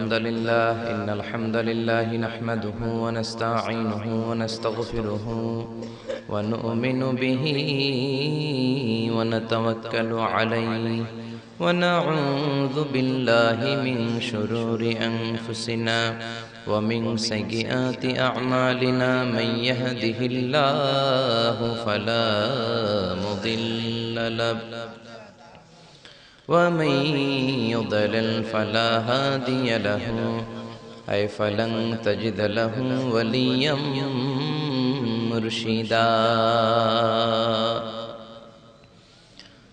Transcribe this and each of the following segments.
إن الحمد لله نحمده ونستعينه ونستغفره ونؤمن به ونتوكل عليه ونعوذ بالله من شرور أنفسنا ومن سيئات أعمالنا من يهده الله فلا مضل له ومن يضلل فلا هادي له أي فلن تجد له وليا مرشدا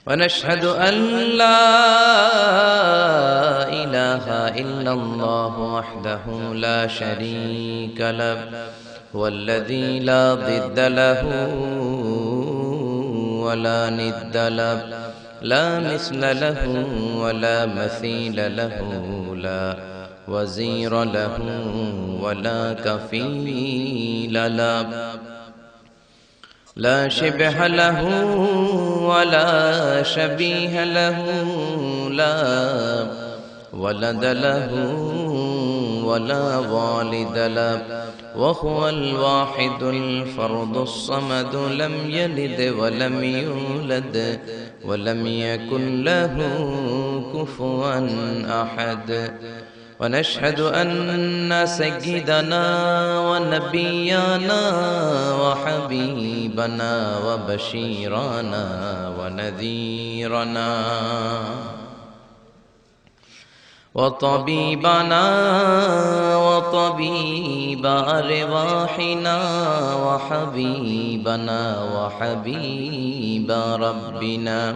ونشهد أن لا إله إلا الله وحده لا شريك له والذي لا ضد له ولا ند له لا مثل له ولا مثيل له لا وزير له ولا كفيل له لا شبه له ولا شبيه له لا ولد له ولا والد له وهو الواحد الفرد الصمد لم يلد ولم يولد ولم يكن له كفوا أحد ونشهد أن سيدنا ونبينا وحبيبنا وبشيرنا ونذيرنا وطبيبنا وطبيب أرواحنا وحبيبنا وحبيب ربنا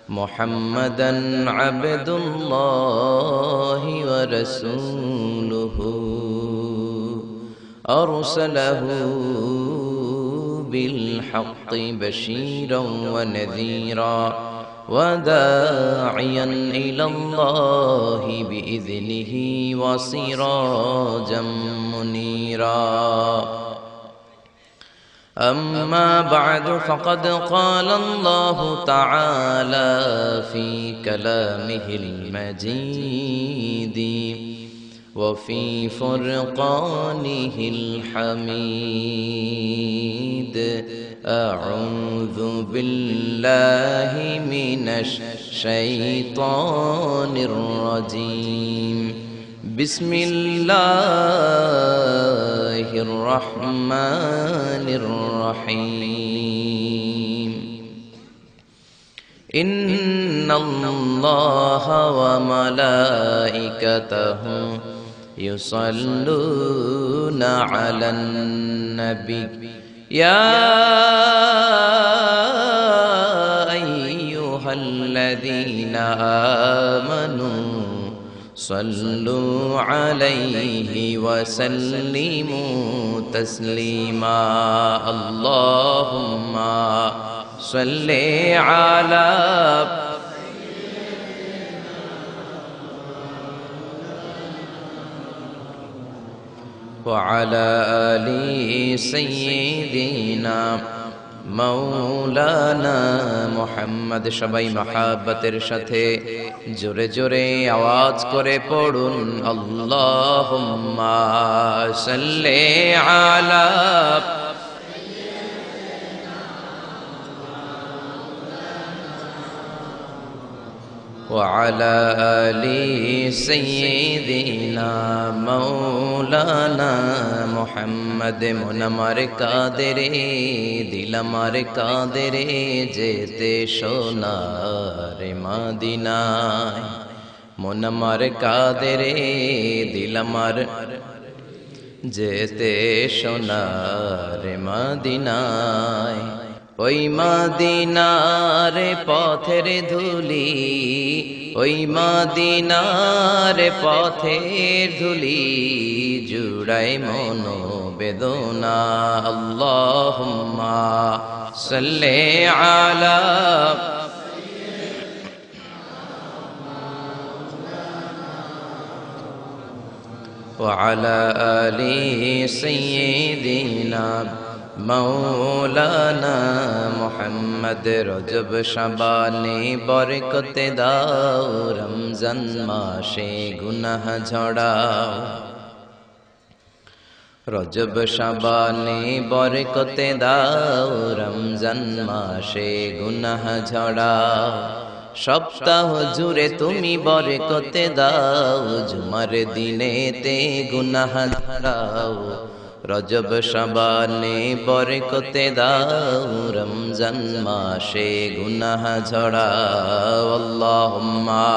محمدا عبد الله ورسوله أرسله بالحق بشيرا ونذيرا وداعيا إلى الله بإذنه وسراجا منيرا أما بعد فقد قال الله تعالى في كلامه المجيد وفي فرقانه الحميد أعوذ بالله من الشيطان الرجيم بسم الله الرحمن الرحيم إن الله وملائكته يصلون على النبي يا أيها الذين آمنوا صلوا عليه وسلموا تسليما اللهم صل على وعلى آل سيدنا مولانا محمد সবাই মহাব্বতের সাথে জোরে জোরে আওয়াজ করে পড়ুন আল্লাহুম্মা সাল্লি আলা وعلى آل سيدنا مولانا محمد মন আমার কাঁদে রে দিল আমার কাঁদে রে যেতে সোনার মদিনায় মন আমার কাঁদে রে দিল আমার যেতে সোনার মদিনায় ওই মদিনার পথের ধুলি ওই মদিনার পথের ধুলি জুড়াই মন বেদনা আল্লাহুম্মা সাল্লি আলা وعلى آل سيدنا মৌলানা মোহাম্মদ রজব শাবানে বরকতে দাও রমজান মাসে গুনাহ ঝড়াও রজব শাবানে বরকতে দাও রমজান মাসে গুনাহ ঝড়াও সপ্তাহ জুড়ে তুমি বরকতে দাও জুমার দিনেতে গুনাহ ঝড়াও রজব শাবানে বরকতে দাও রমজান মাসে গুনাহ ঝড়াও আল্লাহুম্মা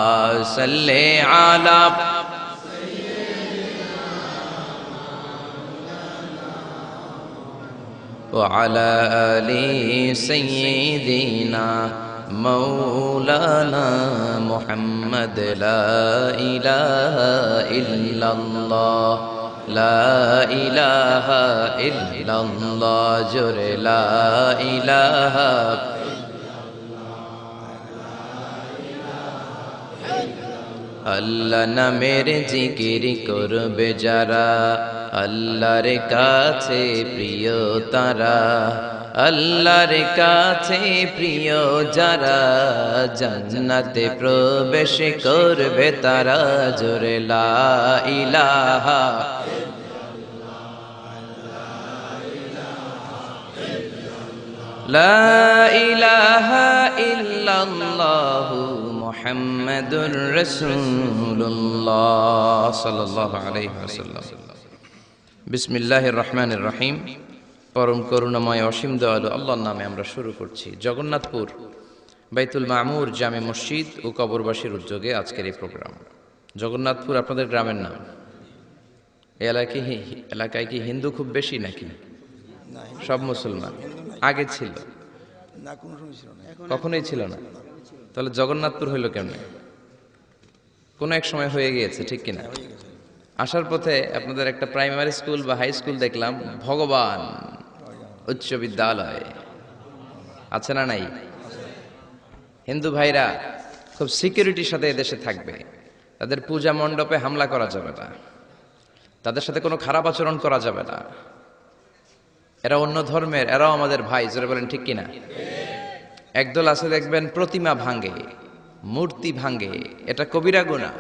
সাল্লি আলা وعلى آل سيدنا مولانا محمد لا إله إلا الله لا إله إلا الله جر لا إله আল্লাহ নামের জিকির করবে যারা আল্লাহর কাছে প্রিয় তারা আল্লাহর কাছে প্রিয় যারা জান্নাতে প্রবেশ করবে তারা জোরে লা ইলাহা লা ইলাহা ইল্লাল্লাহু মুহাম্মাদুর রাসূলুল্লাহ সাল্লাল্লাহু আলাইহি ওয়াসাল্লাম বিসমিল্লাহির রহমানির রহিম পরম করুণাময় অসীম দয়ালু আল্লাহর নামে আমরা শুরু করছি জগন্নাথপুর বাইতুল মামুর জামে মসজিদ ও কবরবাসীর উদ্যোগে আজকের এই প্রোগ্রাম জগন্নাথপুর আপনাদের গ্রামের নাম এই এলাকায় কি হিন্দু খুব বেশি নাকি সব মুসলমান আগে ছিল না কোনো সময় ছিল না কখনোই ছিল না তাহলে জগন্নাথপুর হইল কেমনে কোন এক সময় হয়ে গিয়েছে ঠিক কিনা আসার পথে আপনাদের একটা প্রাইমারি স্কুল বা হাই স্কুল দেখলাম ভগবান উচ্চ বিদ্যালয় আছে না নাই হিন্দু ভাইরা খুব সিকিউরিটির সাথে এদেশে থাকবে তাদের পূজা মণ্ডপে হামলা করা যাবে না তাদের সাথে কোনো খারাপ আচরণ করা যাবে না এরা অন্য ধর্মের এরাও আমাদের ভাই জোরে বলেন ঠিক কিনা একদল আছে দেখবেন প্রতিমা ভাঙে মূর্তি ভাঙে এটা কবিরা গুনাহ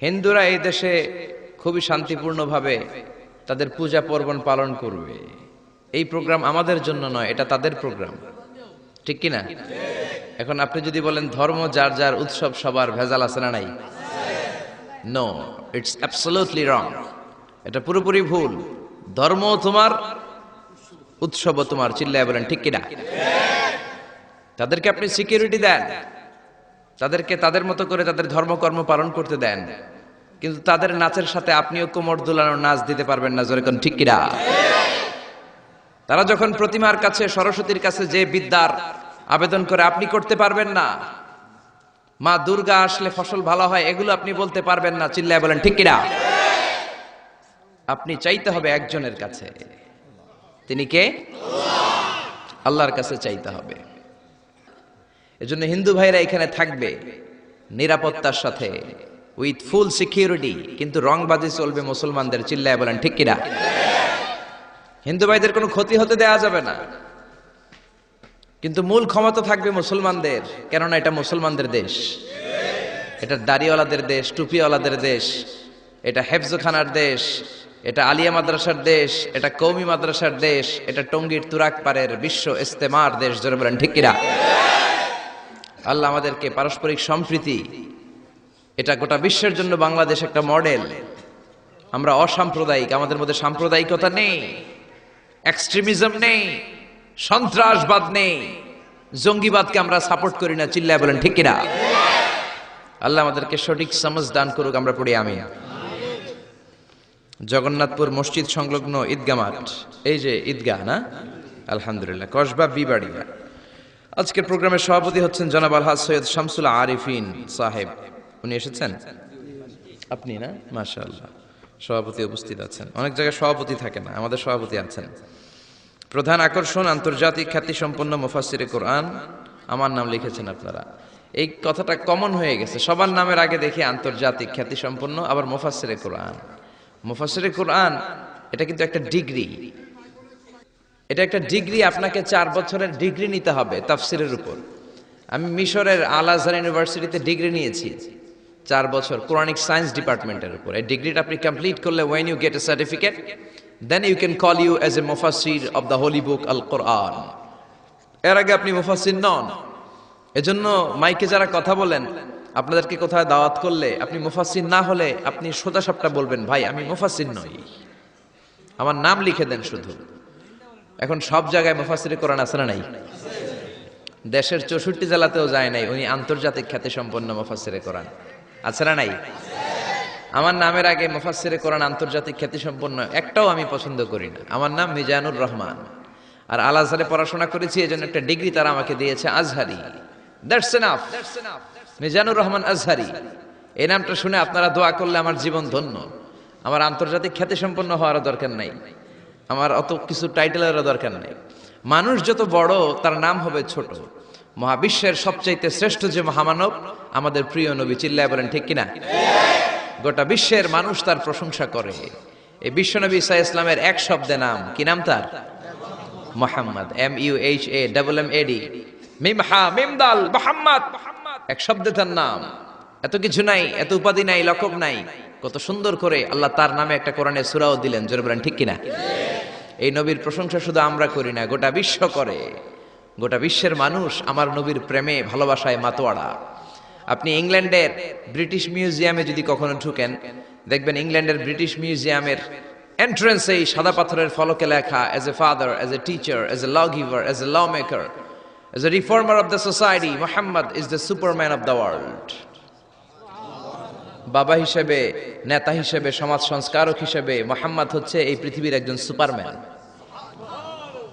হিন্দুরা এই দেশে খুবই শান্তিপূর্ণভাবে তাদের পূজা পার্বণ পালন করবে এই প্রোগ্রাম আমাদের জন্য নয় এটা তাদের প্রোগ্রাম ঠিক কিনা এখন আপনি যদি বলেন ধর্ম যার যার উৎসব সবার ভেজাল আছে না নাই নো ইটস অ্যাবসলিউটলি রং এটা পুরোপুরি ভুল ধর্ম তোমার উৎসব তোমার চিল্লায় বলেন ঠিক কিনা তাদেরকে আপনি সিকিউরিটি দেন তাদেরকে তাদের মতো করে তাদের ধর্মকর্ম পালন করতে দেন কিন্তু তাদের নাচের সাথে আপনিও কোমর দুলানোর নাচ দিতে পারবেন না জোরে কোন ঠিক কিনা তারা যখন প্রতিমার কাছে সরস্বতীর কাছে যে বিদ্যার আবেদন করে আপনি করতে পারবেন না মা দুর্গা আসলে ফসল ভালো হয় এগুলো আপনি বলতে পারবেন না চিল্লায় বলেন ঠিক কিনা আপনি চাইতে হবে একজনের কাছে তিনি কে আল্লাহর কাছে চাইতে হবে এজন্য হিন্দু ভাইরা এখানে থাকবে নিরাপত্তার সাথে উইথ ফুল সিকিউরিটি কিন্তু রংবাজি চলবে মুসলমানদের চিল্লায় বলেন ঠিক কিনা হিন্দু ভাইদের কোনো ক্ষতি হতে দেওয়া যাবে না কিন্তু মূল ক্ষমতা থাকবে মুসলমানদের কেননা এটা মুসলমানদের দেশ এটা দাড়িওয়ালাদের দেশ টুপিওয়ালাদের দেশ এটা হেফজখানার দেশ এটা আলিয়া মাদ্রাসার দেশ এটা কওমি মাদ্রাসার দেশ এটা টঙ্গীর তুরাক পারের বিশ্ব ইস্তেমার দেশ জোরে বলেন ঠিক কিনা আল্লাহ আমাদেরকে পারস্পরিক সম্প্রীতি এটা গোটা বিশ্বের জন্য বাংলাদেশ একটা মডেল আমরা অসাম্প্রদায়িক আমাদের মধ্যে সাম্প্রদায়িকতা নেই এক্সট্রিমিজম নেই সন্ত্রাসবাদ নেই জঙ্গিবাদকে আমরা সাপোর্ট করি না চিল্লায় বলেন ঠিক কিনা আল্লাহ আমাদেরকে সঠিক সমঝ দান করুক আমরা পড়ি আমিন জগন্নাথপুর মসজিদ সংলগ্ন ঈদগাহ মাঠ এই যে ঈদগাহ না আলহামদুলিল্লাহ কসবা বিবাড়িয়া আজকের প্রোগ্রামের সভাপতি হচ্ছেন জনাব আলহাজ সৈয়দ শামসুল আরিফিন সাহেব উনি এসেছেন আপনি না মাশাআল্লাহ সভাপতি উপস্থিত আছেন অনেক জায়গায় সভাপতি থাকে না আমাদের সভাপতি আছেন প্রধান আকর্ষণ আন্তর্জাতিক খ্যাতিসম্পন্ন মুফাসসিরে কোরআন আমার নাম লিখেছেন আপনারা এই কথাটা কমন হয়ে গেছে সবার নামের আগে দেখি আন্তর্জাতিক খ্যাতিসম্পন্ন আবার মুফাসসিরে কোরআন মুফাসসিরে কোরআন এটা কিন্তু একটা ডিগ্রি এটা একটা ডিগ্রি, আপনাকে 4 বছরের ডিগ্রি নিতে হবে তাফসিরের উপর। আমি মিশরের আল আজহার ইউনিভার্সিটিতে ডিগ্রি নিয়েছি 4 বছর কোরআনিক সায়েন্স ডিপার্টমেন্টের উপর। এই ডিগ্রিটা আপনি কমপ্লিট করলে when you get a certificate then you can call you as a mufassir of the holy book al Quran। এর আগে আপনি মুফাসসির নন। এজন্য মাইকে যারা কথা বলেন, আপনাদেরকে কোথায় দাওয়াত করলে আপনি মুফাসসির না হলে আপনি সোজা সাপটা বলবেন, ভাই আমি মুফাসসির নই, আমার নাম লিখে দেন শুধু। এখন সব জায়গায় মুফাসসিরে কোরআন আছে না নাই? দেশের 64 জেলাতেও যায় নাই, উনি আন্তর্জাতিক খ্যাতি সম্পন্ন মুফাসসিরে কোরআন আছে না নাই? আমার নামের আগে মুফাসসিরে কোরআন আন্তর্জাতিক খ্যাতি সম্পন্ন একটাও আমি পছন্দ করি না। আমার নাম মিজানুর রহমান, আর আল আজহারে পড়াশোনা করেছি, এজন্য একটা ডিগ্রি তারা আমাকে দিয়েছে, আজহারি। That's enough. মিজানুর রহমান আজহারি, এই নামটা শুনে আপনারা দোয়া করলে আমার জীবন ধন্য। আমার আন্তর্জাতিক খ্যাতি সম্পন্ন হওয়ার দরকার নাই, আমার অত কিছু টাইটেলেরও দরকার নাই। মানুষ যত বড় তার নাম হবে ছোট। মহাবিশ্বের সবচাইতে শ্রেষ্ঠ যে মহামানব আমাদের প্রিয় নবী, চিল্লায় বলেন ঠিক কিনা? গোটা বিশ্বের মানুষ তার প্রশংসা করে। এই বিশ্বনবী ঈসা ইসলামের এক শব্দে নাম, কি নাম তার? মুহাম্মদ, MUHAMMAD, মিম হা মিম দাল, মুহাম্মদ, এক শব্দে তার নাম। এত কিছু নাই, এত উপাধি নাই, লকব নাই, কত সুন্দর করে আল্লাহ তার নামে একটা কোরআনের সূরাও দিলেন। জোরে বলেন ঠিক কিনা? এই নবীর প্রশংসা শুধু আমরা করি না, গোটা বিশ্ব করে। গোটা বিশ্বের মানুষ আমার নবীর প্রেমে ভালোবাসায় মাতোয়ারা। আপনি ইংল্যান্ডের ব্রিটিশ মিউজিয়ামে যদি কখনো ঢুকেন, দেখবেন ইংল্যান্ডের ব্রিটিশ মিউজিয়ামের এন্ট্রান্সেই সাদা পাথরের ফলকে লেখা, as a father, as a teacher, as a lawgiver, as a lawmaker, as a reformer of the society, Muhammad is the superman of the world. বাবা হিসেবে, নেতা হিসেবে, সমাজ সংস্কারক হিসেবে মুহাম্মদ হচ্ছে এই পৃথিবীর একজন সুপারম্যান।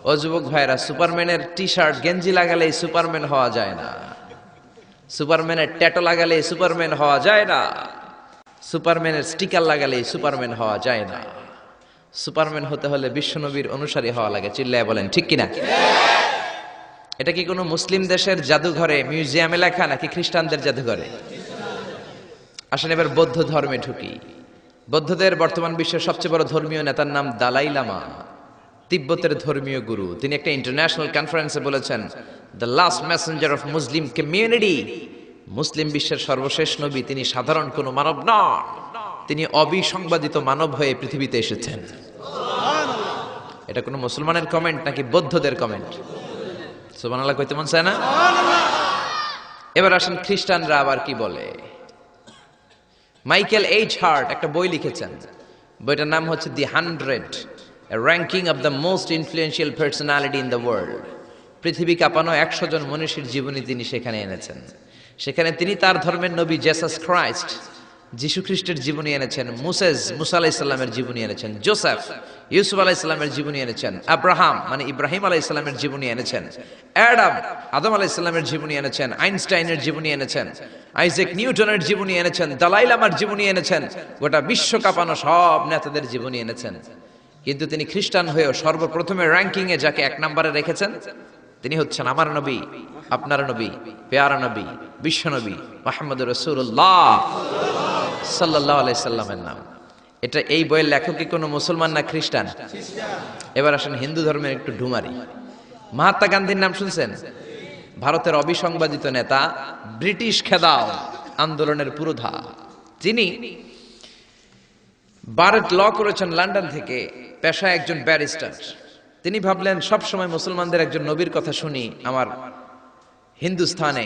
ও যুবক ভাইরা, সুপারম্যানের টি শার্ট গেঞ্জি লাগালেই সুপারম্যান হওয়া যায় না, সুপারম্যানের ট্যাটু লাগালেই সুপারম্যান হওয়া যায় না, সুপারম্যানের স্টিকার লাগালেই সুপারম্যান হওয়া যায় না। সুপারম্যান হতে হলে বিশ্বনবীর অনুসারী হওয়া লাগে। চিল্লায় বলেন ঠিক কিনা? এটা কি কোনো মুসলিম দেশের জাদুঘরে, মিউজিয়ামে লেখা, নাকি খ্রিস্টানদের জাদুঘরে? আসেন এবার বৌদ্ধ ধর্মে ঢুকি। বৌদ্ধদের বর্তমান বিশ্বের সবচেয়ে বড় ধর্মীয় নেতার নাম দালাই লামা, তিব্বতের ধর্মীয় গুরু। তিনি একটা ইন্টারন্যাশনাল কনফারেন্সে বলেছেন, the last messenger of Muslim community, মুসলিম বিশ্বের সর্বশেষ নবী, তিনি সাধারণ কোনো মানব নন, তিনি অবিসংবাদিত মানব হয়ে পৃথিবীতে এসেছেন। এটা কোনো মুসলমানের কমেন্ট নাকি বৌদ্ধদের কমেন্ট? সুবহানাল্লাহ কইতে মন চায় না? এবার আসেন খ্রিস্টানরা আবার কি বলে। মাইকেল এইচ হার্ট একটা বই লিখেছেন, বইটার নাম হচ্ছে দি 100, a ranking of the most influential personality in the world। পৃথিবী কাঁপানো 100 জন মনীষীর জীবনী তিনি সেখানে এনেছেন। সেখানে তিনি তার ধর্মের নবী জেসাস ক্রাইস্ট, যিশু খ্রিস্টের জীবনী এনেছেন, মুসা আলাইহিস সালামের জীবনী এনেছেন, জোসেফ, ইউসুফ আলাইহিস সালামের জীবনী এনেছেন, আব্রাহাম মানে ইব্রাহিম আলাইহিস সালামের জীবনী এনেছেন, আদম আলাইহিস সালামের জীবনী এনেছেন, আইনস্টাইনের জীবনী এনেছেন, আইজাক নিউটনের জীবনী এনেছেন, দালাই লামার জীবনী এনেছেন, গোটা বিশ্ব কাঁপানো সব নেতাদের জীবনী এনেছেন। কিন্তু তিনি খ্রিস্টান হয়েও সর্বপ্রথমে র্যাঙ্কিং এ যাকে 1 নম্বরে রেখেছেন তিনি হচ্ছেন আমার নবী, আপনার নবী, পেয়ারা নবী, বিশ্ব নবী মুহাম্মদুর রাসূলুল্লাহ সাল্লাল্লাহু আলাইহি সাল্লামের নাম। এটা এই বইয়ের লেখক কি কোনো মুসলমান না খ্রিস্টান? এবার আসেন হিন্দু ধর্মের একটু ঢুমারি। মহাত্মা গান্ধীর নাম শুনছেন? ভারতের অবিসংবাদিত নেতা, ব্রিটিশ খেদাও আন্দোলনের পুরোধা। তিনি বারেট ল করেছেন লন্ডন থেকে, পেশায় একজন ব্যারিস্টার। তিনি ভাবলেন সব সময় মুসলমানদের একজন নবীর কথা শুনি, আমার হিন্দুস্থানে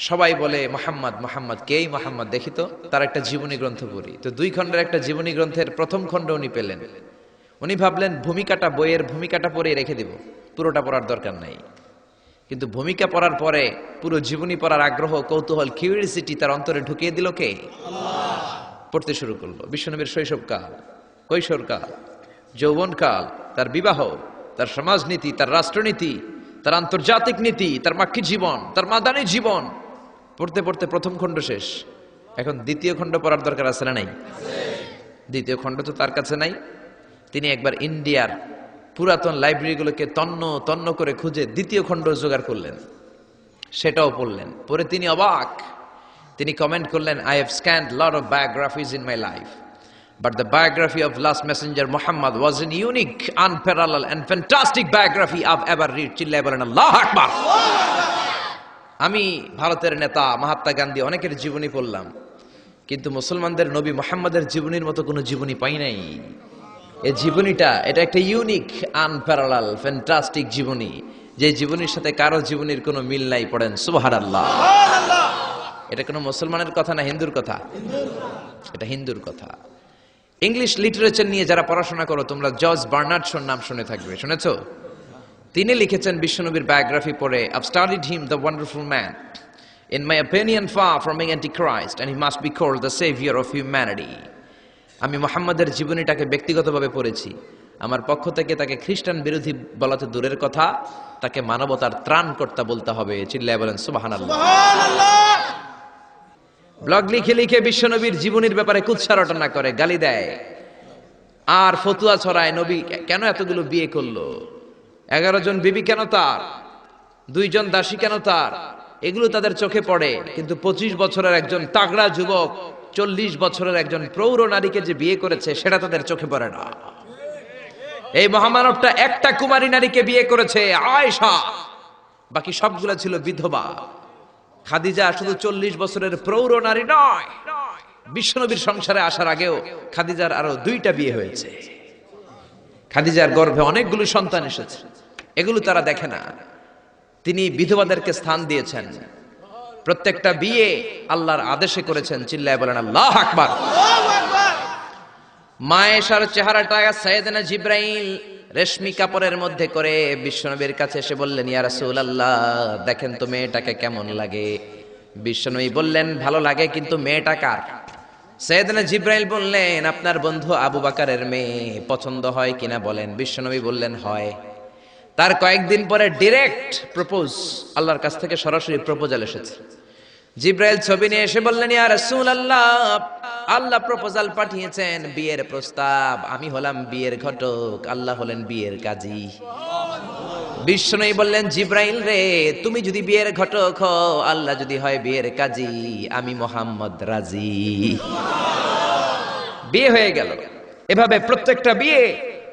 সবাই বলে মোহাম্মদ মোহাম্মদ, কেই মোহাম্মদ, দেখি তো তার একটা জীবনী গ্রন্থ পড়ি। তো 2 খণ্ডের একটা জীবনী গ্রন্থের প্রথম খণ্ড উনি পেলেন। উনি ভাবলেন ভূমিকাটা, বইয়ের ভূমিকাটা পড়ে রেখে দিব, পুরোটা পড়ার দরকার নাই। কিন্তু ভূমিকা পড়ার পরে পুরো জীবনী পড়ার আগ্রহ, কৌতূহল, কিউরিওসিটি তার অন্তরে ঢুকিয়ে দিল কে? আল্লাহ। পড়তে শুরু করলো বিশ্বনবীর শৈশবকাল, কৈশোরকাল, যৌবনকাল, তার বিবাহ, তার সমাজনীতি, তার রাষ্ট্রনীতি, তার আন্তর্জাতিক নীতি, তার মাক্কি জীবন, তার মাদানী জীবন। পড়তে পড়তে প্রথম খণ্ড শেষ। এখন দ্বিতীয় খণ্ড পড়ার দরকার আছে না নাই? দ্বিতীয় খণ্ড তো তার কাছে নাই। তিনি একবার ইন্ডিয়ার পুরাতন লাইব্রেরিগুলোকে তন্ন তন্ন করে খুঁজে দ্বিতীয় খণ্ড জোগাড় করলেন, সেটাও পড়লেন। পরে তিনি অবাক। তিনি কমেন্ট করলেন, I have scanned lot of biographies in my life, But the biography of last messenger Muhammad was an unique, unparalleled and fantastic biography I've ever read. চিল্লায় বলেন আল্লাহু আকবার। আমি ভারতের নেতা মহাত্মা গান্ধী অনেকের জীবনী পড়লাম, কিন্তু মুসলমানদের নবী মুহাম্মাদের জীবনীর মতো কোনো জীবনী পাই নাই। এই জীবনীটা এটা একটা ইউনিক, আনপ্যারালাল, ফ্যান্টাস্টিক জীবনী, যে জীবনীর সাথে কারো জীবনীর কোনো মিল নাই। পড়েন সুবহানাল্লাহ। এটা কোনো মুসলমানের কথা না হিন্দুর কথা? এটা হিন্দুর কথা। ইংলিশ লিটারেচার নিয়ে যারা পড়াশোনা করো তোমরা জর্জ বার্নার্ড শোর নাম শুনে থাকবে, শুনেছো? তিনি লিখেছেন বিশ্বনবীর বায়োগ্রাফি পড়ে, I've studied him, the wonderful man. In my opinion, far from being antichrist, and he must be called the savior of humanity. আমি মুহাম্মাদের জীবনীটাকে ব্যক্তিগতভাবে পড়েছি। আমার পক্ষ থেকে তাকে খ্রিস্টান বিরোধী বলাতে দূরের কথা, তাকে মানবতার ত্রাণকর্তা বলতে হবে। চিল্লায় বলেন সুবহানাল্লাহ। ব্লগ লিখে লিখে বিশ্বনবীর জীবনীর ব্যাপারে কুৎসা রটনা করে, গালি দেয় আর ফতুয়া ছড়ায়। নবী কেন এতগুলো বিয়ে করলো, 11 জন বিবি কেন তার, 2 জন দাসী কেন তার, এগুলো তাদের চোখে পড়ে। কিন্তু 25 বছরের একজন তাগড়া যুবক 40 বছরের একজন প্রৌঢ় নারীকে যে বিয়ে করেছে সেটা তাদের চোখে পড়ে না। এই মহামানবটা একটা কুমারী নারীকে বিয়ে করেছে, আয়েশা, বাকি সবগুলা ছিল বিধবা। খাদিজা শুধু 40 বছরের প্রৌঢ় নারী নয়, বিশ্বনবীর সংসারে আসার আগেও খাদিজার আরো 2টা বিয়ে হয়েছে। খাদিজার গর্ভে অনেকগুলো সন্তান এসেছে, এগুলো তারা দেখে না। তিনি বিধবাদেরকে স্থান দিয়েছেন, প্রত্যেকটা বিয়ে আল্লাহর আদেশে করেছেন। চিল্লায় বলেন আল্লাহু আকবার। মায়েশার চেহারাটা সাইয়েদনা জিবরাইল রেশমি কাপড়ের মধ্যে করে বিশ্বনবীর কাছে এসে বললেন, ইয়া রাসূলুল্লাহ, দেখেন তো মেয়েটাকে কেমন লাগে। বিশ্বনবী বললেন, ভালো লাগে, কিন্তু মেয়েটা কার? সাইয়েদনা জিবরাইল বললেন, আপনার বন্ধু আবু বকরের মেয়ে, পছন্দ হয় কিনা বলেন। বিশ্বনবী বললেন হয়। তার কয়েকদিন পরে ডাইরেক্ট প্রপোজ, আল্লাহর কাছ থেকে সরাসরি প্রপোজাল এসেছে। জিবরাইল ছবি নিয়ে এসে বললেন, ইয়া রাসূলুল্লাহ, আল্লাহ প্রপোজাল পাঠিয়েছেন, বিয়ের প্রস্তাব। আমি হলাম বিয়ের ঘটক, আল্লাহ হলেন বিয়ের কাজী। বিশ্বনবী বললেন, জিবরাইল রে, তুমি যদি বিয়ের ঘটক হও, আল্লাহ যদি হয় বিয়ের কাজী, আমি মুহাম্মদ রাজি। বিয়ে হয়ে গেল। এভাবে প্রত্যেকটা বিয়ে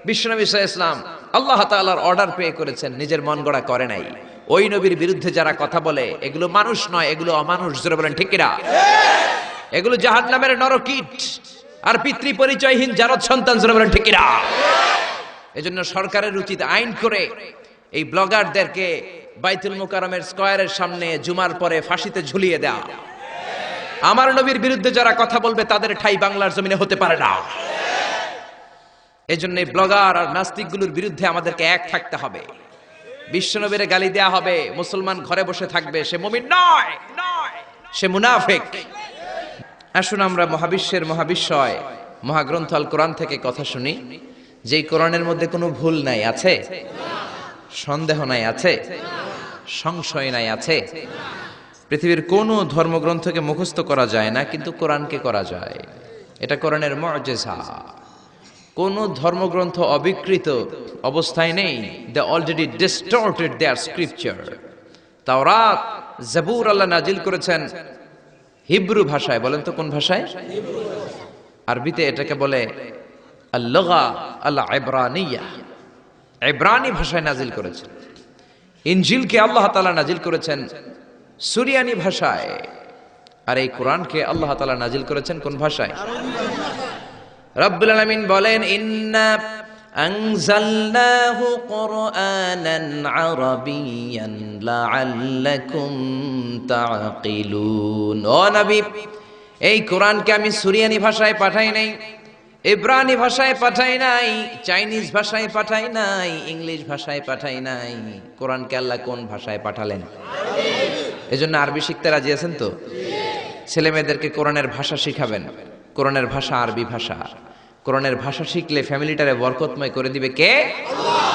বিশ্বনবী সাল্লাল্লাহু আলাইহি ওয়াসাল্লাম আল্লাহ তাআলার অর্ডার পেয়ে করেছেন, নিজের মন গড়া করে নাই। ওই নবীর বিরুদ্ধে যারা কথা বলে এগুলো মানুষ নয়, এগুলো অমানুষ। জোরে বলেন ঠিক কিনা? এগুলো জাহান্নামের নরকীট আর পিতৃ পরিচয়হীন জারদ সন্তান। জোরে বলেন ঠিক কিনা? এজন্য সরকারের উচিত আইন করে এই ব্লগারদেরকে বাইতুল মুকাররমের স্কয়ারের সামনে জুমার পরে ফাঁসিতে ঝুলিয়ে দেয়া। আমার নবীর বিরুদ্ধে যারা কথা বলবে তাদের ঠাঁই বাংলার জমিনে হতে পারে না। এজন্য এই ব্লগার আর নাস্তিকগুলোর বিরুদ্ধে আমাদেরকে এক থাকতে হবে। বিশ্বনবীর গালি দেয়া হবে, মুসলমান ঘরে বসে থাকবে, সে মুমিন নয়, সে মুনাফিক। আসুন আমরা মহাবিশ্বের মহাবিশ্বয় মহাগ্রন্থ আল কোরআন থেকে কথা শুনি, যেই কোরআনের মধ্যে কোনো ভুল নাই, আছে সন্দেহ নাই, আছে সংশয় নাই, আছে। পৃথিবীর কোনো ধর্মগ্রন্থকে মুখস্থ করা যায় না, কিন্তু কোরআনকে করা যায়। এটা কোরআনের মুআজিজা। কোন ধর্মগ্রন্থ অবিকৃত অবস্থায় নেই। They already distorted their scripture. তাওরাত, জাবুর আল্লাহ নাজিল করেছেন হিব্রু ভাষায়। বলেন তো কোন ভাষায়? আরবিতে এটাকে বলে আল-লুগা আল-ইবরানিয়া। ইবরানি ভাষায় নাজিল করেছেন। ইনজিলকে আল্লাহ তাআলা নাজিল করেছেন সুরিয়ানি ভাষায়। আর এই কোরআনকে আল্লাহ তাআলা নাজিল করেছেন কোন ভাষায়? রব্বুল আলামিন বলেন, ইন্না আনজালনাহু কুরআনান আরাবিয়্যান লাআল্লাকুম তাআকিলুন। ও নবী, এই কোরআনকে আমি সুরিয়ানি ভাষায় পাঠাই নাই, ইব্রানি ভাষায় পাঠাই নাই, চাইনিজ ভাষায় পাঠাই নাই, ইংলিশ ভাষায় পাঠাই নাই। কোরআনকে আল্লাহ কোন ভাষায় পাঠালেন? এজন্য আরবি শিখতে রাজি আছেন তো? ছেলে মেয়েদেরকে কোরআনের ভাষা শিখাবেন। কোরআনের ভাষা আরবি ভাষা। কোরআনের ভাষা শিখলে ফ্যামিলিটারে বরকতময় করে দিবে কে? আল্লাহ।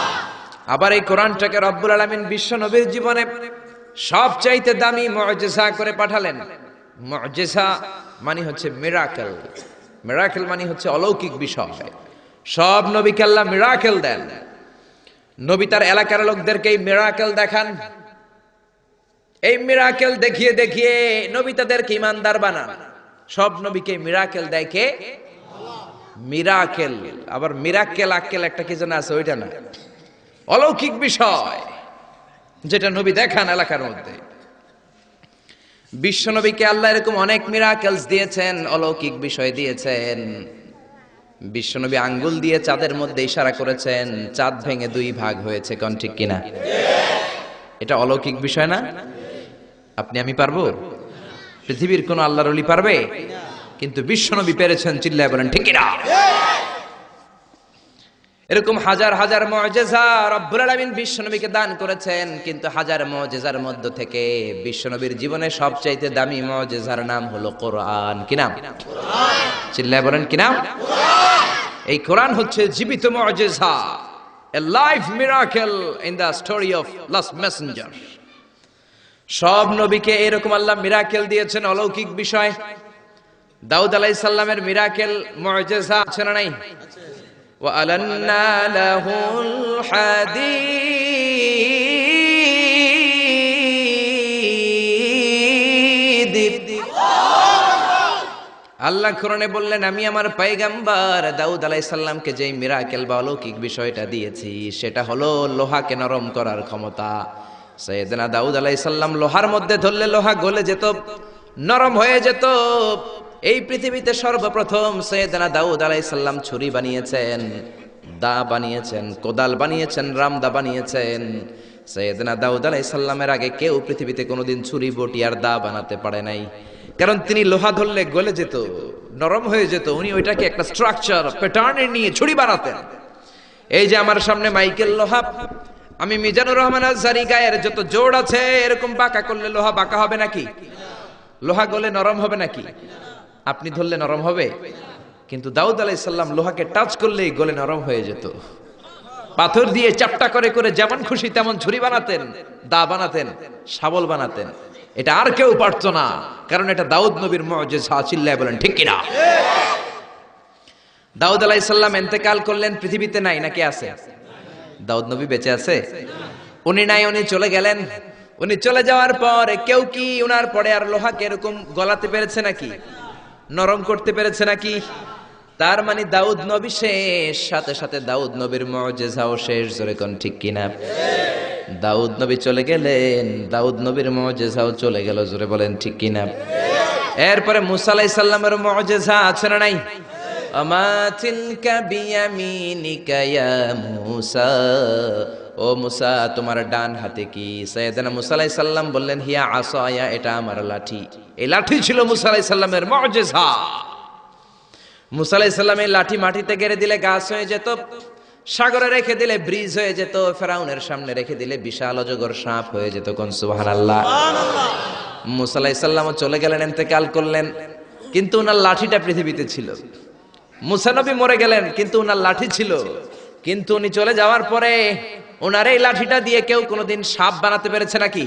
আবার এই কোরআনটাকে রব্বুল আলামিন বিশ্ব নবীর জীবনে সবচাইতে দামি মুআজিজা করে পাঠালেন। মুআজিজা মানে হচ্ছে মিরাকেল। মিরাকেল মানে হচ্ছে অলৌকিক বিষয়। সব নবীকে আল্লাহ মিরাকেল দেন। নবী তার এলাকার লোকদেরকে এই মিরাকেল দেখান। এই মিরাকেল দেখিয়ে দেখিয়ে নবী তাদেরকে ঈমানদার বানান। সব নবীকে মিরাকেল দেয় কে? মিরাকেল, আবার মিরাক্কেল আক্কেল একটা কি যেন আছে, ওইটা না, অলৌকিক বিষয় যেটা নবী দেখান এলাকার মধ্যে। বিশ্ব নবীকে আল্লাহ এরকম অনেক মিরাকেলস দিয়েছেন, অলৌকিক বিষয় দিয়েছেন। বিশ্বনবী আঙ্গুল দিয়ে চাঁদের মধ্যে ইশারা করেছেন, চাঁদ ভেঙে 2 ভাগ হয়েছে, কোন ঠিক কিনা? এটা অলৌকিক বিষয় না? আপনি আমি পারবো? পৃথিবীর কোন আল্লাহর ওলি পারবে? কিন্তু বিশ্বনবী পেরেছেন, চিল্লায় বলেন ঠিক কিনা? এরকম হাজার হাজার মুআজিজা রব্বুল আলামিন বিশ্বনবীকে দান করেছেন, কিন্তু হাজার মুআজিজার মধ্য থেকে বিশ্বনবীর জীবনে সবচাইতে দামি মুআজিজার নাম হলো কোরআন। কি নাম? চিল্লায় বলেন কি নাম? এই কোরআন হচ্ছে জীবিত মুআজিজা, a live miracle in the story of last messenger. সব নবীকে এরকম আল্লাহ মিরাকেল দিয়েছেন, অলৌকিক বিষয়। দাউদ আলাইহিস সালামের মিরাকেল মুআজিজা আছে না নাই? ওয়া আলান্না লাহুল হাদীদ। আল্লাহ কোরআনে বললেন, আমি আমার পয়গম্বর দাউদ আলাইহিস সালামকে যেই মিরাকেল বা অলৌকিক বিষয়টা দিয়েছি সেটা হলো লোহাকে নরম করার ক্ষমতা। সাইয়েদনা দাউদ আলাইহিস সালাম লোহার মধ্যে ধরলে লোহা গলে যেত, নরম হয়ে যেত। এই পৃথিবীতে সর্বপ্রথম সাইয়েদনা দাউদ আলাইহিস সালাম ছুরি বানিয়েছেন, দা বানিয়েছেন, কোদাল বানিয়েছেন, রামদা বানিয়েছেন। সাইয়েদনা দাউদ আলাইহিস সালামের আগে কেউ পৃথিবীতে কোনোদিন ছুরি, বটি আর দা বানাতে পারে নাই, কারণ তিনি লোহা ধরলে গলে যেত, নরম হয়ে যেত। উনি ওইটাকে একটা স্ট্রাকচার প্যাটার্নে নিয়ে ছুরি বানাতেন। এই যে আমার সামনে মাইকেল লোহা, আমি মিজানুর রহমান আজহারী গায়ের যত জোড় আছে এরকম বাঁকা করলে লোহা বাঁকা হবে নাকি? লোহা গলে নরম হবে নাকি? আপনি ধরলে নরম হবে? কিন্তু দাউদ আলাইহিস সালাম লোহাকে টাচ করলেই গলে নরম হয়ে যেত। পাথর দিয়ে চাপটা করে করে যেমন খুশি তেমন ছুরি বানাতেন, দা বানাতেন, শাবল বানাতেন। এটা আর কেউ পারতো না, কারণ এটা দাউদ নবীর মুআজিজা। চিল্লায় বলেন ঠিক কিনা? দাউদ আলাইহিস সালাম ইন্তেকাল করলেন, পৃথিবীতে নাই, নাকি আছে? দাউদ নবী বেঁচে আছে? উনি নাই, উনি চলে গেলেন। উনি চলে যাওয়ার পর কেউ কি উনার পরে আর লোহাকে এরকম গলাতে পেরেছে নাকি? নরম করতে পেরেছে নাকি? তার মানে দাউদ নবী শেষ, সাথে সাথে দাউদ নবীর মুআজিজাও শেষ। জোরে কোন ঠিক কিনা? দাউদ নবী চলে গেলেন, দাউদ নবীর মুআজিজাও চলে গেল। জোরে বলেন ঠিক কিনা? এরপরে মুসা আলাইহিস সালামের মুআজিজা আছে না নাই? আমা তিলকা বিয়ামিনিকা ইয়া মুসা, ও মুসা তোমার ডান হাতে কি? সাইয়েদনা মুসা আলাইহিস সালাম বললেন, হিয়া আসায়া, এটা আমার লাঠি। এই লাঠি ছিল মুসা আলাইহিস সালামের মুআজিজা। মুসা আলাইহিস সালাম এই লাঠি মাটিতে গেড়ে দিলে গাছ হয়ে যেত, সাগরে রেখে দিলে ব্রিজ হয়ে যেত, ফেরাউনের সামনে রেখে দিলে বিশাল অজগর সাপ হয়ে যেত। কোন সুবহানাল্লাহ। মুসা আলাইহিস সালাম চলে গেলেন, ইন্তেকাল করলেন, কিন্তু ওনার লাঠিটা পৃথিবীতে ছিল। মুসা নবী মরে গেলেন, কিন্তু ওনার লাঠি ছিল। কিন্তু উনি চলে যাওয়ার পরে ওনার এই লাঠিটা দিয়ে কেউ কোনোদিন সাপ বানাতে পেরেছে নাকি?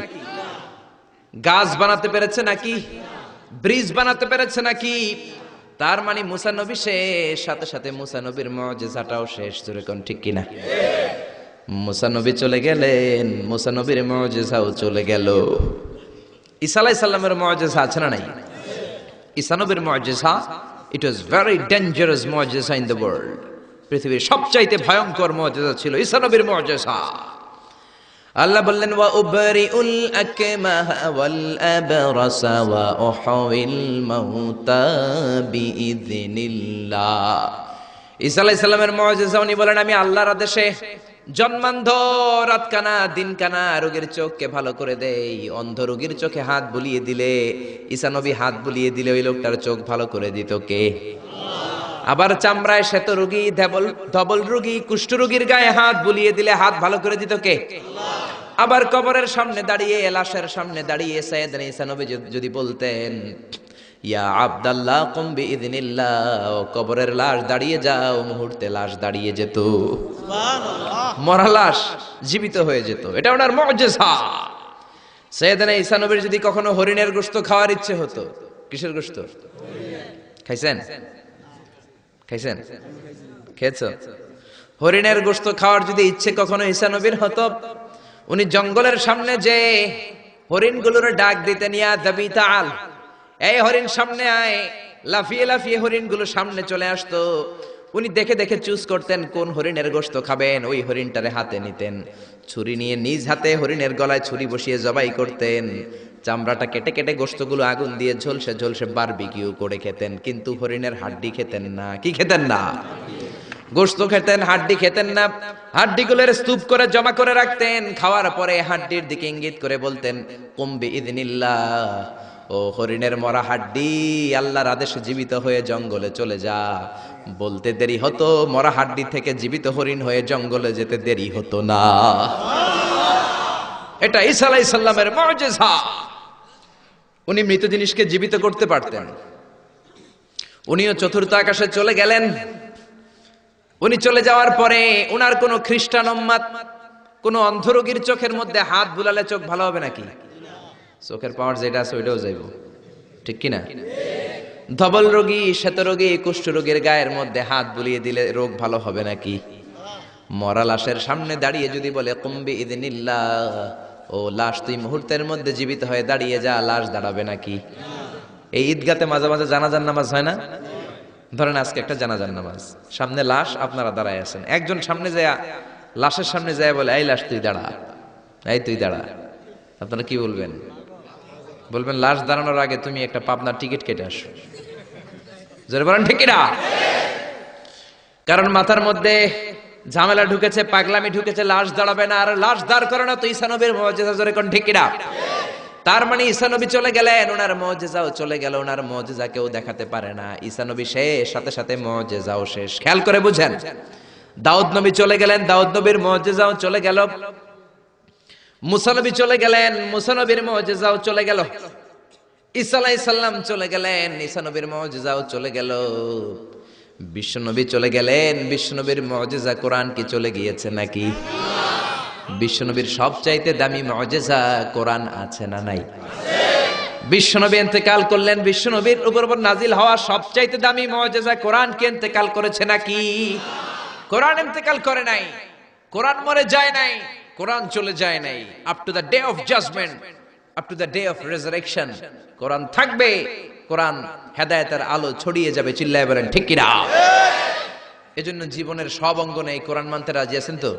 গাছ বানাতে পেরেছে নাকি? ব্রিজ বানাতে পেরেছে নাকি? তার মানে মুসা নবী শেষ, সাথে সাথে মুসা নবীর মুআজিজাটাও শেষ। জোরে কোন ঠিক কিনা? মুসা নবী চলে গেলেন, মুসা নবীর মুআজিজাও চলে গেল। ঈসা আলাইহিস সালামের মুআজিজা আছে না নাই? ঈসা নবীর মুআজিজা, ইট ওয়াজ ভেরি ডেঞ্জারাস মুআজিজা ইন দ্য ওয়ার্ল্ড। পৃথিবীর সবচাইতে ভয়ঙ্কর মুআজিজা ছিল ঈসা নবীর মুআজিজা। আল্লাহ বললেন, ওয়া উবরিউল আকমাহা ওয়াল আবরাসা ওয়া উহয়িল মাউতা বিইযনিল্লাহ। ঈসা আলাইহিস সালামের মুআজিজা, উনি বলেন, আমি আল্লাহর আদেশে জন্মান্ধ, রাতকানা, দিনকানা রোগীর চোখকে ভালো করে দেই। অন্ধ রোগীর চোখে হাত বুলিয়ে দিলে, ঈসা নবী হাত বুলিয়ে দিলে ওই লোকটার চোখ ভালো করে দিত কে? আবার চামড়ায় শ্বেত রোগী, ধবল রোগী, কুষ্ঠ রোগীর গায়ে হাত বুলিয়ে দিলে হাত ভালো করে দিত কে? আবার কবরের সামনে দাঁড়িয়ে, লাশের সামনে দাঁড়িয়ে সাইয়েদনা ঈসা নবী যদি বলতেন, ইয়া আব্দাল্লাহ কুম বিইযনিল্লাহ, কবরের লাশ দাঁড়িয়ে যাও, মুহূর্তে লাশ দাঁড়িয়ে যেত। সুবহানাল্লাহ। মরা লাশ জীবিত হয়ে যেত। এটা ওনার মুআজিজা। সাইয়েদনা ঈসা নবীর যদি কখনো হরিণের গোশত খাওয়ার ইচ্ছে হতো, কিসের গোশত খাইছেন? খাইছেন? খেয়েছো? হরিণের গোশত খাওয়ার যদি ইচ্ছে কখনো ঈসা নবীর হতো, উনি জঙ্গলের সামনে যে হরিণগুলোর ডাক দিতেন, ইয়া দাবি তাআল, এই হরিণ সামনে আয়। লাফিয়ে লাফিয়ে হরিণগুলো সামনে চলে আসতো। উনি দেখে দেখে চুজ করতেন কোন হরিণের গোশত খাবেন, ওই হরিণটারে হাতে নিতেন, ছুরি নিয়ে নিজ হাতে হরিণের গলায় ছুরি বসিয়ে জবাই করতেন, চামড়াটা কেটে কেটে গোশতগুলো আগুন দিয়ে ঝলসে ঝলসে বারবিকিউ করে খেতেন। কিন্তু হরিণের হাড্ডি খেতেন না। কি খেতেন না? গোশত খেতেন, হাড্ডি খেতেন না। হাড্ডিগুলোর স্তূপ করে জমা করে রাখতেন। খাওয়ার পরে হাড্ডির দিকে ইঙ্গিত করে বলতেন, কুম বিইذনিল্লাহ, ও হরিণের মরা হাড্ডি, আল্লাহর আদেশে জীবিত হয়ে জঙ্গলে চলে যা। বলতে দেরি হতো, মরা হাড্ডি থেকে জীবিত হরিণ হয়ে জঙ্গলে যেতে দেরি হতো না। এটা ঈসা আলাইহিস সালামের মুজিজা। উনি মৃত জিনিসকে জীবিত করতে পারতেন। উনিও চতুর্থ আকাশে চলে গেলেন। উনি চলে যাওয়ার পরে উনার কোন খ্রিস্টান উম্মাত কোন অন্ধরোগীর চোখের মধ্যে হাত বুলালে চোখ ভালো হবে নাকি? চোখের পাওয়ার যেটা আছে ওইটাও যাইব, ঠিক কিনা? ধবল রোগী, শ্বেত রোগী, কুষ্ঠ রোগীর গায়ের মধ্যে হাত বুলিয়ে দিলে রোগ ভালো হবে নাকি? মরা লাশের সামনে দাঁড়িয়ে যদি বলে কুম বিইذনিল্লাহ, ও লাশ তুই মুহূর্তের মধ্যে জীবিত হয়ে দাঁড়িয়ে যা, লাশ দাঁড়াবে নাকি? এই ঈদগাতে মাঝে মাঝে জানাজার নামাজ হয় না? ধরেন আজকে একটা জানাজার নামাজ, সামনে লাশ, আপনারা দাঁড়ায় আছেন। একজন সামনে যায়, লাশের সামনে যায় বলে, এই লাশ তুই দাঁড়া, এই তুই দাঁড়া। আপনারা কি বলবেন? বলবেন লাশ দাঁড়ানোর আগে তুমি একটা পাবনার টিকিট কেটে আসো। জোরে বলেন ঠিক কিনা? কারণ মাথার মধ্যে ঝামেলা ঢুকেছে, পাগলামি ঢুকেছে, লাশ দাঁড়াবে না। আর লাশ দাঁড় করে না তো ঈসা নবীর মুজিজা। জোরে কোন ঠিক কিনা? তার মানে ঈসা নবী চলে গেলেন, ওনার মুজিজাও চলে গেল। ওনার মুজিজা কেউ দেখাতে পারে না। ঈসা নবী শেষ, সাথে সাথে মুজিজাও শেষ। খেয়াল করে বুঝেন। দাউদ নবী চলে গেলেন, দাউদ নবীর মুজিজাও চলে গেল। মুসা নবী চলে গেলেন, মুসা নবীর মুজিজাও চলে গেল। ঈসা আলাইহিস সালাম চলে গেলেন, ঈসা নবীর মুজিজাও চলে গেল। বিশ্ব নবী চলে গেলেন, বিশ্ব নবীর মুজিজা কোরআন কি চলে গিয়েছে নাকি? বিশ্বনবীর সবচাইতে দামি মুজিজা কোরআন আছে না নাই? বিশ্বনবী ইন্তেকাল করলেন, বিশ্বনবীর উপর নাজিল হওয়া সবচাইতে দামি মুজিজা কোরআন কি ইন্তেকাল করেছে নাকি? কোরআন ইন্তেকাল করে নাই, কোরআন মরে যায় নাই, কোরআন চলে যায় নাই। Up to the day of judgment, up to the day of resurrection কোরআন থাকবে। কোরআন হেদায়েতের আলো ছড়িয়ে যাবে। চিল্লায় বলেন ঠিক কিনা? এজন্য জীবনের সব অঙ্গনে এই কোরআন মানতে রাজি আছেন তো?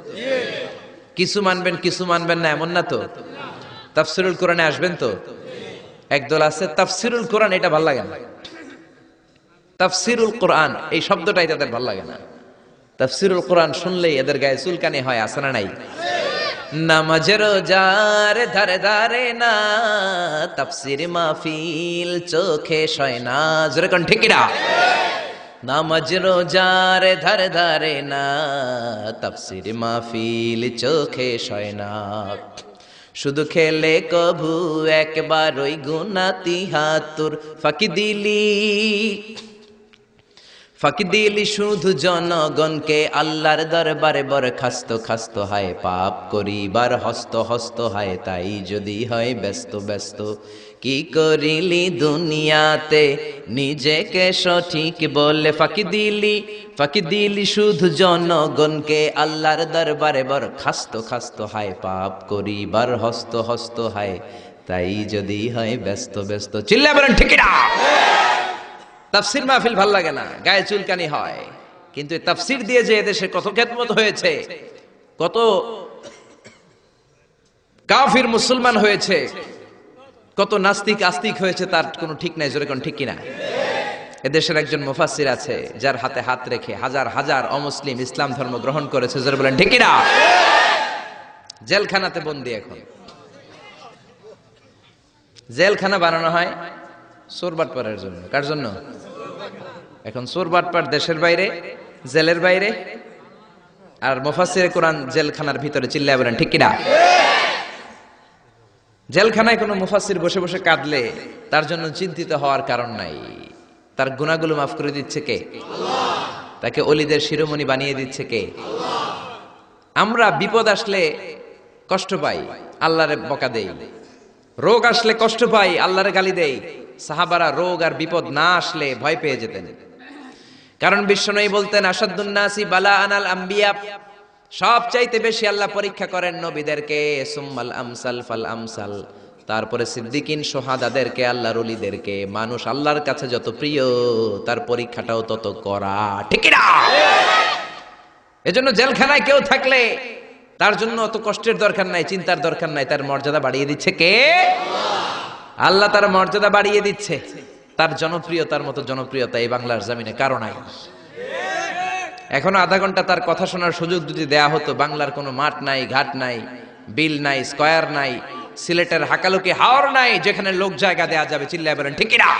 কিছু মানবেন, কিছু মানবেন না, এমন না তো? তাফসিরুল কোরআনে আসবেন তো? একদল আছে তাফসিরুল কোরআন, এটা ভাল লাগে না। তাফসিরুল কোরআন এই শব্দটাই তাদের ভাল লাগে না। তাফসিরুল কোরআন শুনলেই এদের গায়ে চুলকানি হয়, আছে না নাই? নামাজ রোজার ধারে ধারে না, তাফসির মাহফিল চোখে সয় না। জোরে কোন ঠিক কিনা? নামাজ রোজার ধারে ধারে না, তাফসির মাহফিল চোখে সয় না। শুধু খেলে কভু একবার ওই গুনাতি হাতুর ফাঁকি দিলি শুধু জনগণকে, আল্লাহর দরবারে বরখাস্ত খাস্ত হায়, পাপ করিবার হস্ত হস্ত হায়। তাই যদি হয় ব্যস্ত ব্যস্ত, কি করিলি দুনিয়াতে নিজেকে সঠিক বলে। ফাঁকি দিলি শুধু জনগণকে, আল্লাহর দরবারে বরখাস্ত খাস্ত হায়, পাপ করিবার হস্ত হস্ত হায়। তাই যদি হয় ব্যস্ত ব্যস্ত। চিল্লা বলেন ঠিক না? তাফসির মাহফিল ভাল লাগে না, গায়ে চুলকানি হয়। কিন্তু এই তাফসির দিয়ে যে এদেশে কত খেদমত হয়েছে, কত কাফির মুসলমান হয়েছে, কত নাস্তিক আস্তিক হয়েছে, তার কোনো ঠিক নাই। জোরে কোন ঠিক কিনা? এদেশের একজন মুফাসসির আছে যার হাতে হাত রেখে হাজার হাজার অমুসলিম ইসলাম ধর্ম গ্রহণ করেছে। জোরে বলেন ঠিক কিনা? জেলখানাতে বন্দী। এখন জেলখানা বানানো হয় চোর বাটপারের জন্য। কার জন্য? এখন চোর বাটপার দেশের বাইরে, জেলের বাইরে, আর মুফাসসিরে কোরআন জেলখানার ভিতরে। চিল্লায় বলেন ঠিক কিনা? জেলখানায় কোনো মুফাসসির বসে বসে কাঁদলে তার জন্য চিন্তিত হওয়ার কারণ নাই। তার গুনাহগুলো মাফ করে দিচ্ছে কে? আল্লাহ। তাকে ওলিদের শিরোমণি বানিয়ে দিচ্ছে কে? আল্লাহ। আমরা বিপদ আসলে কষ্ট পাই, আল্লাহরে বকা দেই। রোগ আসলে কষ্ট পাই, আল্লাহরে গালি দেই। সাহাবারা রোগ আর বিপদ না আসলে ভয় পেয়ে যেতেন। কারণ বিশ্বনবী বলতেন, আসাদুন নাসি বালা আনাল আম্বিয়া, সবচাইতে বেশি আল্লাহ পরীক্ষা করেন নবীদেরকে। সুম্মাল আমসাল ফাল আমসাল, তারপরে সিদ্দিকিন, সোহাদাদেরকে, আল্লাহর ওলিদেরকে। মানুষ আল্লাহর কাছে যত প্রিয়, তার পরীক্ষাটাও তত করা, ঠিক না? এজন্য জেলখানায় কেউ থাকলে তার জন্য অত কষ্টের দরকার নাই, চিন্তার দরকার নাই। তার মর্যাদা বাড়িয়ে দিচ্ছে কে? আল্লাহ তার মর্যাদা বাড়িয়ে দিচ্ছে। তার জনপ্রিয়তার মতো জনপ্রিয়তা এই বাংলার জমিনে কারো নাই। এখনো আধা ঘন্টা তার কথা শোনার সুযোগ যদি দেয়া হতো, বাংলার কোনো মাঠ নাই, ঘাট নাই, বিল নাই, স্কয়ার নাই, সিলেটের হাকালুকি হাওর নাই যেখানে লোক জায়গা দেয়া যাবে। চিল্লায় বলেন ঠিক না?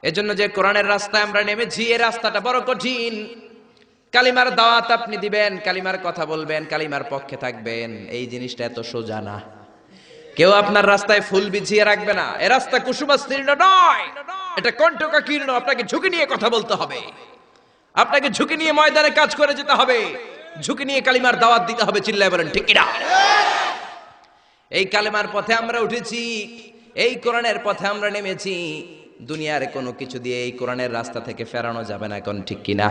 এজন্য যে কোরআনের রাস্তায় আমরা নেমেছি, এই রাস্তাটা বড় কঠিন। কালিমার দাওয়াত আপনি দিবেন, কালিমার কথা বলবেন, কালিমার পক্ষে থাকবেন, এই জিনিসটা এত সোজা না। কেউ আপনার রাস্তায় ফুল বিছিয়ে রাখবে না। এ রাস্তা কুসুমাস্তীর্ণ নয়, এটা কণ্টকাকীর্ণ। আপনাকে ঝুঁকি নিয়ে কথা বলতে হবে, আপনাকে ঝুঁকি নিয়ে ময়দানে কাজ করে যেতে হবে, ঝুঁকি নিয়ে কালিমার দাওয়াত দিতে হবে। চিল্লায় বলেন ঠিক না? এই কালিমার পথে আমরা উঠেছি, এই কোরআনের পথে আমরা নেমেছি। দুনিয়ার কোনো কিছু দিয়ে এই কোরআনের রাস্তা থেকে ফেরানো যাবে না, এখন ঠিক কিনা?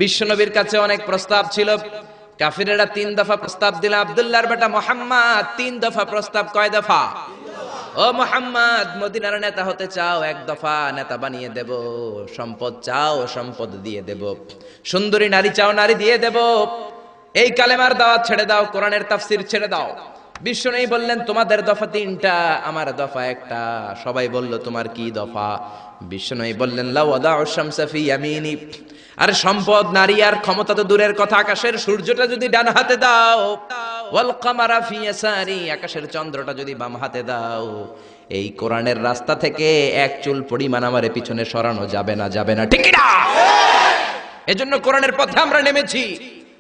বিশ্বনবীর কাছে অনেক প্রস্তাব ছিল। কাফিরেরা 3 দফা প্রস্তাব দিল। আব্দুল্লাহর বেটা মুহাম্মদ 3 দফা প্রস্তাব। কয় দফা? ও মুহাম্মদ, মদিনার নেতা হতে চাও? 1 দফা, নেতা বানিয়ে দেব। সম্পদ চাও? সম্পদ দিয়ে দেব। সুন্দরী নারী চাও? নারী দিয়ে দেব। এই কালেমার দাওয়াত ছেড়ে দাও, কোরআনের তাফসীর ছেড়ে দাও। বিশ্বনবী বললেন তোমাদের দফা 3টা, আমার দফা 1টা। সবাই বলল তোমার কি দফা? বিশ্বনবী বললেন লা ওয়াদাউ শামসা ফি ইয়ামিনি। আর সম্পদ, নারী আর ক্ষমতা তো দূরের কথা, আকাশের সূর্যটা যদি ডান হাতে দাও, ওয়াল কামারা ফি ইয়াসারি, আকাশের চন্দ্রটা যদি বাম হাতে দাও, এই কোরআনের রাস্তা থেকে 1 চুল পরিমাণ আমারে পিছনে সরানো যাবে না, যাবে না, ঠিক না? এজন্য কোরআনের পথে আমরা নেমেছি।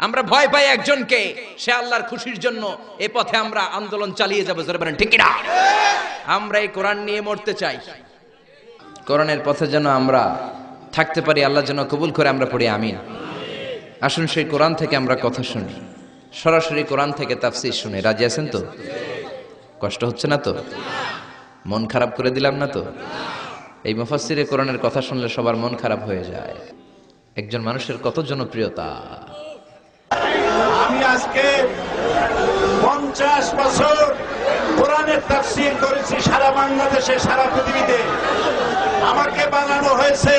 আমরা ভয় পাই একজনকে, সে আল্লাহর খুশির জন্য এই পথে আমরা আন্দোলন চালিয়ে যাবো। জোরে বলেন ঠিক না? আমরা এই কোরআন নিয়ে মরতে চাই। কোরআনের পথে যেন আমরা থাকতে পারি, আল্লাহ যেন কবুল করে আমরা পড়ি আমিন। আসুন সেই কোরআন থেকে আমরা কথা শুনি, সরাসরি কোরআন থেকে তাফসীর শুনি। রাজি আছেন তো? কষ্ট হচ্ছে না তো? মন খারাপ করে দিলাম না তো? এই মুফাসসিরে কোরআনের কথা শুনলে সবার মন খারাপ হয়ে যায়। একজন মানুষের কত জনপ্রিয়তা। আমি আজকে 50 বছর কোরআনের তাফসীর করেছি সারা বাংলাদেশে, সারা পৃথিবীতে। আমাকে বানানো হয়েছে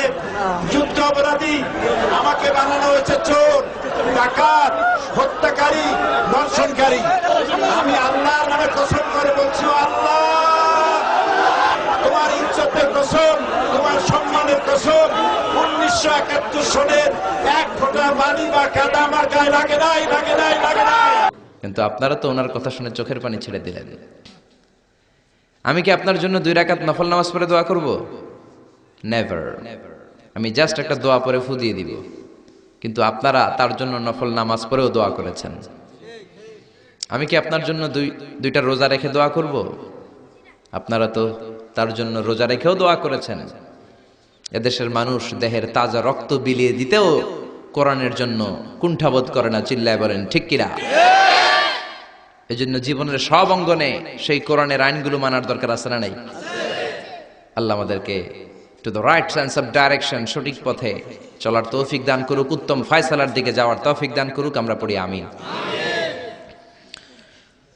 যুদ্ধ অপরাধী, আমাকে বানানো হয়েছে চোর, ডাকাত, হত্যাকারী, ধর্ষণকারী। আমি আল্লাহর নামে কসম করে বলছি, আল্লাহ তোমার ইজ্জতের কসম, তোমার সম্মানের কসম, 1971 সনের 1 ফোঁটা পানি বা কাদা আমার গায়ে লাগে নাই, লাগে নাই, লাগে নাই। কিন্তু আপনারা তো ওনার কথা শুনে চোখের পানি ছেড়ে দিলেন। আমি কি আপনার জন্য 2 রাকাত নফল নামাজ পড়ে দোয়া করব? নেভার। আমি জাস্ট একটা দোয়া পড়ে ফু দিয়ে দিব। কিন্তু আপনারা তার জন্য নফল নামাজ পড়েও দোয়া করেছেন। আমি কি আপনার জন্য 2টা রোজা রেখে দোয়া করব? আপনারা তো তার জন্য রোজা রেখেও দোয়া করেছেন। এদেশের মানুষ দেহের তাজা রক্ত বিলিয়ে দিতেও কোরআনের জন্য কুণ্ঠাবোধ করে না। চিল্লায় বলেন ঠিক কিনা? এজন্য জীবনের সব অঙ্গনে সেই কোরআনের আইনগুলো মানার দরকার আছে না নাই? আল্লাহ আমাদেরকে to the right sense of direction, সঠিক পথে চলার তৌফিক দান করুক, উত্তম ফয়সালার দিকে যাওয়ার তৌফিক দান করুক। আমরা পড়ি আমিন।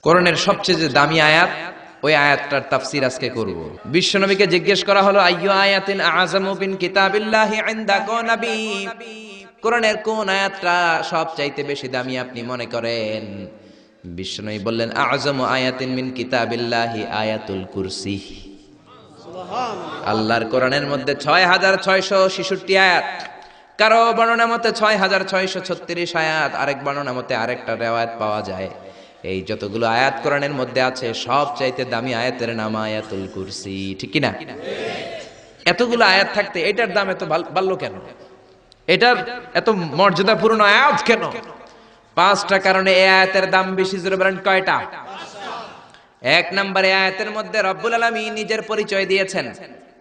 কোরআনের সবচেয়ে যে দামি আয়াত, ওই আয়াতটার তাফসীর আজকে করব। বিশ্বনবীকে জিজ্ঞেস করা হলো আইয়ু আয়াতিন আযামু মিন কিতাবিল্লাহি ইনদাকা নবী, কোরআনের কোন আয়াতটা সবচাইতে বেশি দামি আপনি মনে করেন? বিশ্বনবী বললেন আযমু আয়াতিন মিন কিতাবিল্লাহি আয়াতুল কুরসি। আল্লাহর কোরআনের মধ্যে 6666 আয়াত, কারো বর্ণনা মতে 6636 আয়াত, আরেক বর্ণনা মতে আরেকটা রিওয়ায়াত পাওয়া যায়। এই যতগুলো আয়াত কোরআনের মধ্যে আছে, সবচাইতে দামি আয়াতের নাম আয়াতুল কুরসি, ঠিক কি না? এতগুলো আয়াত থাকতে এটার দাম এত বাড়লো কেন? এটার এত মর্যাদাপূর্ণ আয়াত কেন? 5টা কারণে এই আয়াতের দাম বেশি। জোরে বলেন কয়টা? 1 নম্বরে আয়াতের মধ্যে রব্বুল আলামিন নিজের পরিচয় দিয়েছেন।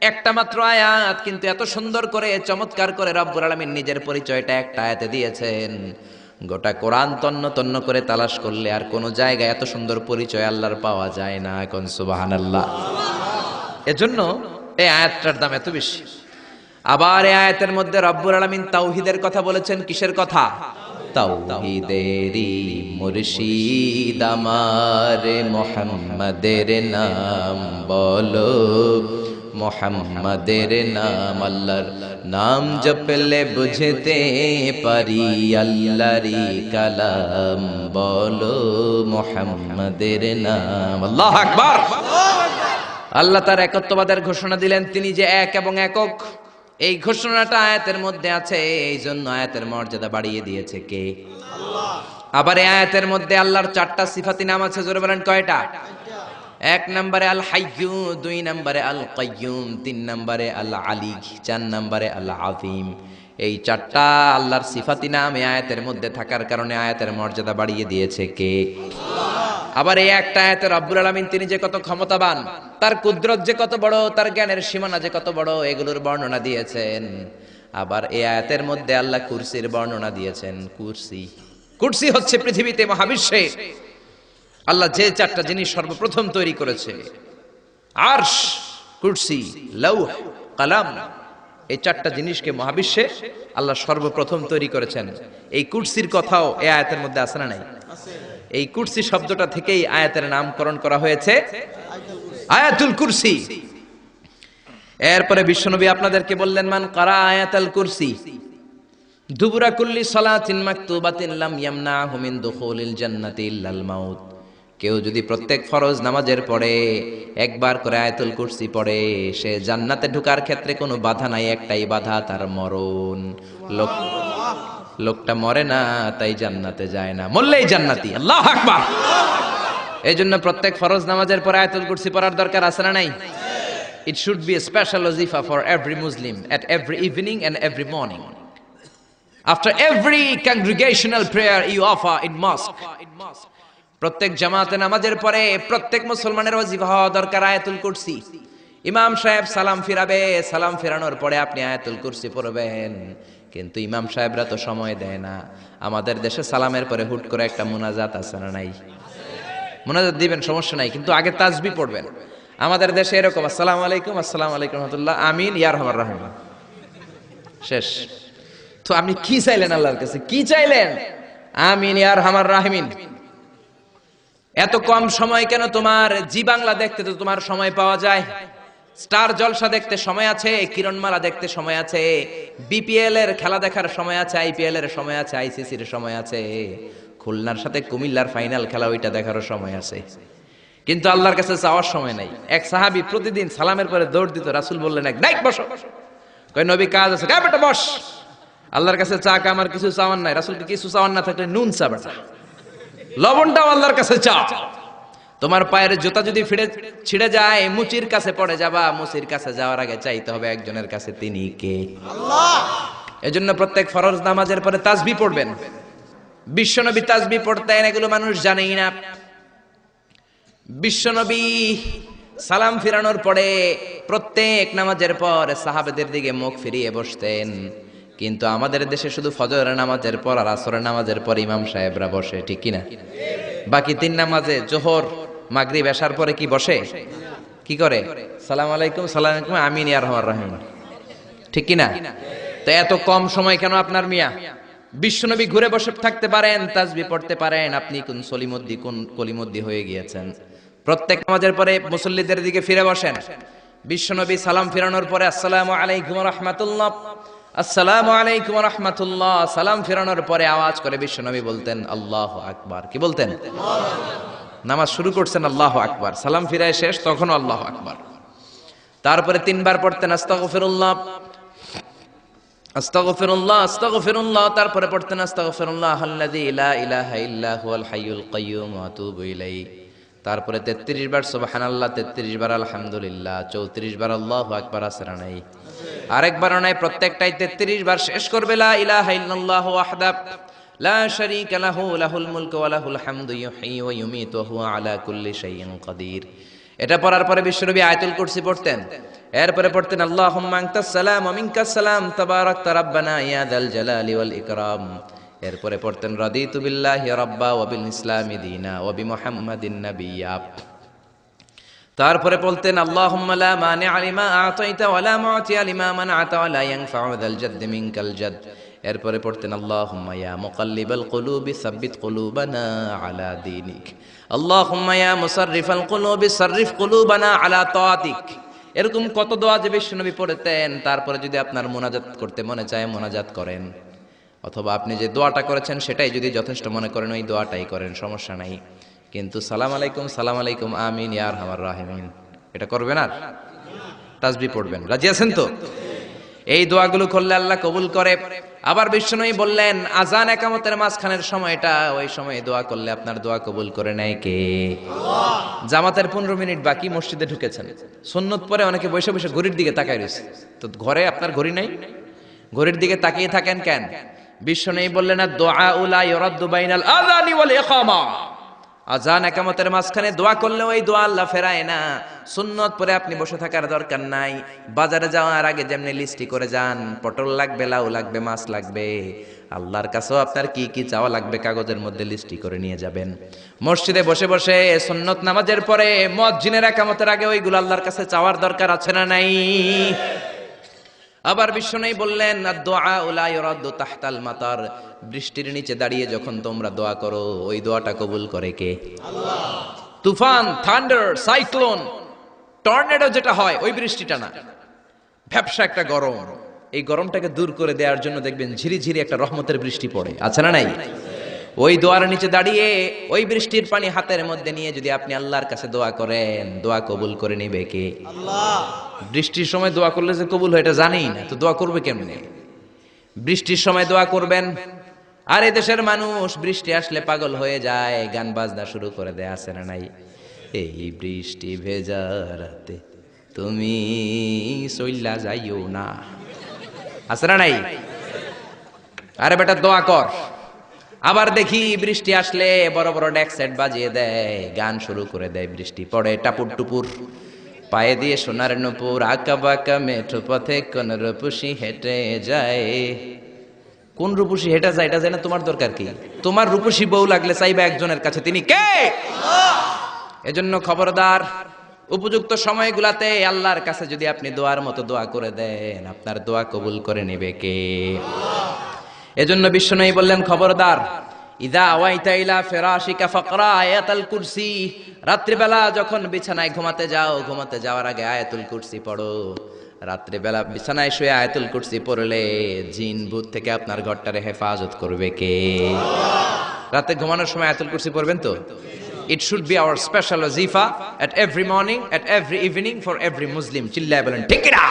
একটা মাত্র আয়াত, কিন্তু এত সুন্দর করে চমৎকার করে রব্বুল আলামিন নিজের পরিচয়টা একটা আয়াতে দিয়েছেন। গোটা কোরআন তন্ন তন্ন করে তালাশ করলে আর কোন জায়গায় এত সুন্দর পরিচয় আল্লাহর পাওয়া যায় না। এখন সুবহানাল্লাহ। এজন্য এই আয়াতটার দাম এত বেশি। আবার এই আয়াতের মধ্যে রব্বুল আলামিন তাওহীদের কথা বলেছেন। কিসের কথা? তাওহীদেরি মুর্শিদ আমার মুহাম্মাদের নাম বলো, মুহাম্মাদের নাম। আল্লাহর নাম জপলে বুঝতে পারি আল্লাহরই কালাম বলো, মুহাম্মাদের নাম। আল্লাহু আকবার। আল্লাহ তার একত্ববাদের ঘোষণা দিলেন, তিনি যে এক এবং একক। এই ঘোষণাটা আয়াতের মধ্যে আছে, এই জন্য আয়াতের মর্যাদা বাড়িয়ে দিয়েছে কে? আল্লাহ। আবার এই আয়াতের মধ্যে আল্লাহর 4টা সিফাতি নাম আছে, জোরে বলেন কয়টা? 1 নম্বরে আল হাইয়্যু, 2 নম্বরে আল কাইয়্যুম, 3 নম্বরে আল আলী, 4 নম্বরে আল আযীম। এই 4টা আল্লাহর সিফাতি নাম এই আয়াতের মধ্যে থাকার কারণে আয়াতের মর্যাদা বাড়িয়ে দিয়েছে কে? আবার এই একটা আয়াতে রব্বুল আলামিন তিনি যে কত ক্ষমতাবান, তার কুদরত যে কত বড়, তার জ্ঞানের সীমানা যে কত বড়, এগুলোর বর্ণনা দিয়েছেন। আবার এই আয়াতের মধ্যে আল্লাহ কুরসির বর্ণনা দিয়েছেন। কুরসি হচ্ছে পৃথিবীতে, মহাবিশ্বে আল্লাহ যে 4টা জিনিস সর্বপ্রথম তৈরি করেছে, আরশ, কুরসি, লৌহ, কলম, এই 4টা জিনিসকে মহাবিশ্বে আল্লাহ সর্বপ্রথম তৈরি করেছেন। এই কুরসির কথাও এই আয়াতের মধ্যে আছে না নাই? এই কুরসি শব্দটা থেকেই আয়াতের নামকরণ করা হয়েছে আয়াতুল কুরসি। এরপরে বিশ্বনবী আপনাদেরকে বললেন, মান কারা আয়াতুল কুরসি দুবুরা কুল্লি সালাতিন মাকতুবাতিন লাম ইয়ামনাহু মিন দুখুলিল জান্নাতি ইল্লাল মাউত। কেউ যদি প্রত্যেক ফরজ নামাজের পরে একবার করে আয়াতুল কুরসি পড়ে, সে জান্নাতে ঢোকার ক্ষেত্রে কোনো বাধা নাই, একটাই বাধা, তার মরণ। লোকটা মরে না, তাই জান্নাতে যায় না, মরলেই জান্নাতি। আল্লাহু আকবার। এই জন্য প্রত্যেক ফরজ নামাজের পরে আয়াতুল কুরসি পড়ার দরকার আছে না নাই? It should be a special wazifa for every Muslim at every evening and every morning. After every congregational prayer you offer in mosque. প্রত্যেক জামাতে নামাজের পরে প্রত্যেক মুসলমানের ওয়াজিফা হওয়া দরকার আয়াতুল কুরসি। ইমাম সাহেব সালাম ফিরাবে, সালাম ফেরানোর পরে আপনি আয়াতুল কুরসি পড়বেন। কিন্তু ইমাম সাহেবরা তো সময় দেয় না। আমাদের দেশে সালামের পরে হুট করে একটা মুনাজাত আছে না নাই? মুনাজাত দিবেন, সমস্যা নাই, কিন্তু আগে তাসবিহ পড়বেন। আমাদের দেশে এরকম, আসসালামু আলাইকুম, আসসালামু আলাইকুম রাহমাতুল্লাহ, আমিন, ইয়া রহমান রাহিম, শেষ। তো আপনি কি চাইলেন আল্লাহর কাছে? কি চাইলেন? আমিন ইয়া রহমান রাহিমিন। এত কম সময় কেন তোমার? জি বাংলা দেখতে তো তোমার সময় পাওয়া যায়, স্টার জলসা দেখতে সময় আছে, কিরণমালা দেখতে সময় আছে, বিপিএল এর খেলা দেখার সময় আছে, আইপিএল এর সময় আছে, আইসিসির সময় আছে, খুলনার সাথে কুমিল্লার ফাইনাল খেলা ওইটা দেখারও সময় আছে। কিন্তু আল্লাহর কাছে চাওয়ার সময় নাই। এক সাহাবী প্রতিদিন সালামের পরে দৌড় দিত, রাসূল বললেন, এক ডাইক বসো। কই নবী কাজ আছে, কই বেটা বস। আল্লাহর কাছে চা আমার কিছু চাওয়ার নাই। রাসূলকে কিছু চাওয়ার না থাকলে নুন চা বেটা, লবণটাও আল্লাহর কাছে চা। তোমার পায়ের জুতা যদি ছিঁড়ে যায়, মুচির কাছে পড়ে যাবা, মুচির কাছে যাওয়ার আগে চাইতে হবে একজনের কাছে, তিনি কে? আল্লাহ। এজন্য প্রত্যেক ফরজ নামাজের পরে তাসবিহ পড়বেন। বিশ্বনবী তাসবিহ পড়তেন, এগুলো মানুষ জানেই না। বিশ্বনবী সালাম ফিরানোর পরে প্রত্যেক নামাজের পর সাহাবাদের দিকে মুখ ফিরিয়ে বসতেন। কিন্তু আমাদের দেশে শুধু ফজরের নামাজের পর আর আসরের নামাজের পর ইমাম সাহেবরা বসে, ঠিক কিনা? বাকি 3 নামাজে জোহর, মাগরিব, এশার পরে কি বসে? কি করে? সালাম আলাইকুম, সালাম আলাইকুম, আমিন ইয়া রহমান রাহিম, ঠিক কিনা? তো এত কম সময় কেন আপনার মিয়া? বিশ্বনবী ঘুরে বসে থাকতে পারেন, তাসবিহ পড়তে পারেন, আপনি কোন সলিমুদ্দি কোন কলিমুদ্দি হয়ে গিয়েছেন। প্রত্যেক নামাজের পরে মুসল্লিদের দিকে ফিরে বসেন। বিশ্বনবী সালাম ফিরানোর পরে আসসালামু আলাইকুম ওয়া রাহমাতুল্লাহ, আসসালামু আলাইকুম ওয়া রাহমাতুল্লাহ, সালাম ফিরানোর পরে আওয়াজ করে বিশ্বনবী বলতেন আল্লাহু আকবার। কি বলতেন? নামাজ শুরু করছেন আল্লাহু আকবার, সালাম ফিরায় শেষ তখনও আল্লাহু আকবার। তারপরে 3 বার পড়তেন আস্তাগফিরুল্লাহ, আস্তাগফিরুল্লাহ, আস্তাগফিরুল্লাহ। তারপরে পড়তেন আস্তাগফিরুল্লাহ আল্লাযী লা ইলাহা ইল্লা হুয়াল হাইয়ুল কাইয়্যুম ওয়া আতুবু ইলাইহি। তারপরে 33 বার সুবহানাল্লাহ, 33 বার আলহামদুলিল্লাহ, 34 বার আল্লাহু আকবার। আসরা নাই, আরেকবার নাই, প্রত্যেকটাই 33 বার শেষ করবে লা ইলাহা ইল্লাল্লাহু ওয়াহদাহু লা শারীকা লাহু লাহুল মুলকু ওয়া লাহুল হামদু ইউহয়ী ওয়া ইউমীতু ওয়া হুয়া আলা কুল্লি শাইইন কাদির। এটা পড়ার পরে বিশ্বনবী আয়াতুল কুরসি পড়তেন। এরপরে পড়তেন আল্লাহুম্মা আনতাস সালাম ওয়া মিনকাস সালাম তাবারাকতা রাব্বানা ইয়া যাল জালালি ওয়াল ইকরাম। এরপরে পড়তেন রাদিতু বিল্লাহি রাব্বা ওয়া বিল ইসলামি দীনা ওয়া বিমুহাম্মাদিন নাবিয়্যা। তারপরে বলতেন আল্লাহুম্মা লা মানি'a লিমা আ'তাইতা ওয়া লা মু'তিয়া লিমা মান'আতা ওয়া লা ইয়ানফা'ু যাল জাদ্দি মিনকাল জাদ। এরপরে পড়তেন আল্লাহুম্মা ইয়া মুকাল্লিবাল কুলুবি সাব্বিত কুলুবানা আলা দীনিক, আল্লাহুম্মা ইয়া মুসাররিফাল কুলুবি সাররিফ কুলুবানা আলা তাআতিক। এরকম কত দোয়া যে বিশ্বনবী পড়তেন। তারপরে যদি আপনার মুনাজাত করতে মনে চায় মুনাজাত করেন, অথবা আপনি যে দোয়াটা করেছেন সেটাই যদি যথেষ্ট মনে করেন ওই দোয়াটাই করেন, সমস্যা নাই। কিন্তু সালাম আলাইকুম আমিন ইয়া আরহামার রাহিমিন এটা করবেন, আর তাসবিহ পড়বেন। রাজি আছেন তো? এই দোয়াগুলো করলে আল্লাহ কবুল করে। আবার বিশ্বনবী বললেন আযান ইকামতের মাঝখানের সময়টা, ওই সময় দোয়া করলে আপনার দোয়া কবুল করে নেয় কে? আল্লাহ। জামাতের 15 মিনিট বাকি, মসজিদে ঢুকেছেন, সুন্নত পরে অনেকে বসে বসে ঘড়ির দিকে তাকায় রয়েছে। তো ঘরে আপনার ঘড়ি নাই, ঘড়ির দিকে তাকিয়ে থাকেন কেন? বিশ্বনবী বললেন দুআ লা ইউরাদ্দু বাইনাল আযানি ওয়াল ইকামা, আযান ইকামতের মাঝখানে দোয়া করলে ওই দোয়া আল্লাহ ফেরায় না। সুন্নত পরে আপনি বসে থাকার দরকার নাই। বাজারে যাওয়ার আগে যেমনি লিস্টি করে যান, পটল লাগবে, লাউ লাগবে, মাছ লাগবে, আল্লাহর কাছেও আপনার কি কি চাওয়া লাগবে কাগজের মধ্যে লিস্টি করে নিয়ে যাবেন। মসজিদে বসে বসে সুন্নত নামাজের পরে মুয়াজ্জিনের ইকামতের আগে ওইগুলো আল্লাহর কাছে চাওয়ার দরকার আছে না নাই? আবার বিশ্বনবী বললেন দুআ লা ইউরাদ্দু তাহতাল মাতার, বৃষ্টির নিচে দাঁড়িয়ে যখন তোমরা দোয়া করো ওই দোয়াটা কবুল করে কে? আল্লাহ। তুফান, থান্ডার, সাইক্লোন, টর্নেডো যেটা হয় ওই বৃষ্টিটা না, ভ্যাপসা একটা গরম, এই গরমটাকে দূর করে দেওয়ার জন্য দেখবেন ঝিরিঝিরি একটা রহমতের বৃষ্টি পড়ে, আছে না নাই? ওই দোয়ার নিচে দাঁড়িয়ে ওই বৃষ্টির পানি হাতের মধ্যে নিয়ে যদি আপনি আল্লাহর কাছে দোয়া করেন, দোয়া কবুল করে নিবে কে? আল্লাহ। বৃষ্টির সময় দোয়া করলে যে কবুল হয় এটা জানেই না, তো দোয়া করবে কেমনে? বৃষ্টির সময় দোয়া করবেন। আর এই দেশের মানুষ বৃষ্টি আসলে পাগল হয়ে যায়, গান বাজনা শুরু করে দেয়, আছে না নাই? এই বৃষ্টি ভেজা রাতে তুমি চইল্লা যাইও না, আছে না নাই? আরে বেটা দোয়া কর। আবার দেখি বৃষ্টি আসলে বড় বড় ডেক সেট বাজিয়ে দেয়, গান শুরু করে দেয়, বৃষ্টি পড়ে টাপুর টুপুর, পায়ে দিয়ে সোনার নুপুর, আঁকা বাঁকা মেঠো পথে কোন রূপসী হেঁটে যায়। কোন রূপসী হেঁটে যায় এটা জানা তোমার দরকার কি? তোমার রূপসী বউ লাগলে চাইবে একজনের কাছে, তিনি কে? এজন্য খবরদার, উপযুক্ত সময়গুলাতে আল্লাহর কাছে যদি আপনি দোয়ার মতো দোয়া করে দেন, আপনার দোয়া কবুল করে নেবে কে? এজন্য বিশ্বনবী বললেন খবরদার, ইদা আওয়াইতা ইলা ফিরাশিকা ফাকরা আয়াতুল কুরসি, রাত্রিবেলা যখন বিছানায় ঘুমাতে যাও, ঘুমাতে যাওয়ার আগে আয়াতুল কুরসি পড়ো। রাত্রিবেলা বিছানায় শুয়ে আয়াতুল কুরসি পড়লে জিন ভূত থেকে আপনার ঘরটারে হেফাজত করবে কে? রাতে ঘুমানোর সময় আয়াতুল কুরসি পড়বেন তো? It should be our special wazifa at every morning, at every evening for every Muslim. চিল্লায় বলেন ঠিক না?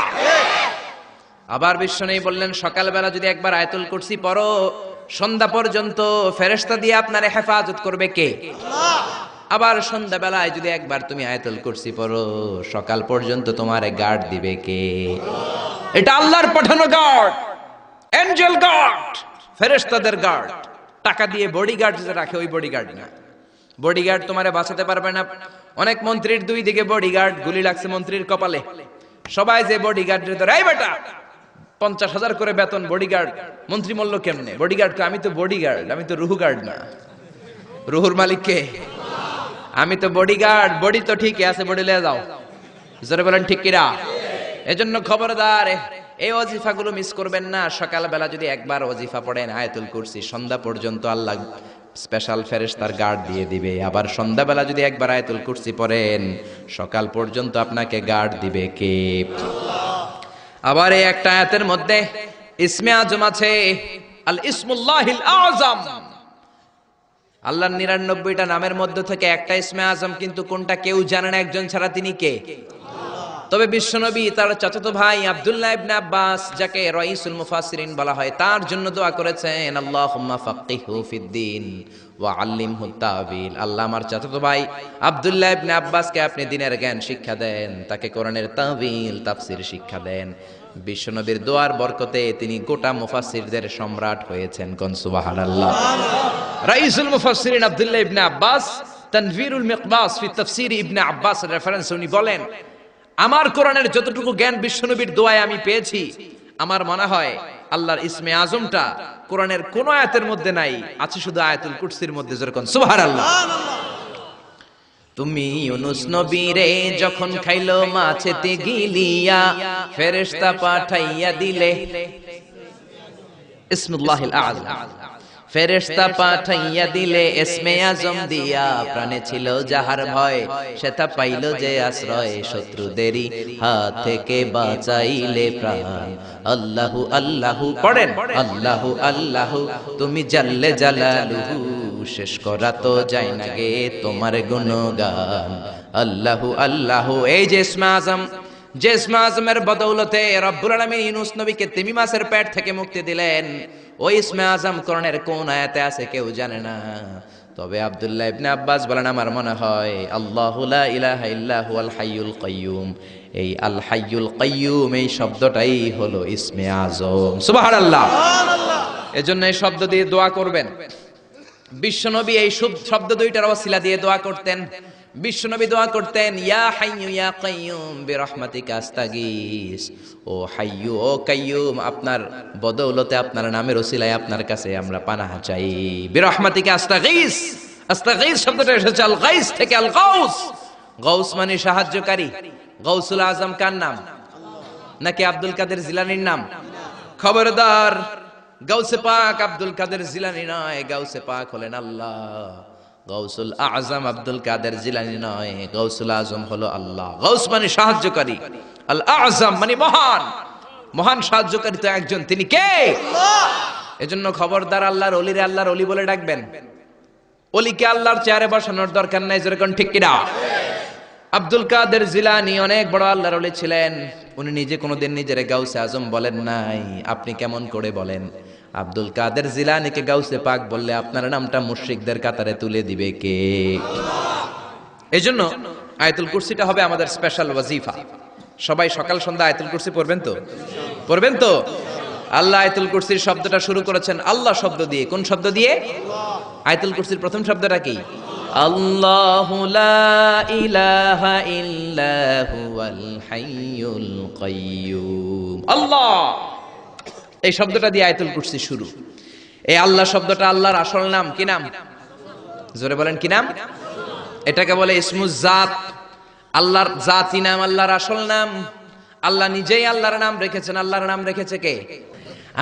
আবার বিশ্বনবী বললেন সকালবেলা যদি একবার আয়াতুল কুরসি পড়ো, সন্ধ্যা পর্যন্ত ফেরেশতা দিয়ে আপনারে হেফাজত করবে কে? আল্লাহ। আবার সন্ধ্যাবেলায় যদি একবার তুমি আয়াতুল কুরসি পড়ো, সকাল পর্যন্ত তোমারে গার্ড দিবে কে? আল্লাহ। এটা আল্লাহর পাঠানো গার্ড, এঞ্জেল গার্ড, ফেরেশতাদের গার্ড। টাকা দিয়ে বডিগার্ড যে রাখে ওই বডিগার্ড না। বডিগার্ড তোমারে বাঁচাতে পারবে না। অনেক মন্ত্রীর দুই দিকে বডিগার্ড, গুলি লাগছে মন্ত্রীর কপালে, সবাই যে বডিগার্ডের ধরে, এই বেটা 50,000 করে বেতন বডিগার্ড, মন্ত্রী মূল্য কেমনে? বডিগার্ড আমি তো বডিগার্ড, আমি তো রুহু গার্ড না। রুহুর মালিক কে? আমি তো বডিগার্ড। বডি তো ঠিকই আছে, বডি লয়ে যাও, জোরে বলেন ঠিক কিনা? এজন্য খবরদার, এই ওয়াজিফাগুলো মিস করবেন না। সকালবেলা যদি একবার ওয়াজিফা পড়েন আয়াতুল কুরসি, সন্ধ্যা পর্যন্ত আল্লাহ স্পেশাল ফেরেশতার গার্ড দিয়ে দিবে। আবার সন্ধ্যাবেলা যদি একবার আয়াতুল কুরসি পড়েন, সকাল পর্যন্ত আপনাকে গার্ড দিবে কে? আবার এই একটা আয়াতের মধ্যে ইসমে আজম আছে, আল ইসমুল্লাহিল আযম। আল্লাহর 99টা নামের মধ্যে থেকে একটা ইসমে আজম, কিন্তু কোনটা কেউ জানে না একজন ছাড়া, তিনি কে? তবে বিশ্বনবী তার চাচাতো ভাই আব্দুল্লাহ ইবনে আব্বাস, যাকে রাইসুল মুফাসসিরিন বলা হয়, তার জন্য দোয়া করেছেন আল্লাহুম্মা ফাক্কিহু ফিদ্দীন ওয়া আল্লিমহু তা'বীল। আল্লাহ আমার চাচাতো ভাই আব্দুল্লাহ ইবনে আব্বাসকে আপনি দ্বীনের জ্ঞান শিক্ষা দেন, তাকে কোরআনের তা'বীল তাফসীর শিক্ষা দেন। বিশ্বনবীর দোয়ার বরকতে তিনি গোটা মুফাসসিরদের সম্রাট হয়েছেন। কোন সুবহানাল্লাহ। রাইসুল মুফাসসিরিন আব্দুল্লাহ ইবনে আব্বাস তানভীরুল মিকবাস ফি তাফসীর ইবনে আব্বাস রেফারেন্স উনি বলেন, আমার কোরআনের যতটুকু জ্ঞান বিশ্বনবীর দোয়ায় আমি পেয়েছি, আমার মনে হয় আল্লাহর ইসমে আজমটা কোরআনের কোন আয়াতের মধ্যে নাই, আছে শুধু আয়াতুল কুরসির মধ্যে। যেরকম সুবহানাল্লাহ। তুমি ইউনুস নবীরে যখন খাইলো মাছেতে গিলিয়া, ফেরেশতা পাঠাইয়া দিলে, ইসমুল্লাহিল আযম। ফেরেশতা পাঠাইয়া দিলে ইসমে আজম দিয়া, প্রাণে ছিল যাহার ভয় সে তা পাইল যে আশ্রয়, শত্রুদেরই হাত থেকে বাঁচাইলে প্রাণ। আল্লাহু আল্লাহু পড়েন, আল্লাহু আল্লাহু তুমি জাল্লে জালালুহু, শেষ করা তো যায় না গে তোমার গুণগান। আল্লাহু আল্লাহু, এই যে ইসমে আজম, যে ইসমে আজমের বদৌলতে রব্বুল আলামিন ইউনূস নবীকে তিমি মাছের পেট থেকে মুক্তি দিলেন, ওই ইসমে আজম কোরআনের কোন আয়াতে আছে কেউ জানে না। তবে আব্দুল্লাহ ইবনে আব্বাস বলেন, আমার মনে হয় আল্লাহু লা ইলাহা ইল্লা হুয়াল হাইয়ুল কাইয়্যুম, এই আল হাইয়ুল কাইয়্যুম এই শব্দটাই হলো ইসমে আজম। সুবহানাল্লাহ। এজন্য এই শব্দ দিয়ে দোয়া করবেন। বিশ্বনবী এই শব্দ দুইটার ওসিলা দিয়ে দোয়া করতেন। বিশ্বনবী দোয়া করতেন, ইয়া হাইয়্যু ইয়া কাইয়্যুম বিরহমাতিকা আস্তাগীস, ও হাইয়্যু ও কাইয়্যুম আপনার বদৌলতে আপনার নামের ওসিলায় আপনার কাছে আমরা পানাহ চাই। বিরহমাতিকা আস্তাগীস, আস্তাগীস শব্দটা এসেছে আল গাইস থেকে, আল গাউস। গাউস মানে সাহায্যকারী। গাউসুল আজম কার নাম? নাকি আব্দুল কাদের জিলানীর নাম? খবরদার, গাউসে পাক আব্দুল কাদের জিলানী নয়, গাউসে পাক হলেন আল্লাহ। গাউসুল আজম আব্দুল কাদের জিলানী নয়, গাউসুল আজম হলো আল্লাহ। গাউস মানে সাহায্যকারী, আল আজম মানে মহান। মহান সাহায্যকারী তো একজন, তিনি কে? এজন্য খবরদার আল্লাহর ওলিরে আল্লাহর ওলি বলে ডাকবেন। ওলিকে আল্লাহর চেয়ারে বসানোর দরকার নাই, যেরকম ঠিক কিনা? আব্দুল কাদের জিলানী অনেক বড় আল্লাহর ওলি ছিলেন। উনি নিজে কোনোদিন নিজের গাউসে আজম বলেন নাই। আপনি কেমন করে বলেন? আব্দুল কাদের জিলানীকে গাউসে পাক বললে আপনার নামটা মুশরিকদের কাতারে তুলে দিবে কে? এজন্য আয়াতুল কুরসিটা হবে আমাদের স্পেশাল ওয়াজিফা। সবাই সকাল সন্ধ্যা আয়াতুল কুরসি পড়বেন তো? পড়বেন তো? আল্লাহ আয়াতুল কুরসির শব্দটা শুরু করেছেন আল্লাহ শব্দ দিয়ে। কোন শব্দ দিয়ে? আয়াতুল কুরসির প্রথম শব্দটা কি? আল্লাহু লা ইলাহা ইল্লা হুয়াল হাইয়ুল কাইয়্যুম। আল্লাহ, এই শব্দটা দিয়ে আয়াতুল কুরসি শুরু। এই আল্লাহ শব্দটা আল্লাহর আসল নাম। কি নাম? জোরে বলেন, কি নাম? এটাকে বলে ইসমুজ জাত। আল্লাহর জাতি নাম, আল্লাহর আসল নাম। আল্লাহ নিজেই আল্লাহর নাম রেখেছেন। আল্লাহর নাম রেখেছে কে?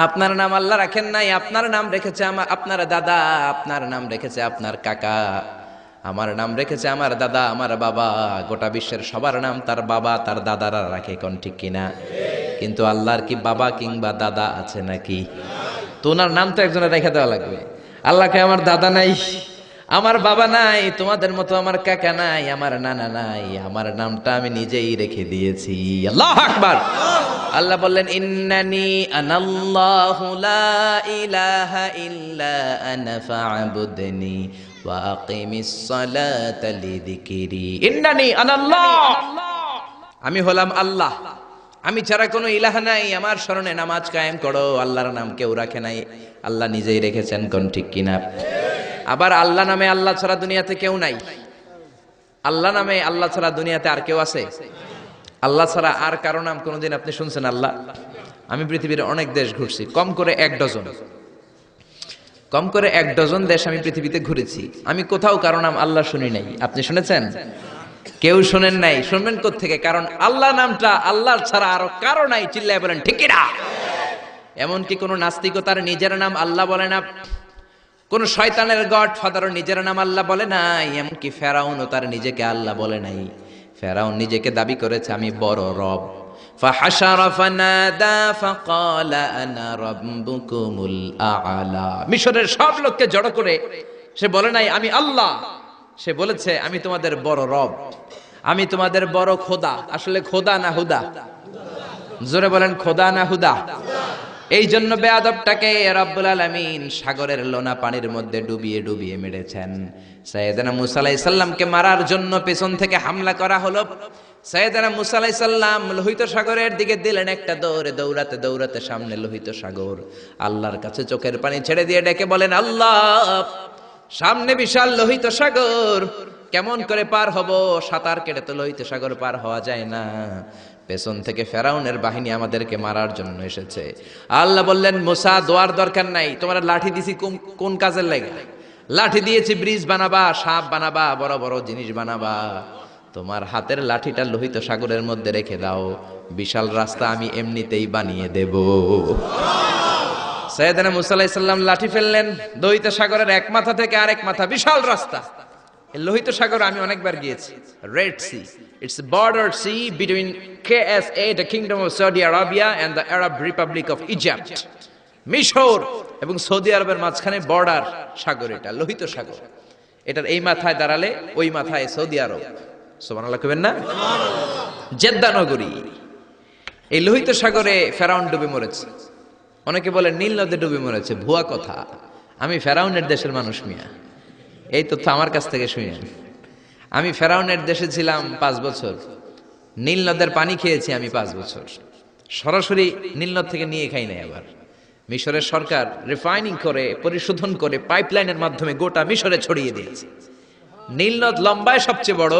আপনার নাম আল্লাহ রাখেন নাই। আপনার নাম রেখেছে আপনার দাদা, আপনার নাম রেখেছে আপনার কাকা, আমার নাম রেখেছে আমার দাদা, আমার বাবা। গোটা বিশ্বের সবার নাম তার বাবা তার দাদারা রাখে, কোন ঠিক কিনা? কিন্তু আল্লাহর কি বাবা কিংবা দাদা আছে নাকি? তো ওনার নাম তো একজনের রেখে দেওয়া লাগবে। আল্লাহকে আমার দাদা নাই, আমার বাবা নাই, তোমাদের মতো আমার কাকা নাই, আমার নানা নাই, আমার নামটা আমি নিজেই রেখে দিয়েছি। আল্লাহু আকবার। আল্লাহ বললেন, ইন্নানি আনাল্লাহু লা ইলাহা ইল্লা আনা ফা'বুদনি ওয়া আকিমিস সালাতা লিযিকরি। ইন্নানি আনাল্লাহ, আমি হলাম আল্লাহ, আমি ছাড়া কোনো ইলাহ নাই, আমার শরণে নামাজ কায়েম করো। আল্লাহর নাম কেউ রাখে নাই, আল্লাহ নিজেই রেখেছেন, কোন ঠিক কিনা? আবার আল্লাহ নামে আল্লাহ ছাড়া দুনিয়াতে কেউ নাই। আল্লাহ নামে আল্লাহ ছাড়া দুনিয়াতে আর কেউ আছে? আল্লাহ ছাড়া আর কারো নাম কোনোদিন আপনি শুনছেন আল্লাহ? আমি পৃথিবীর অনেক দেশ ঘুরছি, কম করে এক ডজন দেশ আমি পৃথিবীতে ঘুরেছি। আমি কোথাও কারো নাম আল্লাহ শুনি নাই। আপনি শুনেছেন? কেউ শোনেন নাই। শুনবেন কোত্থেকে? কারণ আল্লাহ নামটা আল্লাহর ছাড়া আরো কারো নাই। চিল্লায় বলেন ঠিক কিনা? এমনকি কোন নাস্তিকও তার নিজের নাম আল্লাহ বলে না, কোন শয়তানের গড ফাদারও নিজের নাম আল্লাহ বলে নাই, এমনকি ফেরাউনও তার নিজেকে আল্লাহ বলে নাই। ফেরাউন নিজেকে দাবি করেছে আমি বড় রব। ফাহাশারা ফানাদা ফাকালা আনা রাব্বুকুমুল আ'লা। মিশরের সব লোককে জড়ো করে সে বলে নাই আমি আল্লাহ, সে বলেছে আমি তোমাদের বড় রব, আমি তোমাদের বড় খোদা। আসলে খোদা না হুদা? জোরে বলেন, খোদা না হুদা? এই জন্য বেয়াদবটাকে রব্বুল আলামিন সাগরের লোনা পানির মধ্যে ডুবিয়ে ডুবিয়ে মেরেছেন। সাইয়েদনা মুসা আলাইহিস সালামকে মারার জন্য পেছন থেকে হামলা করা হলো। সাইয়েদনা মুসা আলাইহিস সালাম লোহিত সাগরের দিকে দিলেন একটা দৌড়ে, দৌড়াতে দৌড়াতে সামনে লোহিত সাগর। আল্লাহর কাছে চোখের পানি ছেড়ে দিয়ে ডেকে বলেন, আল্লাহ সামনে বিশাল লোহিত সাগর, কেমন করে পার হব? সাঁতার কেটে তো লোহিত সাগর পার হওয়া যায় না। পেছন থেকে ফেরাউনের বাহিনী আমাদেরকে মারার জন্য এসেছে। আল্লাহ বললেন, মুসা দোয়ার দরকার নাই, তোমার লাঠি দিছি কোন কাজের লাগে? লাঠি দিয়েছি ব্রিজ বানাবা, সাপ বানাবা, বড় বড় জিনিস বানাবা। তোমার হাতের লাঠিটা লোহিত সাগরের মধ্যে রেখে দাও, বিশাল রাস্তা আমি এমনিতেই বানিয়ে দেব। সাইয়েদনা মুসা আলাইহিস সালাম লাঠি ফেললেন, লোহিত সাগরের এক মাথা থেকে আরেক মাথা বিশাল রাস্তা। এই লোহিত সাগর আমি অনেকবার গিয়েছি। Red Sea, it's a border sea between KSA, the Kingdom of Saudi Arabia, and the Arab Republic of Egypt. মিশর এবং সৌদি আরবের মাঝখানে বর্ডার সাগর, এটা লোহিত সাগর। এটার এই মাথায় দাঁড়ালে ওই মাথায় সৌদি আরব। সুবহানাল্লাহ কইবেন না? জেদ্দা নগরী। এই লোহিত সাগরে ফেরাউন ডুবে মরেছে। অনেকে বলে নীল নদে ডুবে মরেছে, ভুয়া কথা। আমি ফেরাউনের দেশের মানুষ মিয়া, এই তথ্য আমার কাছ থেকে শুনেন। আমি ফেরাউনের দেশে ছিলাম 5 বছর, নীল নদের পানি খেয়েছি আমি 5 বছর। সরাসরি নীল নদ থেকে নিয়ে খাই নাই। আবার মিশরের সরকার রিফাইনিং করে, পরিশোধন করে পাইপলাইনের মাধ্যমে গোটা মিশরে ছড়িয়ে দিয়েছে। নীল নদ লম্বায় সবচেয়ে বড়,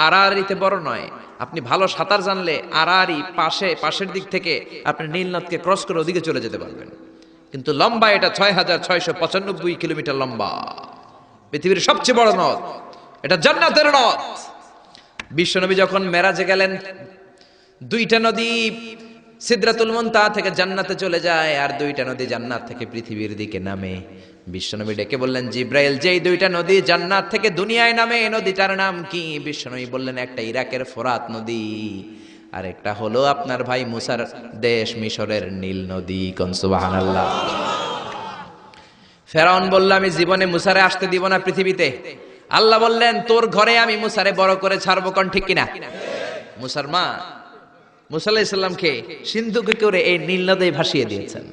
আড়াআড়িতে বড় নয়। আপনি ভালো সাঁতার জানলে আড়াআড়ি পাশের দিক থেকে আপনি নীল নদকে ক্রস করে ওদিকে চলে যেতে পারবেন। কিন্তু লম্বা এটা 6695 কিলোমিটার লম্বা, পৃথিবীর সবচেয়ে বড় নদ। এটা জান্নাতের নদ। বিশ্বনবী যখন মেরাজে গেলেন, 2টা নদী সিদরাতুল মুনতাহা থেকে জান্নাতে চলে যায়, আর 2টা নদী জান্নাত থেকে পৃথিবীর দিকে নামে। বিশ্বনবী ডেকে বললেন, জিব্রাইল, যেই 2টা নদী জান্নাত থেকে দুনিয়ায় নামে, এই নদীটার নাম কি? বিশ্বনবী বললেন, একটা ইরাকের ফোরাত নদী, আর একটা হলো আপনার ভাই মুসার দেশ মিশরের নীল নদী। কোন সুবহানাল্লাহ। ফেরাউন বলল, আমি জীবনে মুসারে আসতে দিব না পৃথিবীতে। আল্লাহ বললেন, তোর ঘরে আমি মুসারে বড় করে ছাড়বো। কোন ঠিক কিনা? মুসার মা মুসা আলাইহিস সালামকে সিন্ধুকে করে এই নীল নদে ভাসিয়ে দিয়েছেন।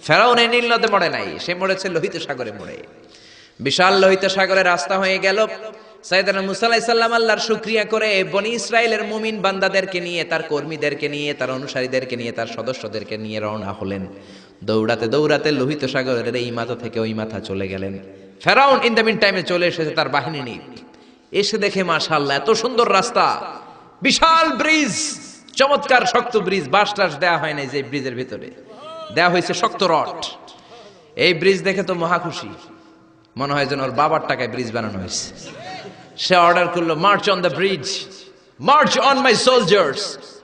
ফেরাউন এই নীল নদে মরে নাই, সে মরেছে লোহিত সাগরে মরে। বিশাল লোহিত সাগরে রাস্তা হয়ে গেল। সাইয়েদনা মুসা আলাইহিস সালাম আল্লাহর শুকরিয়া করে বনি ইসরাইলের মুমিন বান্দাদেরকে নিয়ে, তার কর্মীদেরকে নিয়ে, তার অনুসারীদেরকে নিয়ে, তার সদস্যদেরকে নিয়ে রওনা হলেন। দৌড়াতে দৌড়াতে লোহিত সাগরের এই মাথা থেকে ওই মাথা চলে গেলেন। ফেরাউন ইন দ্য মিন টাইমে চলে এসেছে তার বাহিনী নিয়ে। এসে দেখে মাশাআল্লাহ এত সুন্দর রাস্তা, বিশাল ব্রিজ, চমৎকার শক্ত ব্রিজ। বাঁশ টাস দেওয়া হয় নাই, যে ব্রিজের ভিতরে দেওয়া হয়েছে শক্ত রড। এই ব্রিজ দেখে তো মহা খুশি, মনে হয় যেন ওর বাবার টাকায় ব্রিজ বানানো হয়েছে। সে অর্ডার করলো, march on the bridge, march on my soldiers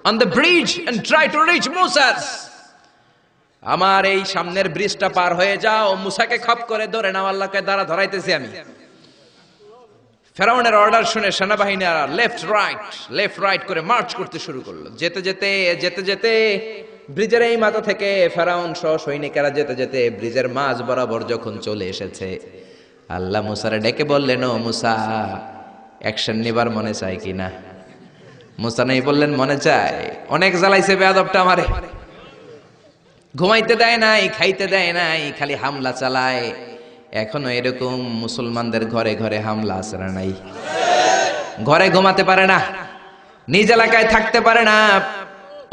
on the bridge and try to reach মুসাস। আমার এই সামনের ব্রিজটা পার হয়ে যাও, মুসাকে খপ করে ধরে নাও, আল্লাহকে দ্বারা ধরাইতেছি আমি। ফেরাউনের অর্ডার শুনে সেনাবাহিনীরা লেফট রাইট করে মার্চ করতে শুরু করলো। যেতে যেতে ব্রিজের এই মাথা থেকে ফেরাউন সহ সৈনিকেরা যেতে যেতে ব্রিজের মাঝ বরাবর যখন চলে এসেছে, আল্লাহ মুসারে ডেকে বললেন, ও মুসা, অ্যাকশন নেবার মনে চায় কিনা? মুসা নেই বললেন, মনে চায়। অনেক জ্বালাইছে বেয়াদবটা আমারে, ঘুমাইতে দেয় নাই, খাইতে দেয় নাই, খালি হামলা চালায়। এখনো এরকম মুসলমানদের ঘরে ঘরে হামলা আছে না নাই? ঘরে ঘুমাতে পারে না, নিজ এলাকায় থাকতে পারে না,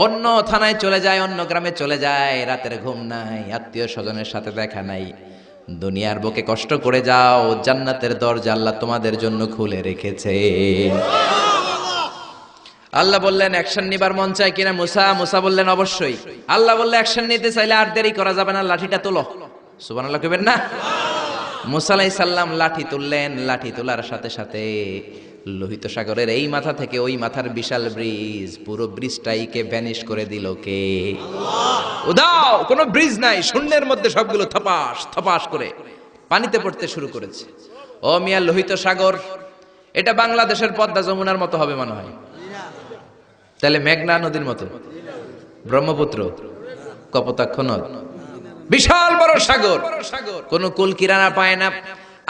অন্য থানায় চলে যায়, অন্য গ্রামে চলে যায়, রাতের ঘুম নাই, আত্মীয় স্বজনের সাথে দেখা নাই। দুনিয়ার বুকে কষ্ট করে যাও, জান্নাতের দরজা আল্লাহ তোমাদের জন্য খুলে রেখেছে। আল্লাহ বললেন, অ্যাকশন নিবার মন চায় কিনা মুসা? মুসা বললেন, অবশ্যই। আল্লাহ বললেন, অ্যাকশন নিতে চাইলে আর দেরি করা যাবে না, লাঠিটা তোলো। সুবহানাল্লাহ কইবেন না? মুসা আলাইহিস সালাম লাঠি তুললেন। লাঠি তোলার সাথে সাথে লোহিত সাগরের এই মাথা থেকে ওই মাথার বিশাল ব্রিজ, পুরো ব্রিজটাইকে ভ্যানিশ করে দিল কে? আল্লাহ। উদাও, কোনো ব্রিজ নাই, শূন্যের মধ্যে সবগুলো থপাস থপাস করে পানিতে পড়তে শুরু করেছে। ও মিয়া, লোহিত সাগর এটা বাংলাদেশের পদ্মা যমুনার মতো হবে মনে হয়? তাহলে মেঘনা নদীর মতো, ব্রহ্মপুত্র, কপোতাক্ষ নদ, বিশাল বড় সাগর, কোন কুল কিনারা পায় না।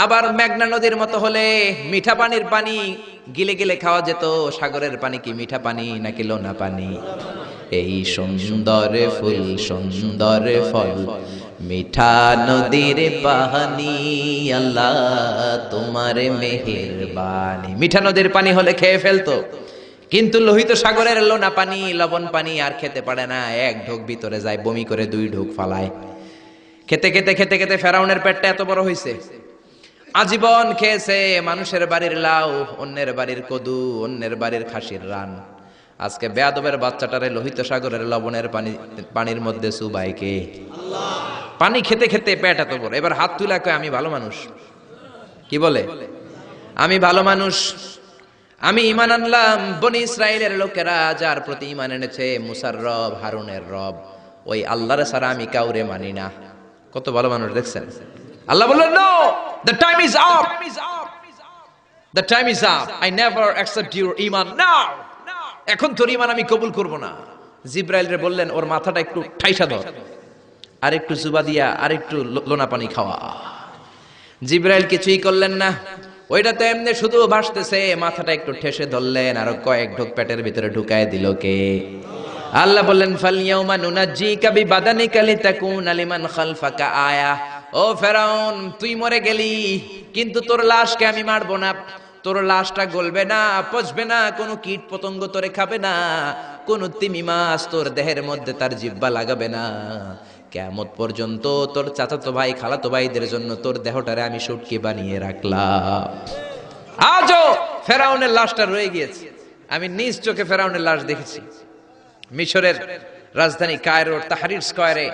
আবার মেঘনা নদীর মতো হলে মিঠা পানির পানি গিলে গিলে খাওয়া যেত। সাগরের পানি কি মিঠা পানি নাকি লোনা পানি? এই সুন্দর ফুল সুন্দর ফল, মিঠা নদীর পানি, আল্লাহ তোমার মেহেরবানি। মিঠা নদীর পানি হলে খেয়ে ফেলতো, কিন্তু লোহিত সাগরের লোনা পানি, লবণ পানি আর খেতে পারে না। এক ঢোক ভিতরে যায়, বমি করে 2 ঢোক ফালায়। খেতে খেতে খেতে খেতে ফেরাউনের পেটটা এত বড় হয়েছে, আজীবন খেয়েছে মানুষের বাড়ির লাউ, অন্যের বাড়ির কদু, অন্যের বাড়ির খাসির রান। আজকে বেয়াদবের বাচ্চাটারে লোহিত সাগরের লবণের পানির মধ্যে চুবায় কে? আল্লাহ। পানি খেতে খেতে পেট এত বড়। এবার হাত তুলে কয়, আমি ভালো মানুষ। কি বলে? আমি ভালো মানুষ, আমি ঈমান আনলাম। বনি ইসরাইলের লোকেরা যার প্রতি ঈমান এনেছে, মুসার রব, হারুনের রব, ওই আল্লাহর ছাড়া আমি কাউরে মানি না। কত ভালো মানুষ দেখছেন। আল্লাহ বললেন, no, the time is up, the time is up, I never accept your ঈমান নাও। এখন তোর ঈমান আমি কবুল করব না। জিব্রাইল রে বললেন, ওর মাথাটা একটু ঠাইসা ধর, আর একটু জুবা দিয়া, আর একটু লোনা পানি খাওয়া। জিব্রাইল কিছুই করলেন না, ওইটা তো এমনি শুধু ভাসতেছে, মাথাটা একটু ঠেসে ধরলেন, আর কয়েক ঢোক পেটের ভিতরে ঢুকায় দিল কে? আল্লাহ বললেন, ফালইয়াউমা নুনাজ্জিকা বিবাদানিকা লিতাকুনা লিমান খালফাকা আয়া। ও ফেরাউন, তুই মরে গেলি, কিন্তু তোর লাশকে আমি মারবো না। তোর লাশটা গলবে না, পচবে না, কোনো কীট পতঙ্গ তোরে খাবে না, কোন তিমি মাছ তোর দেহের মধ্যে তার জিহ্বা লাগাবে না। কিয়ামত পর্যন্ত তোর চাচাতো ভাই, খালাতো ভাইদের জন্য তোর দেহটারে আমি শুটকি বানিয়ে রাখলাম। আজও ফেরাউনের লাশটা রয়ে গিয়েছে। আমি নিজ চোখে ফেরাউনের লাশ দেখেছি। মিশরের রাজধানী কায়রোর তাহরির স্কয়ারে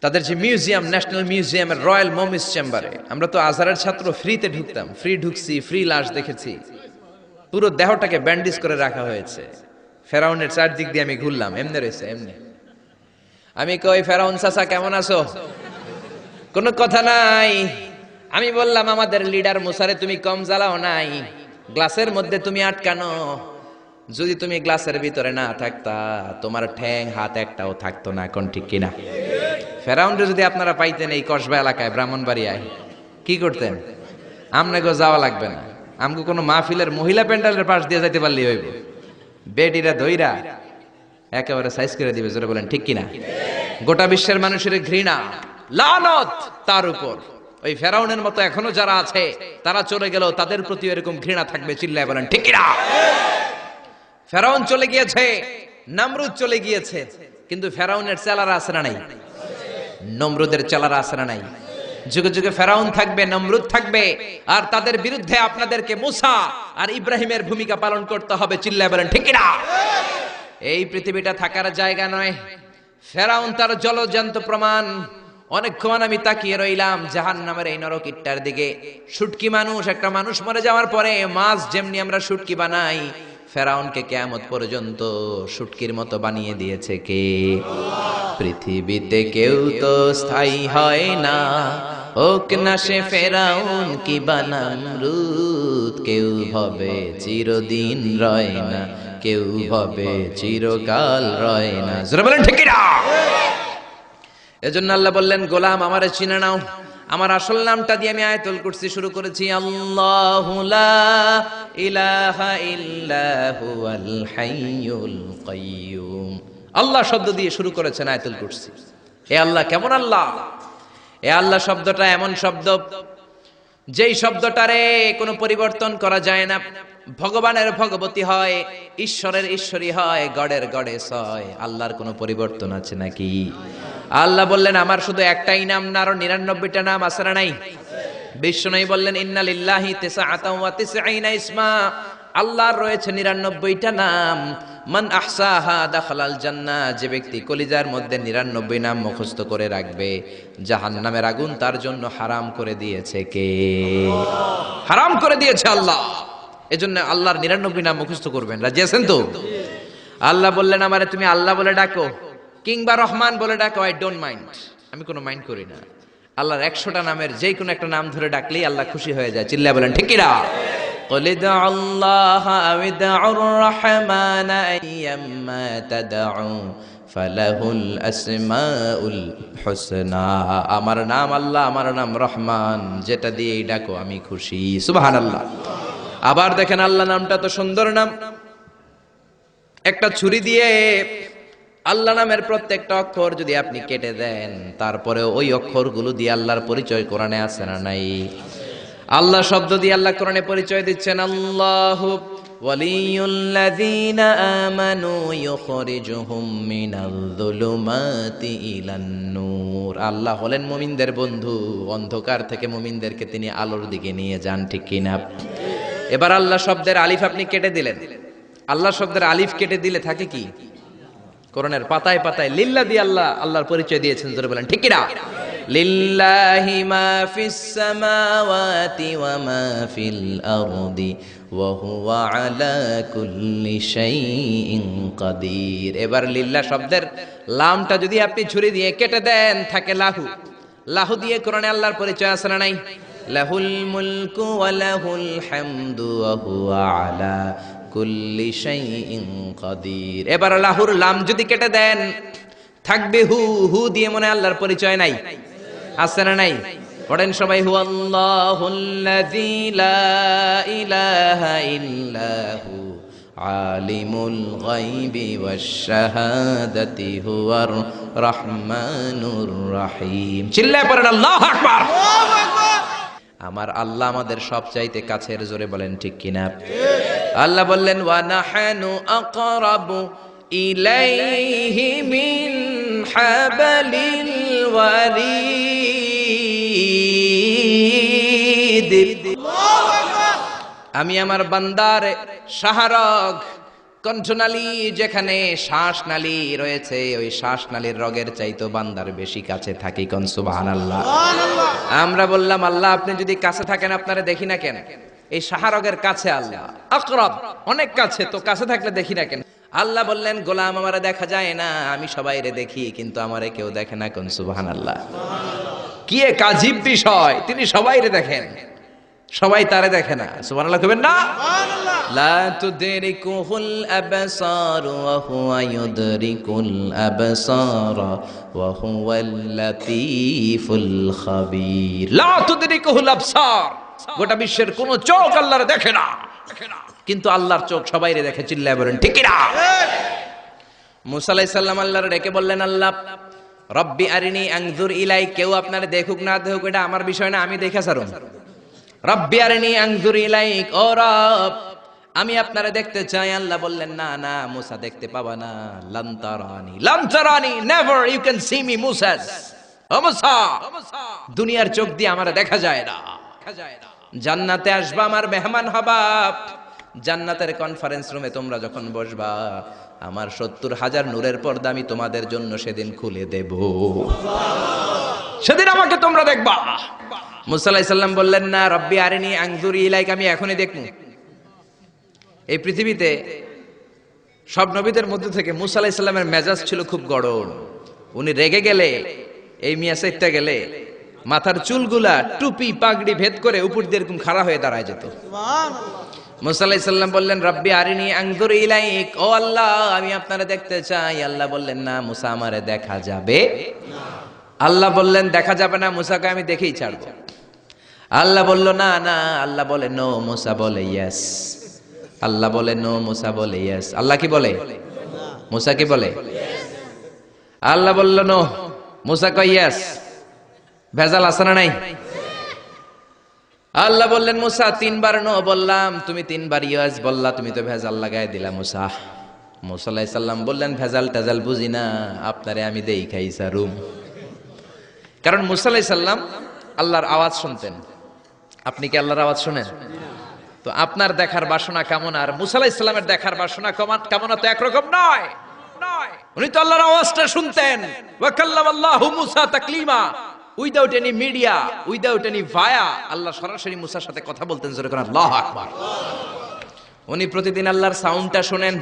তাদের যে মিউজিয়াম, ন্যাশনাল মিউজিয়ামের রয়্যাল মমিস চেম্বারে, আমরা তো আজহারের ছাত্র, ফ্রিতে ঢুকতাম, ফ্রি ঢুকছি, ফ্রি লাশ দেখেছি। পুরো দেহটাকে ব্যান্ডেজ করে রাখা হয়েছে। ফেরাউনের চারদিক দিয়ে আমি ঘুরলাম, এমনি রয়েছে, এমনি। আমি কই, ফেরাউন চাচা কেমন আছো? কোনো কথা নাই। আমি বললাম, আমাদের লিডার মুসারে তুমি কম জ্বালাও নাই, গ্লাসের মধ্যে তুমি আটকানো। যদি তুমি গ্লাসের ভিতরে না থাকতা, তোমার ঠ্যাং হাত একটাও থাকতো না। কোন ঠিক কিনা? ফেরাউনরে যদি আপনারা পাইতেন এই কসবা এলাকায়, ব্রাহ্মণবাড়িয়ায়, কি করতেন? আমনাগো যাওয়া লাগবে না, আমগো কোনো মাহফিলের মহিলা প্যান্ডেলের পাশ দিয়ে যাইতে পারলেই হইব। বেডিরা ধইরা একেবারে সাইজ করে দিবে। জোরে বলেন ঠিক কিনা? গোটা বিশ্বের মানুষের ঘৃণা, লানত তার উপর। ওই ফেরাউনের মতো এখনো যারা আছে, তারা চলে গেল, তাদের প্রতি এরকম ঘৃণা থাকবে। চিল্লায় বলেন ঠিক কিনা? ফেরাউন চলে গিয়েছে, নমরুদ চলে গিয়েছে, কিন্তু ফেরাউনের চেলারা আছে না নাই? নমরুদের চেলারা আছে না নাই? যুগে যুগে ফেরাউন থাকবে, নমরুদ থাকবে, আর তাদের বিরুদ্ধে আপনাদেরকে মুসা আর ইব্রাহিমের ভূমিকা পালন করতে হবে। চিল্লায় বলেন ঠিক কিনা? এই পৃথিবীটা থাকার জায়গা নয়। ফেরাউন তার জলজ্যান্ত প্রমাণ। অনেকক্ষণ আমি তাকিয়ে রইলাম জাহান্নামের এই নরক ইট্টার দিকে। শুটকি মানুষ, একটা মানুষ মরে যাওয়ার পরে মাছ যেমনি আমরা শুটকি বানাই, ফেরাউনকে কিয়ামত পর্যন্ত শুটকির মতো বানিয়ে দিয়েছে কে? পৃথিবীতে কেউ তো স্থায়ী হয় না, হোক না সে ফেরাউন কি বানামরুদ। কেউ হবে চিরদিন রয় না, কেউ হবে চিরকাল রয় না। জোরে বলেন ঠিক কিনা? এজন্য আল্লাহ বললেন, গোলাম আমারে চিনে নাও। আমার আসল নামটা দিয়ে আমি আয়াতুল কুরসি শুরু করেছি। আল্লাহু লা ইলাহা ইল্লা হুয়াল হাইয়ুল কাইয়্যুম। আল্লাহ শব্দ দিয়ে শুরু করেছেন আয়াতুল কুরসি। এ আল্লাহ কেমন আল্লাহ? এ আল্লাহ শব্দটা এমন শব্দ, যেই শব্দটারে কোনো পরিবর্তন করা যায় না। ভগবানের ভগবতী হয়, ঈশ্বরের ঈশ্বরী হয়, গডের গডেস হয়। আল্লাহর কোনো পরিবর্তন আছে নাকি? আল্লাহ বললেন, আমার শুধু একটাই নাম না, আরো 99টা নাম আছে না নাই? বিষ্ণু বললেন, ইন্না লিল্লাহি তিসআতাও ওয়া তিসঈনা ইসমা। আল্লাহর রয়েছে 99টা নাম। মান আহসাহা দাখালাল জান্নাহ। যে ব্যক্তি কলিজার মধ্যে 99 নাম মুখস্থ করে রাখবে, জাহান্নামের আগুন তার জন্য হারাম করে দিয়েছে কে? হারাম করে দিয়েছে আল্লাহ। এজন্য আল্লাহর 99 নাম মুখস্থ করবেন। রাজি আছেন তো? আল্লাহ বললেন, আমারে তুমি আল্লাহ বলে ডাকো কিংবা রহমান বলে ডাকো, আই ডোন্ট মাইন্ড। আমি কোনো মাইন্ড করি না। আল্লাহর 100টা নামের যে কোনো একটা নাম ধরে ডাকলেই আল্লাহ খুশি হয়ে যায়। চিল্লায় বলেন ঠিক কিনা? قل ادعوا الله أو ادعوا الرحمن أيما تدعوا فله الأسماء الحسنى। আমার নাম আল্লাহ, আমার নাম রহমান, যেটা দিয়ে ডাকো আমি খুশি। সুবহানাল্লাহ। আবার দেখেন, আল্লাহ নামটা তো সুন্দর নাম। একটা ছুরি দিয়ে আল্লাহ নামের প্রত্যেকটা অক্ষর যদি আপনি কেটে দেন, তারপরে ওই অক্ষরগুলো দিয়ে আল্লাহর পরিচয় কোরআনে আছে না নাই? আল্লাহ শব্দ দিয়ে আল্লাহ কোরআনে পরিচয় দিচ্ছেন। আল্লাহু ওয়ালিয়ুল্লাযীনা আমানু ইউখরিজুহুম মিনায-যুলুমাতি ইলান-নূর। আল্লাহ হলেন মুমিনদের বন্ধু, অন্ধকার থেকে মুমিনদেরকে তিনি আলোর দিকে নিয়ে যান। ঠিক কিনা? এবার আল্লাহ শব্দের আলিফ আপনি কেটে দিলেন। আল্লাহ শব্দের আলিফ কেটে দিলে থাকে কি? কোরআনের পাতায় পাতায় লিল্লাহ দিয়ে আল্লাহ আল্লাহর পরিচয় দিয়েছেন। জোরে বলেন ঠিক কিনা? লিল্লাহি মা ফিস সামাওয়াতি ওয়া মা ফিল আরদি ওয়া হুয়া আলা কুল্লি শাইইন কাদির। এবার লিল্লাহ শব্দের লামটা যদি আপনি ছুরি দিয়ে কেটে দেন, থাকে লাহু। লাহু দিয়ে কোরআনে আল্লাহর পরিচয় আছে না নাই? লাহুল মুলকু ওয়া লাহুল হামদু ওয়া হুয়া আলা কুল্লি শাইইন কাদির। এবার লাহুর লাম যদি কেটে দেন থাকবে হু, হু দিয়ে মনে আল্লাহর পরিচয় নাই, আছে না নাই? পড়েন সবাই, হুয়াল্লাহুল্লাযী লা ইলাহা ইল্লাহু আলিমুল গায়বি ওয়াশ শাহাদাতি হুয়ার রহমানুর রহিম। চিল্লায় পড়েন আল্লাহু আকবার। আমার আল্লাহ আমাদের সবচাইতে কাছের, জোরে বলেন ঠিক কিনা? আল্লাহ বললেন ওয়া নাহানু আকরাবু ইলাইহি মিন হাবলিল ওয়ারিদ। আমি আমার বান্দার শাহরগ কণ্ঠনালী, যেখানে শ্বাসনালী রয়েছে, ওই শ্বাসনালীর রগের চাইতো বান্দার বেশি কাছে থাকি। কোন সুবহানাল্লাহ। আমরা বললাম আল্লাহ আপনি যদি কাছে থাকেন আপনারা দেখি না কেন? এই শাহরগের কাছে আল্লাহ, আকরাব অনেক কাছে, তো কাছে থাকলে দেখি না কেন? আল্লাহ বললেন গোলাম আমারে দেখা যায় না, আমি সবাইরে দেখি কিন্তু আমারে কেউ দেখে না। কোন সুবহানাল্লাহ। কি এক আজীব বিষয়, তিনি সবাইরে দেখেন, সবাই তারে দেখে না। সুবহানাল্লাহ কইবেন না? লা তুদরিকুহুল আবসার ওয়া হুয়া ইউদরিকুল আবসার ওয়া হুয়াল লাতীফুল খাবীর। লা তুদরিকুহুল আবসার, গোটা বিশ্বের কোন চোখ আল্লাহরে দেখে না, কিন্তু আল্লাহর চোখ সবাইরে দেখে। চিল্লায় বলেন ঠিক কি না? মুসা আলাইহিস সালাম আল্লাহরে ডেকে বললেন আল্লাহ রব্বি আরিনি আনজুর ইলাই। কেউ আপনারে দেখুক না দেখুক এটা আমার বিষয় না, আমি দেখে ছাড়ুম। রব্বি আরিনি আনজুর ইলাইক, ও রব আমি আপনারে দেখতে চাই। আল্লাহ বললেন না না মুসা দেখতে পাবা না। লান তারানি never you can see me মুসা। ও মুসা দুনিয়ার চোখ দিয়ে আমারে দেখা যায় না। জান্নাতে আসবা, আমার মেহমান হবা। জান্নাতের কনফারেন্স রুমে তোমরা যখন বসবা, আমার ৭০,০০০ নূরের পর্দা আমি তোমাদের জন্য সেদিন খুলে দেব। সেদিন আমাকে তোমরা দেখবা। মুসা আলাইহিস সালাম বললেন না রব্বি আরিনি আনজুর ইলাইক, আমি এখনই দেখব। এই পৃথিবীতে সব নবীদের মধ্যে থেকে মুসা আলাইহিস সালামের মেজাজ ছিল খুব গড়ন। উনি রেগে গেলে, এই মিয়া সাইটটা গেলে মাথার চুলগুলা টুপি পাগড়ি ভেদ করে উপর দিয়ে এরকম খাড়া হয়ে দাঁড়ায় যেত। মুসা আলাইহিস সালাম বললেন রব্বি আরিনি আনজুর ইলাইক, ও আল্লাহ আমি আপনারে দেখতে চাই। আল্লাহ বললেন না মুসা আমারে দেখা যাবে না। আল্লাহ বললেন দেখা যাবে না, মুসাকে আমি দেখেই ছাড়বো। আল্লাহ বলল না না। আল্লাহ বলে নো, মুসা বলে ইয়েস। আল্লাহ বলে নো, মুসা বলে ইয়েস। আল্লাহ কি বলে? মুসা কি বলে? আল্লাহ বলল নো, মুসা কয় ইয়েস। ভেজাল আছে না নাই? আল্লাহ বললেন মুসা ৩ বার নো বললাম, তুমি ৩ বার ইয়েস বললা, তুমি তো ভেজাল লাগাই দিলা মুসা। মুসা আলাইহিস সালাম বললেন ভেজাল টেজাল বুঝি না, আপনারে আমি দেই খাই সারুম। কারণ মুসা আলাইহিস সালাম আল্লাহর আওয়াজ শুনতেন। আপনি কি আল্লাহর আওয়াজ শুনেন? তো আপনার দেখার বাসনা কেমন আর মুসা আলাইহিস সালামের দেখার বাসনা কেমন তো একরকম নয়। উনি তো আল্লাহর আওয়াজটা শুনতেন। ওয়া কাল্লামাল্লাহু মুসা তাকলিমা, without any media, without any via, আল্লাহ সরাসরি মুসার সাথে কথা বলতেন। জোরে করে আল্লাহু আকবার। উনি প্রতিদিন আল্লাহর সাউন্ডটা শুনেন।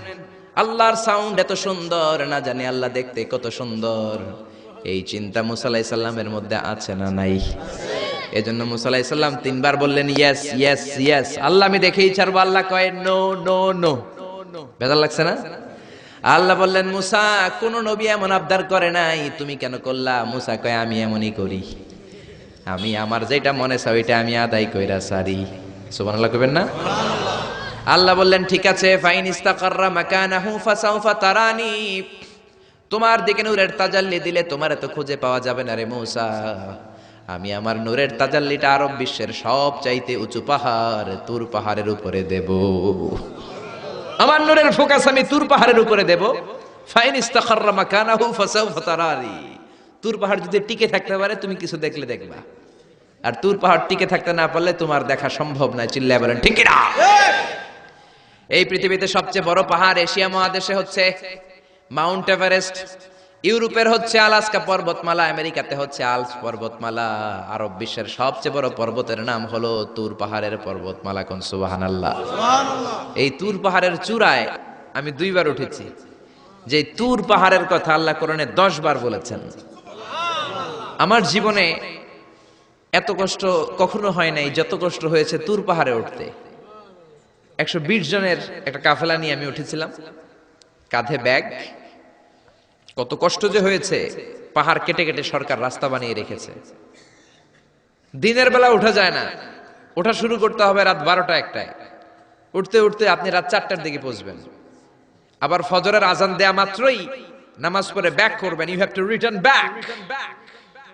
আল্লাহর সাউন্ড এত সুন্দর, না জানি আল্লাহ দেখতে কত সুন্দর। এই চিন্তা মুসা আলাইহিস সালামের মধ্যে আছে না নাই? এজন্য মুসা আলাইহিস সালাম ৩ বার বললেন ইয়েস ইয়েস ইয়েস। আল্লাহ আমি দেখেই ছাড়বো। আল্লাহ কয় নো নো নো। বেজার লাগছে না? আল্লাহ বললেন মুসা কোন নবী এমন আবদার করে নাই, তুমি কেন করলা? মুসা কয় আমি এমনই করি, আমি আমার যেটা মনে চাই ওইটা আমি আদায় কইরা সারি। সুবহানাল্লাহ কইবেন না? আল্লাহ বললেন ঠিক আছে, ফাইন ইস্তাকাররা মাকানাহু ফাসাউফা তারানি। তোমার দিকে নূরের তাজাল্লি দিলে তোমার এত খুঁজে পাওয়া যাবে না রে মুসা। আমি আমার নূরের তাজাল্লিটা আরব বিশ্বের সব চাইতে উঁচু পাহাড় তুর পাহাড়ের উপরে দেব। আমার নূরের ফোকাস আমি তুর পাহাড়ের উপরে দেব। ফাইন ইস্তাকাররা মাকানাহু ফাসাউফা তারানি। তুর পাহাড় যদি টিকে থাকতে পারে তুমি কিছু দেখলে দেখবা, আর তুর পাহাড় টিকে থাকতে না পারলে তোমার দেখা সম্ভব না। চিল্লায় বলেন ঠিক কি না? এই পৃথিবীতে সবচেয়ে বড় পাহাড় এশিয়া মহাদেশে হচ্ছে মাউন্ট এভারেস্ট, ইউরোপের হচ্ছে আলাস্কা পর্বতমালা, আমেরিকাতে হচ্ছে আল্পস পর্বতমালা, আরব বিশ্বের সবচেয়ে বড় পর্বতের নাম হলো তুর পাহাড়ের পর্বতমালা। কোন সুবহানাল্লাহ। এই তুর পাহাড়ের চূড়ায় আমি 2 বার উঠেছি। যে তুর পাহাড়ের কথা আল্লাহ কোরআনে 10 বার বলেছেন। আমার জীবনে এত কষ্ট কখনো হয় নাই যত কষ্ট হয়েছে তুর পাহাড়ে উঠতে। 120 জনের একটা কাফেলা নিয়ে আমি উঠেছিলাম, কাঁধে ব্যাগ। কত কষ্ট যে হয়েছে, পাহাড় কেটে কেটে সরকার রাস্তা বানিয়ে রেখেছে। দিনের বেলা উঠা যায় না, ওঠা শুরু করতে হবে রাত 12টা 1টায়। উঠতে উঠতে আপনি রাত 4টার দিকে পৌঁছবেন। আবার ফজরের আজান দেয়া মাত্রই নামাজ পড়ে ব্যাক করবেন। You have to return back.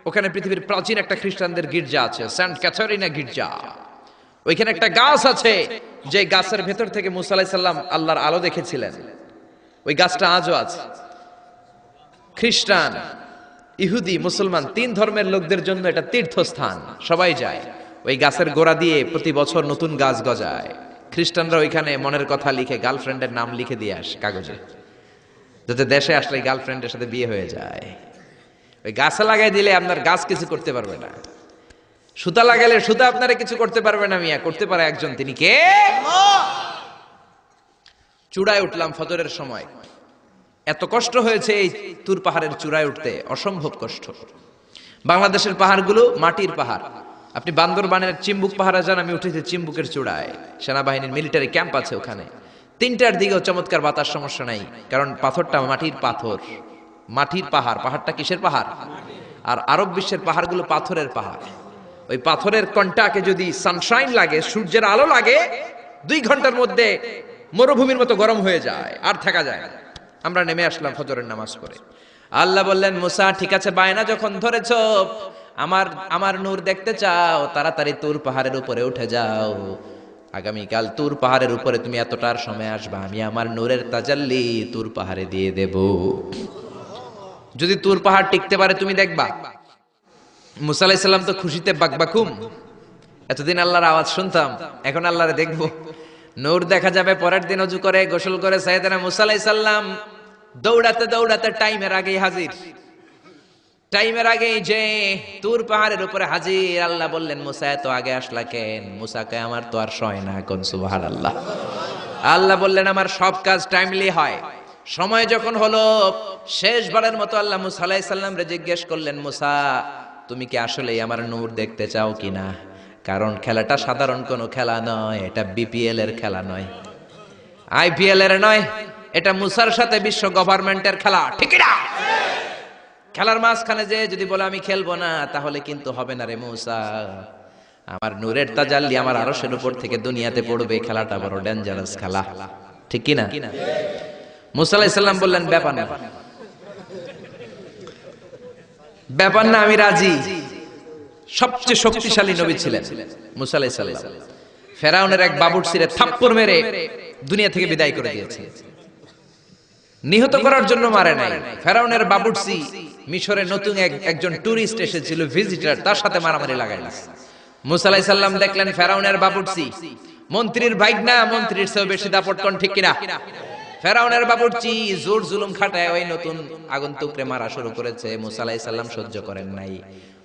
ওখানে পৃথিবীর প্রাচীন একটা খ্রিস্টানদের গির্জা আছে, সেন্ট ক্যাথারিনা গির্জা। ওইখানে একটা গাছ আছে, যে গাছের ভেতর থেকে মুসা আলাইহিস সালাম আল্লাহর আলো দেখেছিলেন। ওই গাছটা আজও আছে। খ্রিস্টান, ইহুদি, মুসলমান 3 ধর্মের লোকদের জন্য এটা তীর্থস্থান, সবাই যায়। ওই গাছের গোড়া দিয়ে প্রতি বছর নতুন গাছ গজায়। খ্রিস্টানরা ওইখানে মনের কথা লিখে, গার্লফ্রেন্ডের নাম লিখে দিয়ে আসে কাগজে, যাতে দেশে আসলে গার্লফ্রেন্ডের সাথে বিয়ে হয়ে যায়। ওই গাছে লাগাই দিলে আপনার গাছ কিছু করতে পারবে না। সুতা লাগালে সুতা আপনারা কিছু করতে পারবে না, মিয়া করতে পারে একজন, তিনি কে? চূড়ায় উঠলাম ফজরের সময়। এত কষ্ট হয়েছে এই তুর পাহাড়ের চূড়ায় উঠতে, অসম্ভব কষ্ট। বাংলাদেশের পাহাড়গুলো মাটির পাহাড়। আপনি বান্দরবানের চিম্বুক পাহাড়ে যান, আমি উঠেছি চিম্বুকের চূড়ায়, সেনাবাহিনীর মিলিটারি ক্যাম্প আছে ওখানে। 3টার দিকেও চমৎকার বাতাস, সমস্যা নাই, কারণ পাথরটা মাটির পাথর, মাটির পাহাড়। পাহাড়টা কিসের পাহাড়? আর আরব বিশ্বের পাহাড়গুলো পাথরের পাহাড়। ওই পাথরের কন্টাকে যদি সানশাইন লাগে, সূর্যের আলো লাগে, 2 ঘন্টার মধ্যে মরুভূমির মতো গরম হয়ে যায়, আর থাকা যায় না। আমরা নেমে আসলাম ফজরের নামাজ পড়ে। আল্লাহ বললেন, মুসা ঠিক আছে, বায়না যখন ধরেছ, আমার নূর দেখতে চাও, তাড়াতাড়ি তুর পাহাড়ের উপরে উঠে যাও। আগামীকাল তুর পাহাড়ের উপরে তুমি এতটার সময় আসবা, আমি আমার নূরের তাজাল্লি তুর পাহাড়ে দিয়ে দেব। যদি তুর পাহাড় টিকতে পারে তুমি দেখবা। মুসা আলাইহিস সালাম তো খুশিতে বাকবাকুম। এতদিন আল্লাহর আওয়াজ শুনতাম, এখন আল্লাহরে দেখবো, নূর দেখা যাবে। পরের দিন ওযু করে গোসল করে সাইয়েদনা মুসা আলাইহিস সালাম দৌড়াতে দৌড়াতে টাইমের আগেই হাজির। টাইমের আগেই যে তুর পাহাড়ের উপরে হাজির। আল্লাহ বললেন, মুসা এত আগে আসলা কেন? মুসাকে আমার তো আর সয় না, কোন সুবহানাল্লাহ। আল্লাহ বললেন, আমার সব কাজ টাইমলি হয়। সময় যখন হলো, শেষবারের মতো আল্লাহ মুসা আলাইহিস সালাম রে জিজ্ঞেস করলেন, মুসা তুমি কি আসলেই আমার নূর দেখতে চাও কিনা? কারণ খেলাটা সাধারণ কোনো খেলা নয়, এটা বিপিএল এর খেলা নয়, আইপিএল এর নয়, এটা মুসার সাথে বিশ্ব গভর্নমেন্টের খেলা, ঠিক না? খেলার মাঝখানে যে যদি বলে আমি খেলবো না, তাহলে কিন্তু হবে না রে মুসা। আমার নূরের তাজাল্লি আমার আরশের উপর থেকে দুনিয়াতে পড়বে, খেলাটা বড় ডেঞ্জারাস খেলা, ঠিক কি না? মুসা আলাইহিস সালাম বললেন, ব্যাপার না, ব্যাপার না, আমি রাজি। সবচেয়ে শক্তিশালী নবী ছিলেন মুসা আলাইহিস সালাম। ফেরাউনের এক বাবুর্চিরে থাপ্পড় মেরে দুনিয়া থেকে বিদায় করে দিয়েছে। নিহত করার জন্য মারে নাই। ফেরাউনের বাবুর্চি মিশরে নতুন একজন টুরিস্ট এসেছিল, ভিজিটর, তার সাথে মারামারি লাগাইল। মুসা আলাইহিস সালাম দেখলেন ফেরাউনের বাবুর্চি মন্ত্রীর ভাইগনা, মন্ত্রীর চেয়েও বেশি দাপট, কোন ঠিক কিনা? ফেরাউনের বাবুর্চি জোর জুলুম খাটায় ওই নতুন আগন্তুকরে মারা শুরু করেছে। মুসা আলাইহিস সালাম সহ্য করেন নাই।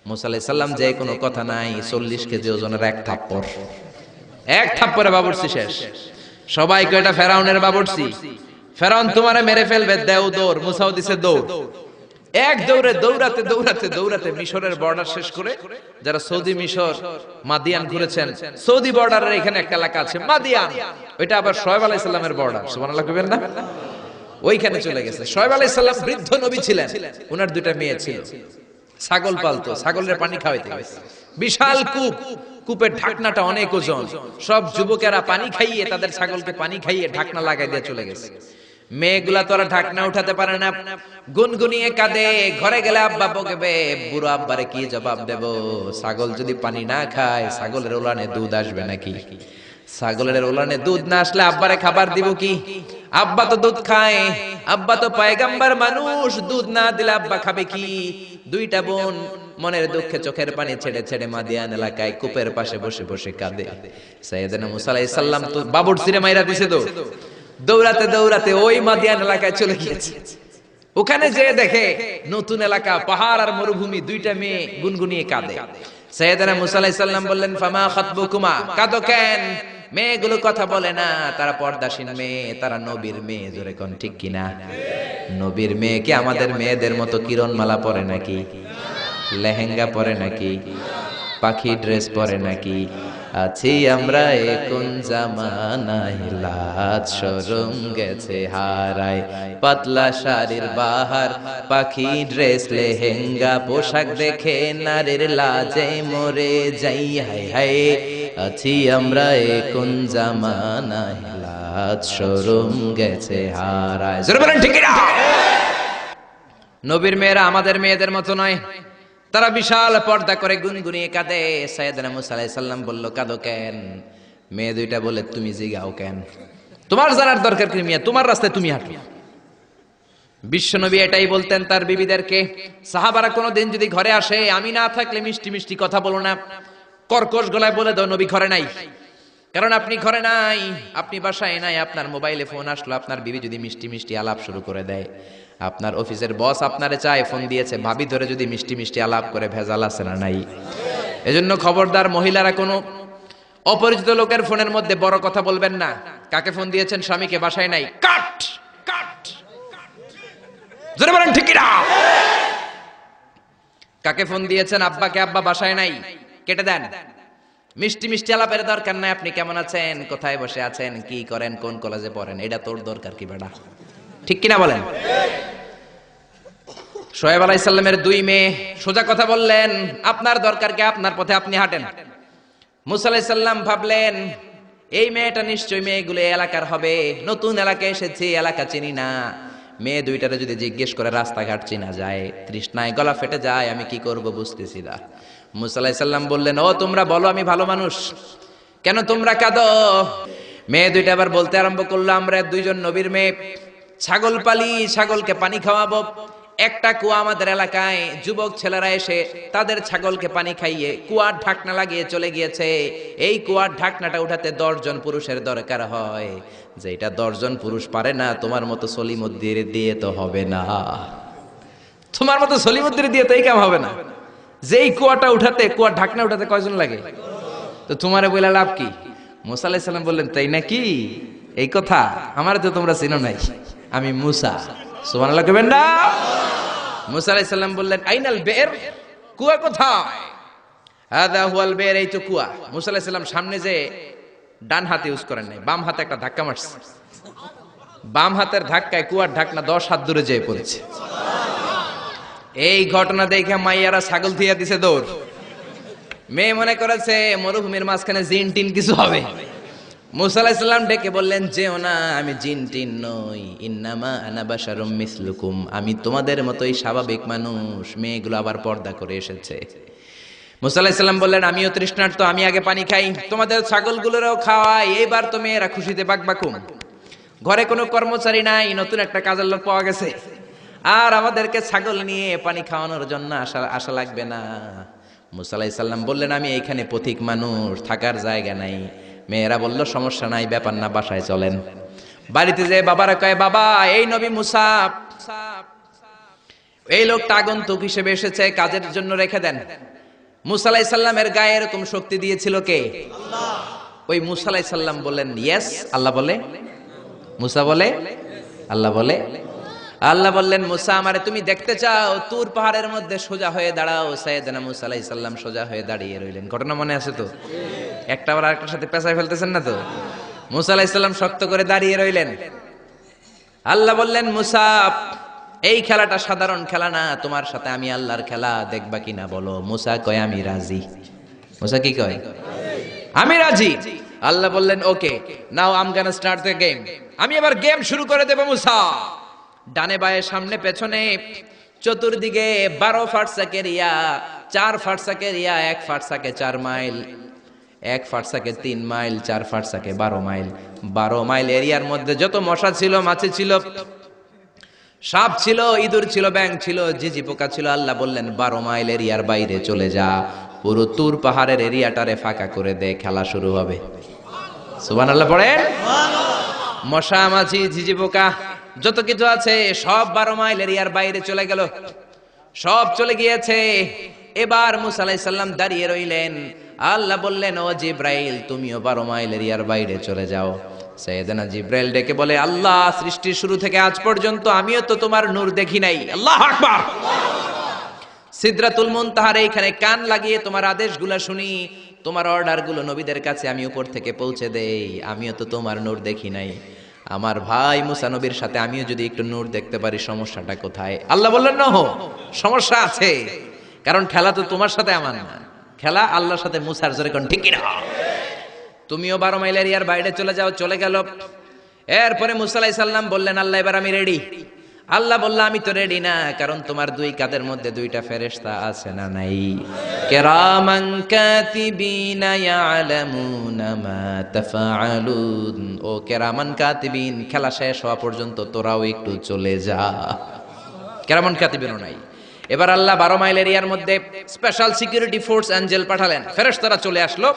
মুসা আলাইহিস সালাম যে কোনো কথা নাই, 40 কেজি ওজনের এক থাপ্পড়ে বাবুর্চি শেষ। সবাই কয় এটা ফেরাউনের বাবুর্চি, ফেরাউন তোমারে মেরে ফেলবে, দেও দৌড়। মুসাও দিছে দৌড়। এক দৌড়ে দৌড়াতে দৌড়াতে দৌড়াতে মিশরের বর্ডার শেষ করে, যারা সৌদি মিশর মাদিয়ান ঘুরেছেন, সৌদি বর্ডারের এখানে একটা এলাকা আছে মাদিয়ান, ওইটা আবার শোয়েব আলাইহিস সালামের বর্ডার, সুবহানাল্লাহ কইবেন না? ওইখানে চলে গেছে। শোয়েব আলাইহিস সালাম বৃদ্ধ নবী ছিলেন, ওনার 2টা মেয়ে ছিল, ছাগল পালতো, ছাগলের পানি খাওয়াইতে গেছে। বিশাল কূপ, কূপের ঢাকনাটা অনেক ওজন। সব যুবকেরা পানি খাইয়ে, তাদের ছাগলকে পানি খাইয়ে ঢাকনা লাগাই দিয়ে চলে গেছে। মেয়েগুলা তো আর ঢাকনা উঠাতে পারে না, গুনগুনিয়ে কাঁদে। ঘরে গেলে আব্বা বকবে, বুড়ো আব্বারে কি জবাব দেব? ছাগল যদি পানি না খায়, ছাগলের ওলানে দুধ আসবে নাকি? ছাগলের ওলানে দুধ না আসলে আব্বারে খাবার দিব কি? আব্বা তো দুধ খায়, আব্বা তো পয়গম্বর মানুষ, দুধ না দিলে আব্বা খাবে কি? 2টা বোন মনের দুঃখে চোখের পানি ছেড়ে ছেড়ে মাদিয়ান এলাকায় কূপের পাশে বসে বসে কাঁদে। সাইয়েদনা মুসা আলাইহিস সালাম তো বাবুর্চিরে মাইরা দিছে, তো দৌড়াতে দৌড়াতে ওই মাদিয়ান এলাকায় চলে গিয়েছে। ওখানে যে দেখে নতুন এলাকা, পাহাড় আর মরুভূমি, 2টা মেয়ে গুনগুনিয়ে কাঁদে। সাইয়েদনা মুসা আলাইহিস সালাম বললেন, ফামা খাতবুকুমা, কাঁদো কেন? মেয়েগুলো কথা বলে না, তারা পর্দাশীন মেয়ে, তারা নবীর মেয়ে, জোরে কোন ঠিক কিনা? নবীর মেয়ে কি আমাদের মেয়েদের মতো কিরণমালা পরে নাকি? লেহেঙ্গা পরে নাকি, পাখি ড্রেস পরে নাকি? আছি আমরা কোন জামানায়, লাজ শরম গেছে হারায়। পাতলা শাড়ির বাহার, পাখি ড্রেস লেহেঙ্গা, পোশাক দেখে নারীর লাজে মরে যাই। হায় হায়, আছি আমরা কোন জামানায়, লাজ শরম গেছে হারায়। জোরে বলেন ঠিক কিনা? নবীর মেয়েরা আমাদের মেয়েদের মতো নয়, তারা বিশাল পর্দা করে গুনগুনিয়ে কাঁদে। সাইয়েদনা মুসা আলাইহিস সালাম বলল, কাঁদো কেন? মেয়ে দুইটা বলে, তুমি জিগাও কেন? তোমার জানার দরকার কি মিয়া, তোমার রাস্তায় তুমি হাঁটো। বিশ্বনবী এটাই বলতেন তার বিবিদেরকে। সাহাবারা কোনোদিন যদি ঘরে আসে, আমি না থাকলে মিষ্টি মিষ্টি কথা বলো না, কর্কশ গলায় বলে দাও নবী ঘরে নাই। কারণ আপনি ঘরে নাই, আপনি বাসায় নাই, আপনার মোবাইলে ফোন আসলো, আপনার বিবি যদি মিষ্টি মিষ্টি আলাপ শুরু করে দেয়, আপনার অফিসের বস আপনারে চায়, ফোন দিয়েছে, ভাবি ধরে যদি মিষ্টি মিষ্টি আলাপ করে, ভেজাল আছে না নাই? এজন্য খবরদার মহিলারা কোনো অপরিচিত লোকের ফোনের মধ্যে বড় কথা বলবেন না। কাকে ফোন দিয়েছেন? স্বামীকে, বাসায় নাই, কাট কাট। জোরে বলেন ঠিক কিনা? কাকে ফোন দিয়েছেন? আব্বাকে, আব্বা বাসায় নাই, কেটে দেন। মিষ্টি মিষ্টি আলাপের দরকার নাই। আপনি কেমন আছেন, কোথায় বসে আছেন, কি করেন, কোন কলেজে পড়েন, এটা তোর দরকার কি বেটা? ঠিক কিনা বলেন? শোয়েব আলাইহিস সালামের দুই মেয়ে সোজা কথা বললেন, আপনার দরকার কি, আপনার পথে আপনি হাঁটেন। মুসা আলাইহিস সালাম ভাবলেন, এই মেয়েটা নিশ্চয়ই মেয়েগুলো এলাকার হবে, নতুন এলাকায় এসেছি, এলাকা চিনি না। মেয়ে দুইটারে যদি জিজ্ঞেস করে রাস্তাঘাট চিনা যায়, তৃষ্ণায় গলা ফেটে যায়, আমি কি করব বুঝতেছি না। মুসা আলাইহিস সালাম বললেন, ও তোমরা বলো আমি ভালো মানুষ, কেন তোমরা কাঁদো? মেয়ে দুইটা আবার বলতে আরম্ভ করলো, আমরা দুইজন নবীর মেয়ে, ছাগল পালি, ছাগলকে পানি খাওয়াবো। একটা কুয়া আমাদের এলাকায়, যুবক ছেলেরা এসে তাদের ছাগলকে পানি খাইয়ে কুয়ার ঢাকনা লাগিয়ে চলে গিয়েছে। এই কুয়ার ঢাকনাটা উঠাতে 10 জন পুরুষের দরকার হয়, যেটা 10 জন পুরুষ পারে না। তোমার মতো সলিমুদ্দির দিয়ে তো হবে না, তোমার মতো সলিমুদ্দির দিয়ে তো এই কাম হবে না। যেই কুয়াটা উঠাতে, কুয়ার ঢাকনা উঠাতে কয়জন লাগে? তো তোমারে বলে লাভ কি? মুসা আলাইহিস সালাম বললেন, তাই নাকি? এই কথা আমার তো তোমরা চিনো নাই, আমি মুসা। সুবহানাল্লাহ কইবেন না? মুসা আলাইহিস সালাম বললেন, আইনাল বের, কুয়া কোথায়? হাদা হুয়াল বের, এই তো কুয়া। মুসা আলাইহিস সালাম সামনে যে ডান হাত ইউজ করেন নাই, বাম হাতে একটা ধাক্কা মারছে। বাম হাতের ধাক্কায় কুয়ার ঢাকনা 10 হাত দূরে যেয়ে পড়েছে। এই ঘটনা দেখে মাইয়ারা ছাগল থিয়া দিছে দৌড়। মেয়ে মনে করেছে মরুভূমির মাঝখানে জিন টিন কিছু হবে। মুসা আলাইহিস সালাম ডেকে বললেন, যেও না, আমি জিন টিন নই, ইন্নামা আনা বাশারুম মিসলুকুম, আমি তোমাদের মতোই স্বাভাবিক মানুষ। মেয়েগুলো আবার পর্দা করে এসেছে। মুসা আলাইহিস সালাম বললেন, আমিও তৃষ্ণার্ত, আমি আগে পানি খাই, তোমাদের ছাগলগুলোরও খাওয়াই। এইবার তো মেয়েরা খুশিতে বাকবাকুম। ঘরে কোনো কর্মচারী নাই, নতুন একটা কাজের লোক পাওয়া গেছে, আর আমাদেরকে ছাগল নিয়ে পানি খাওয়ানোর জন্য আশা লাগবে না। মুসা আলাইহিস সালাম বললেন, আমি এইখানে পথিক মানুষ, থাকার জায়গা নাই। মেয়েরা বলল, সমস্যা নাই, ব্যাপার না, বাসায় চলেন। বাড়িতে যে বাবারা কয়, বাবা এই নবী মুসা, এই লোকটা আগন্তুক হিসেবে এসেছে, কাজের জন্য রেখে দেন। মুসা আলাইহিস সালামের গায়ে এরকম শক্তি দিয়েছিল কে? আল্লাহ। ওই মুসা আলাইহিস সালাম বললেন, ইয়েস। আল্লাহ বলে? মুসা বলে? আল্লাহ বলে? আল্লাহ বললেন, মুসা আমারে তুমি দেখতে চাও, তুর পাহাড়ের মধ্যে সোজা হয়ে দাঁড়াও। সাইয়েদনা মুসা আলাইহিস সালাম সোজা হয়ে দাঁড়িয়ে রইলেন। ঘটনা মনে আছে তো? একটা আবার আরেকটার সাথে পেঁচায় ফেলতেছেন না তো? মুসা আলাইহিস সালাম শক্ত করে দাঁড়িয়ে রইলেন। আল্লাহ বললেন, মুসা এই খেলাটা সাধারণ খেলা না, তোমার সাথে আমি আল্লাহর খেলা, দেখবা কিনা বলো? মুসা কয়, আমি রাজি। মুসা কি কয়? আমি রাজি। আল্লাহ বললেন, okay, now I am gonna start the game. আমি এবার গেম শুরু করে দেব। মুসা ডানে বায়ে সামনে পেছনে চতুর্দিকে 12 ফারসাক এরিয়া, 4 ফারসাক এরিয়া, 1 ফারসাকে 4 মাইল, 1 ফারসাকে 3 মাইল, 4 ফারসাকে 12 মাইল। 12 মাইল এরিয়ার মধ্যে যত মশা ছিল, মাছি ছিল, সাপ ছিল, ইঁদুর ছিল, ব্যাঙ ছিল, ঝিঝি পোকা ছিল। আল্লাহ বললেন, 12 মাইল এরিয়ার বাইরে চলে যা, পুরো তুর পাহাড়ের এরিয়াটারে ফাঁকা করে দে, খেলা শুরু হবে। সুবহানাল্লাহ পড়েন। মশা, মাছি, ঝিঝি পোকা যত কিছু আছে সব 12 মাইল এরিয়ার বাইরে চলে গেল, সব চলে গিয়েছে। এবার মুসা আলাইহিস সালাম দাঁড়িয়ে রইলেন। আল্লাহ বললেন, ও জিব্রাইল, তুমিও 12 মাইল এরিয়ার বাইরে চলে যাও। সাইয়েদনা জিব্রাইল ডেকে বলে, আল্লাহ, সৃষ্টির শুরু থেকে আজ পর্যন্ত আমিও তো তোমার নূর দেখি নাই। আল্লাহু আকবার। সিদরাতুল মুনতাহার এইখানে কান লাগিয়ে তোমার আদেশগুলো শুনি, তোমার অর্ডারগুলো নবীদের কাছে আমি উপর থেকে পৌঁছে দেই। আমিও তো তোমার নূর দেখি নাই, আমার ভাই মুসা নবীর সাথে আমিও যদি একটু নূর দেখতে পারি, সমস্যাটা কোথায়? আল্লাহ বললেন না, সমস্যা আছে, কারণ খেলা তো তোমার সাথে আমার না, খেলা আল্লাহর সাথে। মুসার জোরে কোন ঠিক না? তুমিও 12 মাইল এরিয়ার বাইরে চলে যাও। চলে গেল। এরপরে মুসা আলাইহিস সালাম বললেন, আল্লাহ এবার আমি রেডি। আল্লাহ বলল, আমি তো রেডি না, কারণ তোমার দুই কাঁধের মধ্যে দুইটা ফেরেশতা আছে না নাই? কিরামান কাতিবিনা ইয়ালামুনা মা তাফআলুন। ও কিরামান কাতিবিন, খেলা শেষ হওয়া পর্যন্ত তোরাও একটু চলে যা। কিরামান কাতিবিনও নাই। এবার আল্লাহ 12 মাইল এরিয়ার মধ্যে স্পেশাল সিকিউরিটি ফোর্স এঞ্জেল পাঠালেন। ফেরেশতারা চলে আসলো।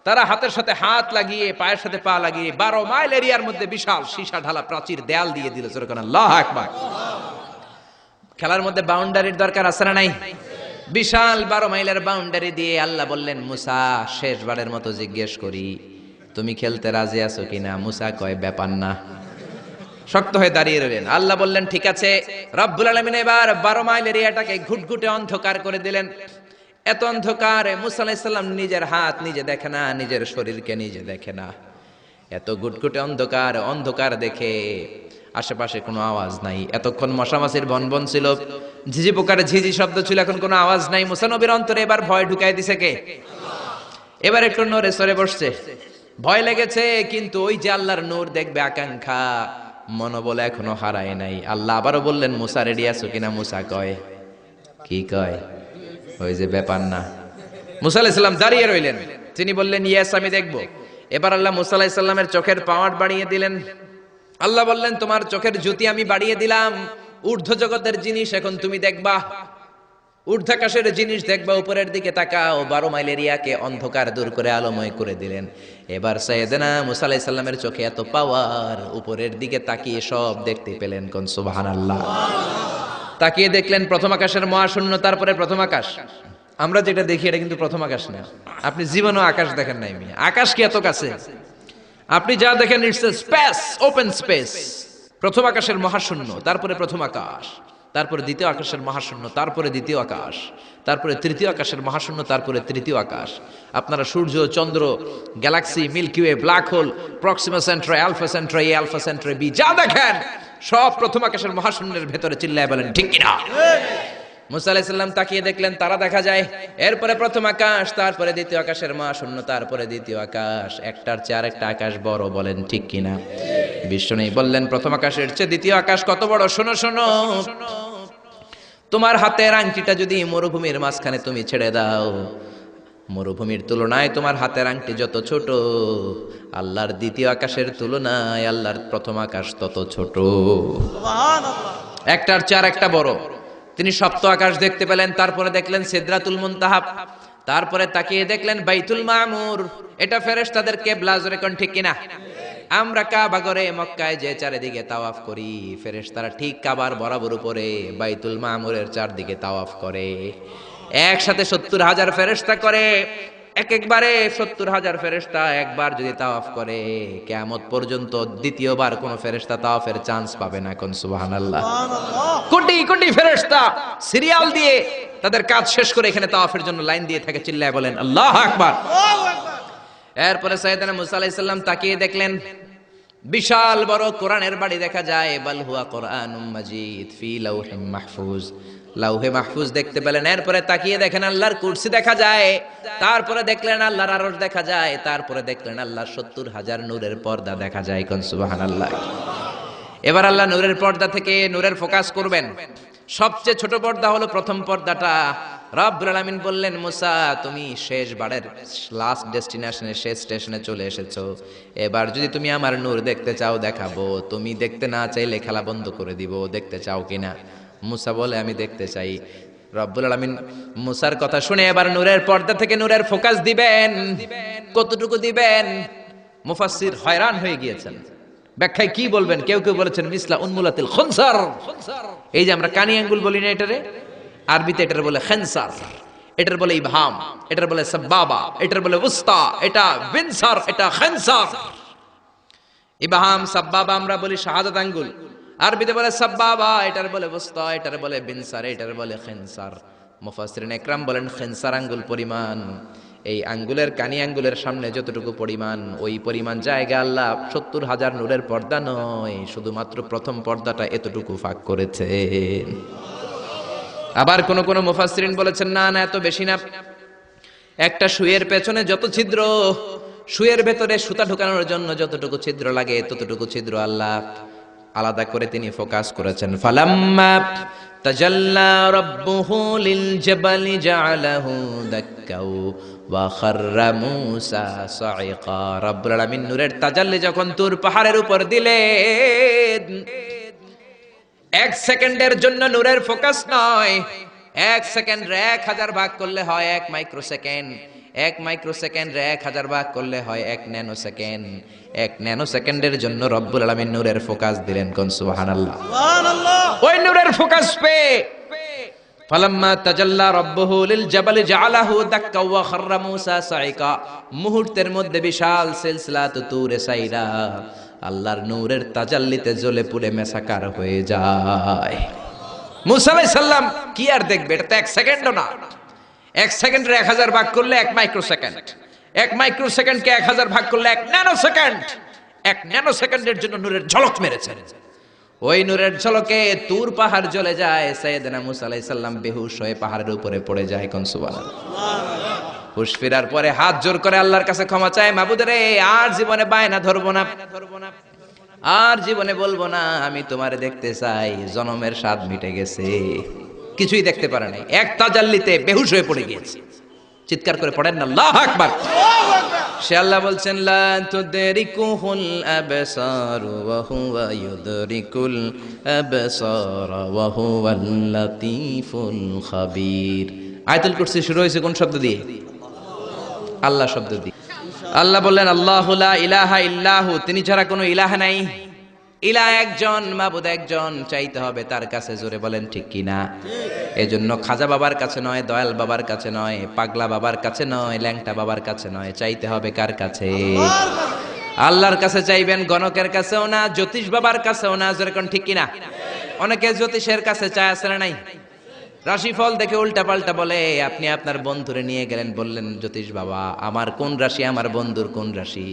তারা হাতের সাথে হাত লাগিয়ে, পায়ের সাথে পা লাগিয়ে 12 মাইল এরিয়ার মধ্যে বিশাল সীসা ঢালা প্রাচীর দেয়াল দিয়ে দিল। আল্লাহু আকবার। খেলার মধ্যে বাউন্ডারির দরকার আছে না নাই? বিশাল 12 মাইলের বাউন্ডারি দিয়ে আল্লাহ বললেন, মুসা শেষবারের মতো জিজ্ঞেস করি, তুমি খেলতে রাজি আছো কিনা? মুসা কয়, ব্যাপার না। শক্ত হয়ে দাঁড়িয়ে রইলেন। আল্লাহ বললেন, ঠিক আছে। রব্বুল আলামিন এবার 12 মাইল এরিয়াটাকে ঘুটঘুটে অন্ধকার করে দিলেন। এত অন্ধকার, মুসা আলাইহিস সালাম নিজের হাত নিজে দেখে না, নিজের শরীরকে নিজে দেখে না। এত ঘুটঘুটে অন্ধকার, অন্ধকার দেখে আশেপাশে কোনো আওয়াজ নাই। এতক্ষণ মশামাছির বনবন ছিল, ঝিঝি পোকার ঝিঝি শব্দ ছিল, এখন কোনো আওয়াজ নাই। মুসা নবীর অন্তরে এবার ভয় ঢুকাই দিছে কে? এবার একটু নড়ে সরে বসছে। ভয় লেগেছে, কিন্তু ওই যে আল্লাহর নূর দেখবে আকাঙ্ক্ষা মনোবল এখনো হারায় নাই। আল্লাহ আবারও বললেন, মুসা রেডি আছো কিনা? মুসা কয়, কি কয়? ওই যে ব্যাপার না। মুসা আলাইহিস সালাম দাঁড়িয়ে রইলেন। তিনি বললেন, ইয়েস, আমি দেখব। এবার আল্লাহ মুসা আলাইহিস সালামের চোখের পাওয়ার বাড়িয়ে দিলেন। আল্লাহ বললেন, তোমার চোখের জ্যোতি আমি বাড়িয়ে দিলাম। ঊর্ধ্ব জগতের জিনিস এখন তুমি দেখবা, ঊর্ধ্বাকাশের জিনিস দেখবা। উপরের দিকে তাকাও। 12 মাইল এরিয়াকে অন্ধকার দূর করে আলোময় করে দিলেন। এবার সাইয়েদনা মুসা আলাইহিস সালামের চোখে এত পাওয়ার, উপরের দিকে তাকিয়ে সব দেখতে পেলেন। কোন সুবহানাল্লাহ। তাকিয়ে দেখলেন প্রথম আকাশের মহাশূন্য, তারপরে প্রথম আকাশ। আমরা যেটা দেখি এটা কিন্তু প্রথম আকাশ না। আপনি জীবনও আকাশ দেখেন নাই। আকাশ কি এত কাছে? আপনি যা দেখেন it's a space, open space. প্রথম আকাশের মহাশূন্য, তারপরে প্রথম আকাশ, তারপরে দ্বিতীয় আকাশের মহাশূন্য, তারপরে দ্বিতীয় আকাশ, তারপরে তৃতীয় আকাশের মহাশূন্য, তারপরে তৃতীয় আকাশ। আপনারা সূর্য, চন্দ্র, galaxy, Milky Way, black hole, Proxima Centauri, Alpha Centauri, A Alpha Centauri B, যা দেখেন সব প্রথম আকাশের মহাশূন্যের ভেতরে। চিল্লায় বলেন ঠিক কিনা? মুসা আলাইহিস সালাম তাকিয়ে দেখলেন তারা দেখা যায়। এরপরে প্রথম আকাশ, তারপরে দ্বিতীয় আকাশের মহাশূন্য, তারপরে দ্বিতীয় আকাশ। একটার চেয়ে আরেকটা আকাশ বড়। বলেন ঠিক কিনা? বিষ্ণু বললেন, প্রথম আকাশের চেয়ে দ্বিতীয় আকাশ কত বড়? শোনো শোনো, তোমার হাতের আংটিটা যদি মরুভূমির মাঝখানে তুমি ছেড়ে দাও, মরুভূমির তুলনায় তোমার হাতের আংটি যত ছোট, আল্লাহর দ্বিতীয় আকাশের তুলনায় আল্লাহর প্রথম আকাশ তত ছোট। একটার চেয়ে আরেকটা বড়। তিনি সপ্ত আকাশ দেখতে পেলেন। তারপরে দেখলেন সিদরাতুল মুনতাহা, তারপরে তাকিয়ে দেখলেন বাইতুল মামুর। এটা ফেরেশতাদের কিবলা। জোরে কোন ঠিক কিনা? আমরা কাবা ঘরে মক্কায় যে চারিদিকে তাওয়াফ করি, ফেরেশতারা ঠিক কাবার বরাবর উপরে বাইতুল মামুরের চারদিকে তাওয়াফ করে। একসাথে 70,000 ফেরেশতা করে। একবারে 70,000 ফেরেশতা একবার যদি তাওয়াফ করে, কিয়ামত পর্যন্ত দ্বিতীয়বার কোন ফেরেশতা তাওয়াফের চান্স পাবে না। কোন সুবহানাল্লাহ। কোটি কোটি ফেরেশতা সিরিয়াল দিয়ে তাদের কাজ শেষ করে এখানে তাওয়াফের জন্য লাইন দিয়ে থাকে। চিল্লায় বলেন আল্লাহু আকবার। এরপরে সাইয়েদনা মুসা আলাইহিস সালাম তাকিয়ে দেখলেন বিশাল বড় কোরআনের বাড়ি দেখা যায়। বাল হুয়া কোরআনুম মাজিদ ফি লাউহিম মাহফুজ। লাউহে মাহফুজ দেখতে পেলেন। এরপরে তাকিয়ে দেখেন আল্লাহর কুরসি দেখা যায়। তারপরে দেখলেন আল্লাহর আরশ দেখা যায়। তারপরে দেখলেন আল্লাহর 70,000 নূরের পর্দা দেখা যায়। কোন সুবহানাল্লাহ। এবার আল্লাহ নূরের পর্দা থেকে নূরের ফোকাস করবেন। সবচেয়ে ছোট পর্দা হলো প্রথম পর্দাটা। রব্বুল আলামিন বললেন, মুসা তুমি শেষবারের লাস্ট ডেস্টিনেশনে, শেষ স্টেশনে চলে এসেছো। এবার যদি তুমি আমার নূর দেখতে চাও দেখাবো, তুমি দেখতে না চাইলে খেলা বন্ধ করে দিব। দেখতে চাও কিনা? মুসা বলে, আমি দেখতে চাই। রব্বুল আলামিন মুসার কথা শুনে এবার নূরের পর্দা থেকে নূরের ফোকাস দিবেন। কতটুকু দিবেন? মুফাসসির হয়রান হয়ে গিয়েছেন। ব্যাখ্যায় কি বলবেন? কেউ কেউ বলেছেন মিসলা উন্মুলাতিল খুনসার। এই যে আমরা কানি আঙ্গুল বলি না, এটারে আরবিতে এটার বলে খেনসার, এটার বলে ইবহাম, এটার বলে সাব্বাবা, এটার বলে উস্তা, এটা বিনসার, এটা খেনসার। ইবহাম সাব্বাবা আমরা বলি শাহাদাত আঙ্গুল, আরবিতে বলে সাব্বাবা, এটার বলে উস্তা, এটার বলে বিনসার, এটার বলে খেনসার। মুফাসসিরিন একরাম বলেন খেনসার আঙ্গুল পরিমাণ। এই আঙ্গুলের কানি আঙ্গুলের সামনে যতটুকু পরিমাণ, ওই পরিমাণ জায়গা আল্লাহ 70,000 নূরের পর্দা নয়, শুধুমাত্র প্রথম পর্দাটা এতটুকু ফাঁক করেছে। আবার কোন কোন মুফাসসিরিন বলেছেন না না, এত বেশি না, একটা সুইয়ের পেছনে যত ছিদ্র, সুইয়ের ভেতরে সুতা ঢোকানোর জন্য যতটুকু ছিদ্র লাগে ততটুকু ছিদ্র আল্লাহ আলাদা করে তিনি ফোকাস করেছেন। ফালাম্মা তাজাল্লা রাব্বুহু লিল জাবালি জাআলাহু দাক্কাও ওয়া খাররা মূসা সাইকা। রব্বুল আলামিন নূরের তাজাল্লি যখন তুর পাহাড়ের উপর দিলেন, 1 সেকেন্ডের জন্য নূরের ফোকাস নয়, 1 সেকেন্ড 1000 ভাগ করলে হয় 1 মাইক্রোসেকেন্ড, 1 মাইক্রোসেকেন্ড 1000 ভাগ করলে হয় 1 ন্যানো সেকেন্ড। 1 ন্যানো সেকেন্ডের জন্য রব্বুল আলামিন নূরের ফোকাস দিলেন। কোন সুবহানাল্লাহ। ওই নূরের ফোকাস পে ফালাম্মা তাজাল্লা রাব্বুহু লিল জাবালি জাআলাহু দাক্কা ওয়া খাররা মূসা সাইকা, মুহূর্তের মধ্যে বিশাল সিলসিলাত তুরে সাইরা আল্লাহর নূরের তাজাল্লিতে জ্বলে পুড়ে মেসাকার হয়ে যায়। মূসা আলাইহিস সালাম কি আর দেখবে, এটা তো 1 সেকেন্ডও না। 1 সেকেন্ডে 1000 ভাগ করলে 1 মাইক্রোসেকেন্ড, 1 মাইক্রোসেকেন্ডকে 1000 ভাগ করলে 1 ন্যানো সেকেন্ড। 1 ন্যানো সেকেন্ডের জন্য নূরের ঝলক মেরেছেন। ওই নূরের ঝলকে তুর পাহাড় জ্বলে যায়। সাইয়েদনা মূসা আলাইহিস সালাম বেহুশ হয়ে পাহাড়ের উপরে পড়ে যায়। কোন সুবহানাল্লাহ। হুশ ফেরার পরে হাত জোর করে আল্লাহর কাছে ক্ষমা চায়, মাবুদ রে, আর জীবনে বায়না ধরবো না, আর জীবনে বলবো না আমি তোমারে দেখতে চাই, জনমের স্বাদ মিটে গেছে। কিছুই দেখতে পারে নাই, এক তাজাল্লিতে বেহুশ হয়ে পড়ে গিয়েছে। চিৎকার করে পড়েন না আল্লাহু আকবার। সে আল্লাহ বলছেন লা তুদরিকুহুল আবসার ওয়া হুয়া ইউদরিকুল আবসার ওয়া হুয়াল লাতীফুল খাবীর। আয়াতুল কুরসি শুরু হয়েছে কোন শব্দ দিয়ে? আল্লাহ শব্দ দিয়ে। আল্লাহ বললেন আল্লাহু লা ইলাহা ইল্লাহু, তিনি ছাড়া কোনো ইলাহ নাই। ইলাহ একজন, মাবুদ একজন, চাইতে হবে তার কাছে। জোরে বলেন ঠিক কিনা? এজন্য খাজা বাবার কাছে নয়, দয়াল বাবার কাছে নয়, পাগলা বাবার কাছে নয়, ল্যাংটা বাবার কাছে নয়, চাইতে হবে কার কাছে? আল্লাহর কাছে চাইবেন, গণকের কাছেও না, জ্যোতিষ বাবার কাছেও না। জোরে কোন ঠিক কিনা? অনেকে জ্যোতিষের কাছে চায়, আছে না নাই? রাশিফল দেখে উল্টা পাল্টা বলে। আপনি আপনার বন্ধুরে নিয়ে গেলেন, বললেন জ্যোতিষ বাবা আমার কোন রাশি, আমার বন্ধুর কোন রাশি?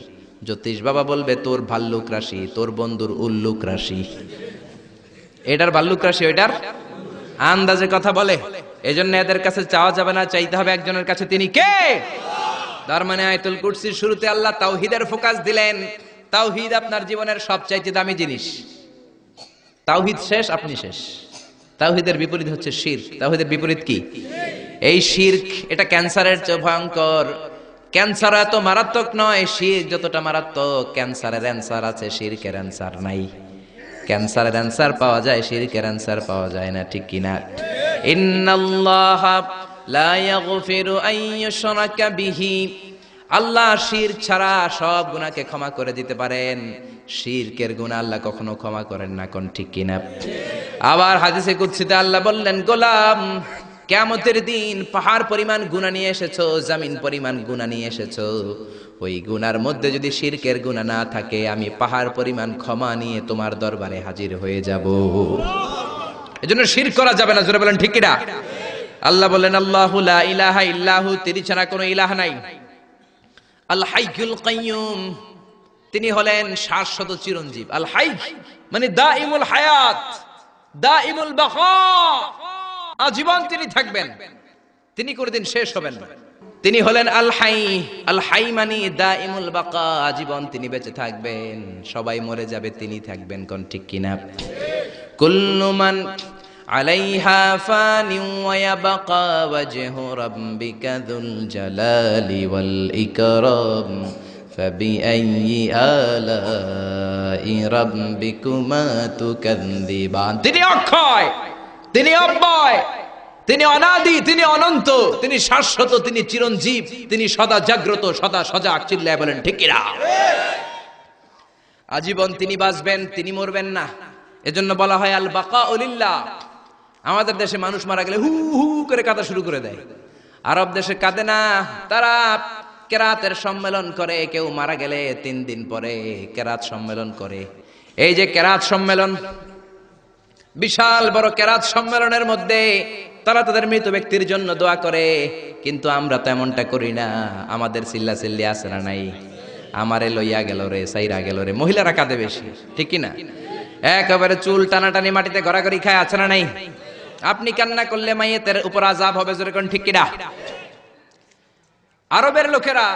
জ্যোতিষ বাবা বলবে তোর ভাল্লুক রাশি, তোর বন্ধুর উল্লুক রাশি। এটার ভাল্লুক রাশি, ওইটার আন্দাজে কথা বলে। এজন্য এদের কাছে চাওয়া যাবে না, চাইতে হবে একজনের কাছে। তিনি কে? তার মানে আয়াতুল কুরসির শুরুতে আল্লাহ তাওহীদের ফোকাস দিলেন। তাওহীদ আপনার জীবনের সবচাইতে দামি জিনিস। তাওহীদ শেষ, আপনি শেষ। তাওহীদের বিপরীত হচ্ছে শিরক। তাওহীদের বিপরীত কি? এই শিরক, এটা ক্যান্সারের চেয়ে ভয়ঙ্কর। ক্যান্সার এত মারাত্মক নয়, শিরক যতটা মারাত্মক। ক্যান্সারের অ্যানসার আছে, শিরকের অ্যানসার নাই। ক্যান্সারের অ্যানসার পাওয়া যায়, শিরকের অ্যানসার পাওয়া যায় না, ঠিক কিনা? ইন্নাল্লাহা লা ইয়াগফিরু আন ইউশরাকা বিহি, আল্লাহ শিরক ছাড়া সব গুনাহকে ক্ষমা করে দিতে পারেন, শিরকের গুনাহ আল্লাহ কখনো ক্ষমা করেন না। কোন ঠিক কিনা? আবার হাদিসে কুদসিতে আল্লাহ বললেন, গোলাম কিয়ামতের দিন পাহাড় পরিমাণ গুনাহ নিয়ে এসেছো, জমিন পরিমাণ গুনাহ নিয়ে এসেছো, ওই গুনার মধ্যে যদি শিরকের গুনাহ না থাকে, আমি পাহাড় পরিমাণ ক্ষমা নিয়ে তোমার দরবারে হাজির হয়ে যাব। এজন্য শিরক করা যাবে না। জোরে বলেন ঠিক কিনা? আল্লাহ বললেন আল্লাহু লা ইলাহা ইল্লাহু, তিনি ছাড়া কোনো ইলাহ নাই। আল হাইয়ুল কাইয়ুম, তিনি হলেন শাশ্বত চিরঞ্জীব। আল হাই মানে দাইমুল হায়াত, দাইমুল বাকা, আজীবন তিনি থাকবেন, তিনি কোনদিন শেষ হবেন না। তিনি হলেন আল হাই। আল হাই মানে দাইমুল বাকা, আজীবন তিনি বেঁচে থাকবেন। সবাই মরে যাবে, তিনি থাকবেন। কোন ঠিক কিনা? কুল্লু মান আলাইহা ফানি ওয়া ইয়াবকা ওয়াজহু রাব্বিকা যুল জালালি ওয়াল ইকরাম ফাবিআইয়ি আলাই রাব্বিকুমা তুকাযযিবান। তিনি অক্ষয়, তিনি অব্যয়, তিনি অনাদি, তিনি অনন্ত, তিনি শাশ্বত, তিনি চিরঞ্জীব, তিনি সদা জাগ্রত, সদা সজাগ। চিল্লায় বলেন ঠিক কিনা? আজীবন তিনি বাঁচবেন, তিনি মরবেন না। এজন্য বলা হয় আল বাকাউ লিল্লাহ। আমাদের দেশে মানুষ মারা গেলে হু হু করে কাঁদা শুরু করে দেয়। আরব দেশে কাঁদে না, তারা কেরাতের সম্মেলন করে। কেউ মারা গেলে 3 দিন পরে কেরাত সম্মেলন করে। এই যে কেরাত সম্মেলন, বিশাল বড় কেরাত সম্মেলনের মধ্যে তারা তাদের মৃত ব্যক্তির জন্য দোয়া করে, কিন্তু আমরা তো এমনটা করি না। আমাদের চিল্লা চিল্লি আছে না নাই? আমারে লইয়া গেল রে, সাইরা গেল রে। মহিলারা কাঁদে বেশি, ঠিক কি না? একেবারে চুল টানাটানি মাটিতে গড়াগড়ি খায়, আছে না নাই? আপনি কান্না করলে মাইয়েতের উপর আযাব হবে, জোরে কোন ঠিক কি না? আরবের লোকেরা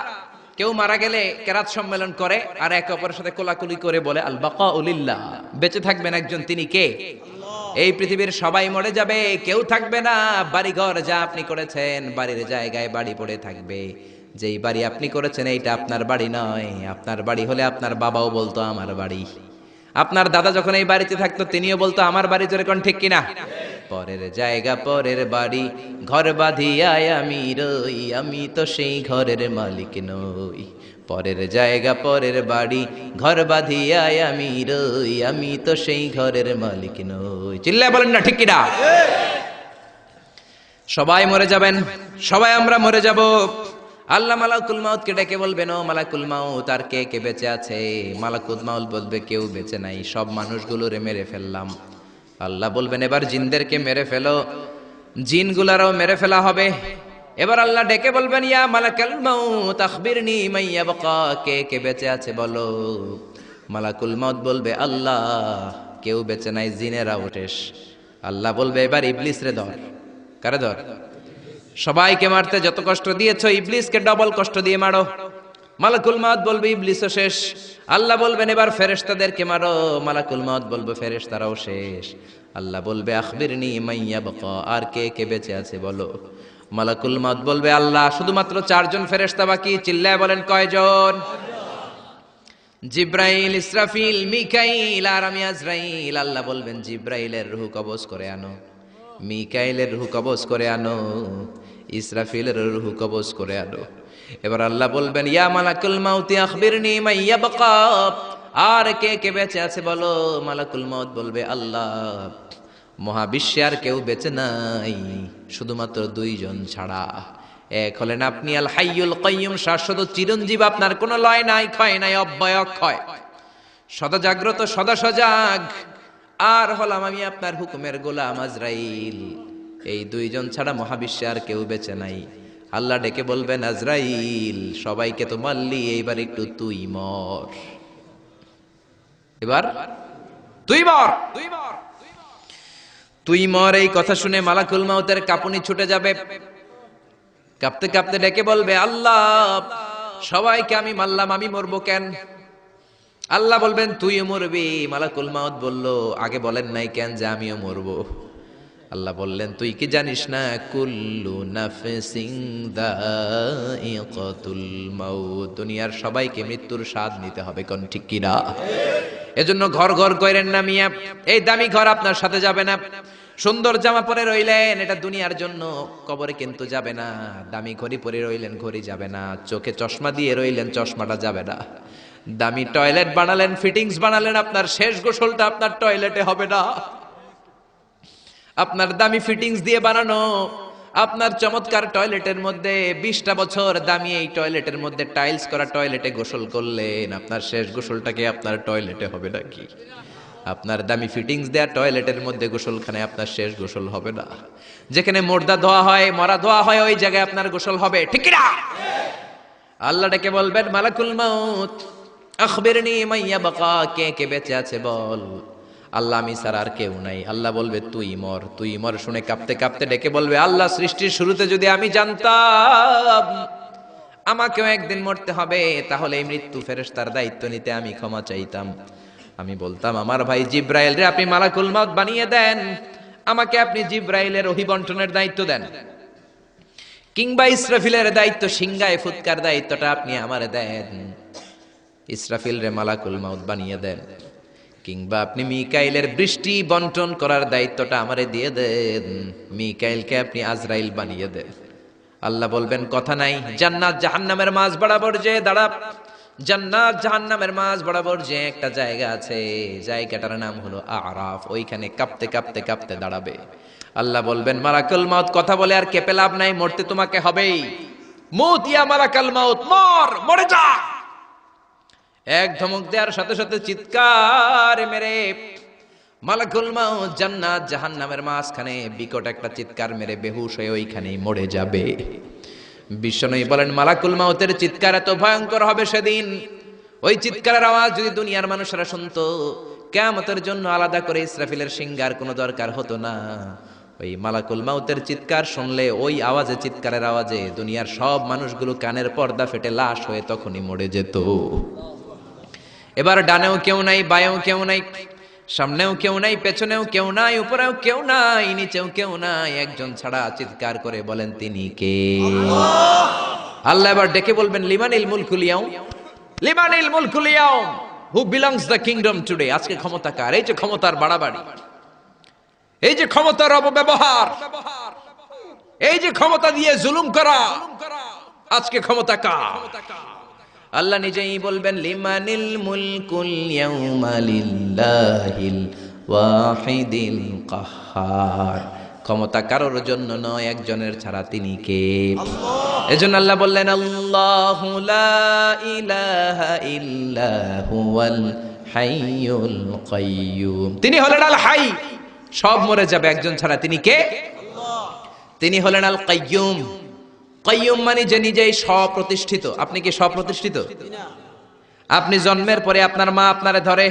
কেউ মারা গেলে কেরাত সম্মেলন করে আর একে অপরের সাথে কোলাকুলি করে বলে আল বাকাউ লিল্লাহ, বেঁচে থাকবেন একজন, তিনি কে? এই পৃথিবীর সবাই মরে যাবে, কেউ থাকবে না। বাড়িঘর যা আপনি করেছেন, বাড়ির জায়গায় বাড়ি পড়ে থাকবে। যেই বাড়ি আপনি করেছেন এইটা আপনার বাড়ি নয়। আপনার বাড়ি হলে আপনার বাবাও বলতো আমার বাড়ি। আপনার দাদা যখন এই বাড়িতে থাকতো তিনিও বলতো আমার বাড়ি, জোরে কোন ঠিক কিনা? পরের জায়গা পরের বাড়ি, ঘর বাঁধিয়ায় আমি রই, আমি তো সেই ঘরের মালিক নই। পরের জায়গা পরের বাড়ি, ঘর বাঁধিয়ায় আমি রই, আমি তো সেই ঘরের মালিক নই। চিল্লায় বলেন না ঠিক কিনা? সবাই মরে যাবেন, সবাই আমরা মরে যাব। আল্লাহ মালাকুল মাউতকে ডেকে বলবেন, ও মালাকুল মাউত, আর কে কে বেঁচে আছে? মালাকুল মাউত বলবে, কেউ বেঁচে নাই, সব মানুষগুলোরে মেরে ফেললাম। আল্লাহ বলবেন, এবার জিনদেরকে মেরে ফেলো। জিনগুলারও মেরে ফেলা হবে। এবার আল্লাহ ডেকে বলবেন, ইয়া মালাকুল মাউত আখবিরনি মান ইয়াবকা, কে কে বেঁচে আছে বলো। মালাকুল মাউত বলবে, আল্লাহ কেউ বেঁচে নাই, জিনেরাও শেষ। আল্লাহ বলবে, এবার ইবলিস রে ধর। কারে ধর? সবাইকে মারতে যত কষ্ট দিয়েছো, ইবলিসকে ডবল কষ্ট দিয়ে মারো। মালাকুল মাউত বলবে, ইবলিসও শেষ। আল্লাহ বলবেন, এবার ফেরেশতাদেরকে মারো। মালাকুল মাউত বলবে, ফেরেশতারাও শেষ। আল্লাহ বলবে, আখবিরনি মান ইয়াবকা, আর কে কে বেঁচে আছে বলো। মালাকুল মাউত বলবে, আল্লাহ শুধুমাত্র 4 জন ফেরেশতা বাকি। চিল্লায় বলেন, কয়জন? জিব্রাইল, ইসরাফিল, মিকাইল আর আমি আজরাইল। আল্লাহ বলবেন, জিব্রাইলের রূহ কবজ করে আনো, মিকাইলের রূহ কবজ করে আনো, ইসরাফিলের রূহ কবজ করে আনো। এবার আল্লাহ বলবেন, ইয়া মালাকুল মাউতি আখবিরনি মান ইয়াবকা, আর কে কে বেঁচে আছে বলো। মালাকুল মাউত বলবে, আল্লাহ মহাবিশ্বে আর কেউ বেঁচে নাই, শুধুমাত্র 2 জন ছাড়া। এক হলেন আপনি, আল হাইয়ুল কাইয়ুম, শাশ্বত চিরঞ্জীব, আপনার কোনো লয় নাই, ক্ষয় নাই, অব্যয় অক্ষয়, সদা জাগ্রত, সদা সজাগ। আর হলাম আমি আপনার হুকুমের গোলাম আজরাইল। এই 2 জন ছাড়া মহাবিশ্বে আর কেউ বেঁচে নাই। আল্লাহ ডেকে বলবেন, আজরাইল সবাইকে তো মারলি, এইবার একটু তুই মর। এবার তুই মর, তুই মর। এই কথা শুনে মালাকুল মাউতের কাঁপুনি ছুটে যাবে। কাঁপতে কাঁপতে ডেকে বলবে, আল্লাহ সবাইকে আমি মারলাম, আমি মরবো কেন? আল্লাহ বলবেন, তুইও মরবি। মালাকুল মাউত বলল, আগে বলেন নাই কেন যে আমিও মরবো? আল্লাহ বললেন, তুই কি জানিস না, কুল্লু নাফসিন যায়িকাতুল মাউত, দুনিয়ার সবাইকে মৃত্যুর স্বাদ নিতে হবে, কোন ঠিক কি না? এজন্য ঘর ঘর কইরেন না মিয়া, এই দামি ঘর আপনার সাথে যাবে না। সুন্দর জামা পরে রইলেন, এটা দুনিয়ার জন্য, কবরে কিন্তু যাবে না। দামি ঘড়ি পরে রইলেন, ঘড়ি যাবে না। চোখে চশমা দিয়ে রইলেন, চশমাটা যাবে না। দামি টয়লেট বানালেন, ফিটিংস বানালেন, আপনার শেষ গোসলটা আপনার টয়লেটে হবে না। আপনার দামি ফিটিংস দিয়ে বানানো আপনার চমৎকার টয়লেটের মধ্যে 20টা বছর দামি এই টয়লেটের মধ্যে টাইলস করা টয়লেটে গোসল করলেন, আপনার শেষ গোসলটাকে আপনার টয়লেটে হবে নাকি? আপনার দামি ফিটিংস দেয়া টয়লেটের মধ্যে গোসলখানায় আপনার শেষ গোসল হবে না। যেখানে মুর্দা ধোয়া হয়, মরা ধোয়া হয়, ওই জায়গায় আপনার গোসল হবে, ঠিক কি না? আল্লাহ ডেকে বলবেন, মালাকুল মাউত আখবিরনি মান ইয়াবকা, কে কে বেঁচে আছে বল। আল্লাহ, আমি ছাড়া আর কেউ নাই। আল্লাহ বলবে, তুই মর, তুই মর। শুনে কাঁপতে কাঁপতে ডেকে বলবে, আল্লাহ সৃষ্টির শুরুতে যদি আমি জানতাম আমাকেও একদিন মরতে হবে, তাহলে এই মৃত্যু ফেরেশতার দায়িত্ব নিতে আমি ক্ষমা চাইতাম। আমি বলতাম, আমার ভাই জিব্রাইল রে আপনি মালাকুল মাউত বানিয়ে দেন, আমাকে আপনি জিব্রাইলের ওহী বন্টনের দায়িত্ব দেন, কিংবা ইসরাফিলের দায়িত্ব, সিংহায় ফুৎকার দায়িত্বটা আপনি আমারে দেন। ইসরাফিল রে মালাকুল মাউত বানিয়ে দেন, কিংবা আপনি মিকাইলের বৃষ্টি বন্টন করার দায়িত্বটা আমারে দিয়ে দেন, মিকাইলকে আপনি আজরাইল বানিয়ে দেন। আল্লাহ বলবেন, কথা নাই। জান্নাত জাহান্নামের মাঝ বরাবর যে দাঁড়া, জান্নাত জাহান্নামের মাঝ বরাবর যে একটা জায়গা আছে, জায়গাটার নাম হলো আরাফ। ওইখানে কাঁপতে কাঁপতে কাঁপতে দাঁড়াবে। আল্লাহ বলবেন, মালাকুল মাউত কথা বলে আর কেঁপে লাভ নাই, মরতে তোমাকে হবেই। মুত ইয়া মালাকুল মাউত, মর, মরে যা। এক ধমক দেওয়ার সাথে সাথে চিৎকার মেরে মালাকুল মাউত জান্নাত জাহান্নামের মাঝখানে বিকট একটা চিৎকার মেরে বেহুশ হয়ে ওইখানেই মরে যাবে। বিশ্বনবী বলেন মালাকুল মাউতের চিৎকার এত ভয়ঙ্কর হবে সেদিন, ওই চিৎকারের আওয়াজ যদি দুনিয়ার মানুষেরা শুনতো, কিয়ামতের জন্য আলাদা করে ইসরাফিলের সিঙ্গার কোনো দরকার হতো না। ওই মালাকুল মাউতের চিৎকার শুনলে ওই আওয়াজে, চিৎকারের আওয়াজে দুনিয়ার সব মানুষগুলো কানের পর্দা ফেটে লাশ হয়ে তখনই মরে যেত। এবার ডানেও কেউ নাই, বাঁয়েও কেউ নাই, সামনেও কেউ নাই, পেছনেও কেউ নাই, উপরেও কেউ নাই, নিচেও কেউ নাই, একজন ছাড়া। চিৎকার করে বলেন তিনি কে? আল্লাহ এবার ডেকে বলবেন লিমানিল মুলকুল ইয়াউম, লিমানিল মুলকুল ইয়াউম, who belongs the kingdom today. আজকে ক্ষমতা কার? এই যে ক্ষমতার বাড়াবাড়ি, এই যে ক্ষমতার অপব্যবহার, এই যে ক্ষমতা দিয়ে জুলুম করা, আজকে ক্ষমতা কার? আল্লাহ নিজেই বলবেন লিমানিল মুলকুল ইয়াউমা লিল্লাহিল ওয়াহিদিল কাহ্হার। ক্ষমতা কারোর জন্য নয়, একজনের ছাড়া। তিনি কে? এজন্য আল্লাহ বললেন আল্লাহু লা ইলাহা ইল্লা হুয়াল হাইয়ুল কাইয়্যুম। তিনি হলেন আল হাই, সব মরে যাবে একজন ছাড়া। তিনি কে? তিনি হলেন আল কাইয়্যুম। কাইয়্যুম মানে যে নিজেই স্বপ্রতিষ্ঠিত। আপনি কি স্বপ্রতিষ্ঠিত? আপনি জন্মের পরে আপনার মা আপনারে ধরে,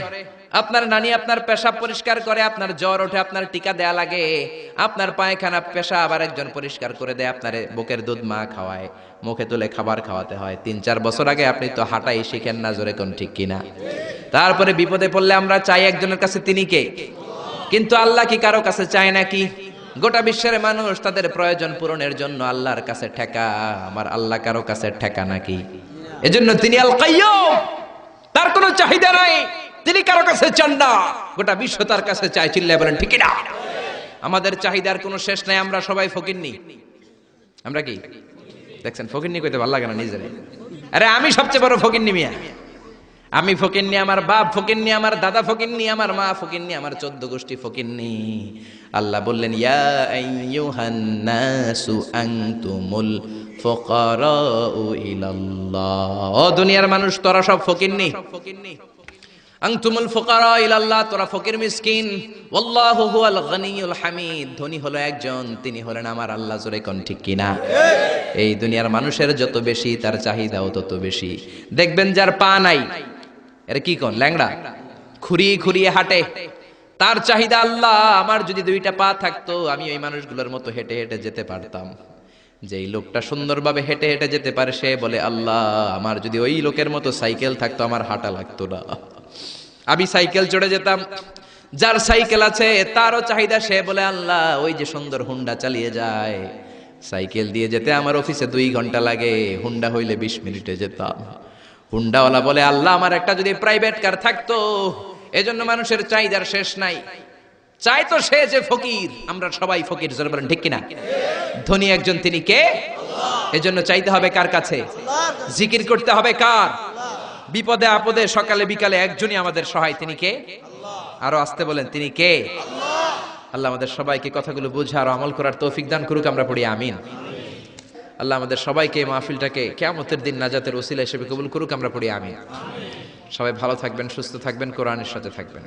আপনার নানি আপনার পেশাব পরিষ্কার করে, আপনার জ্বর ওঠে আপনার টিকা দেয়া লাগে, আপনার পায়খানা পেশাব আবার একজন পরিষ্কার করে দেয়, আপনার বুকের দুধ মা খাওয়ায়, মুখে তুলে খাবার খাওয়াতে হয়। 3-4 বছর আগে আপনি তো হাঁটাই শিখেন না, জোরে কোন ঠিক কিনা? তারপরে বিপদে পড়লে আমরা চাই একজনের কাছে, তিনি কে? কিন্তু আল্লাহ কি কারো কাছে চায় নাকি? গোটা বিশ্বের মানুষ তাদের প্রয়োজন পূরণের জন্য আল্লাহর কাছে ঠেকা। আমার আল্লাহ কারো কাছে ঠেকা নাকি? এজন্য তিনি আল কাইয়্যুম, তার কোনো চাহিদা নাই, তিনি কারো কাছে চান না, গোটা বিশ্ব তার কাছে চায়। চিল্লায় বলেন ঠিক না? আমাদের চাহিদার কোনো শেষ নাই। আমরা সবাই ফকিন্নি। আমরা কি দেখছেন? ফকিন্নি কইতে ভালো লাগে না নিজেরে। আরে আমি সবচেয়ে বড় ফকিন্নি মিয়া। আমি ফকিন্নি, আমার বাপ ফকিন্নি, আমার দাদা ফকিন্নি, আমার মা ফকিন্নি, আমার 14 গোষ্ঠী ফকিন্নি। আল্লাহ বললেন ইয়া আইয়ুহান নাসু আনতুমুল ফুকারাউ ইলাল্লাহ। ও দুনিয়ার মানুষ, তোরা সব ফকিন্নি। আনতুমুল ফুকারা ইলাল্লাহ, তোরা ফকির মিসকিন। ওয়াল্লাহু হুয়াল গনিয়ুল হামিদ, ধনী হলো একজন, তিনি হলেন আমার আল্লাহ। জোরে কোন ঠিক কিনা? এই দুনিয়ার মানুষের যত বেশি তার চাহিদাও তত বেশি। দেখবেন যার পা নাই, এর কি কোন ল্যাংড়া, খুঁড়িয়ে খুঁড়িয়ে হাঁটে, তার চাহিদা আল্লাহ আমার যদি 2টা পা থাকতো, আমি ওই মানুষগুলোর মতো হেঁটে হেঁটে যেতে পারতাম। যেই লোকটা সুন্দরভাবে হেঁটে হেঁটে যেতে পারে সে বলে আল্লাহ আমার যদি ওই লোকের মতো সাইকেল থাকতো, আমার হাঁটা লাগতো না, আমি সাইকেল চড়ে যেতাম। যার সাইকেল আছে তারও চাহিদা, সে বলে আল্লাহ ওই যে সুন্দর হুন্ডা চালিয়ে যায়, সাইকেল দিয়ে যেতে আমার অফিসে 2 ঘন্টা লাগে, হুন্ডা হইলে 20 মিনিটে যেতাম। হুন্ডাওয়ালা বলে আল্লাহ আমার একটা যদি প্রাইভেট কার থাকতো। এজন্য মানুষের চাহিদার শেষ নাই। চাই তো সে যে ফকির, আমরা সবাই ফকির। জোরে বলেন ঠিক কিনা? ধনী একজন, তিনি কে? এজন্য চাইতে হবে কার কাছে? জিকির করতে হবে কার? বিপদে আপদে সকালে বিকালে একজনই আমাদের সহায়, তিনি কে? আরো আসতে বলেন, তিনি কে? আল্লাহ আমাদের সবাইকে কথাগুলো বুঝে আর আমল করার তৌফিক দান করুক। আমরা পড়ি আমিন। আল্লাহ আমাদের সবাইকে মাহফিলটাকে কিয়ামতের দিন নাজাতের ওসিলা হিসেবে কবুল করুক। আমরা পড়ি আমিন। সবাই ভালো থাকবেন, সুস্থ থাকবেন, কোরআনের সাথে থাকবেন।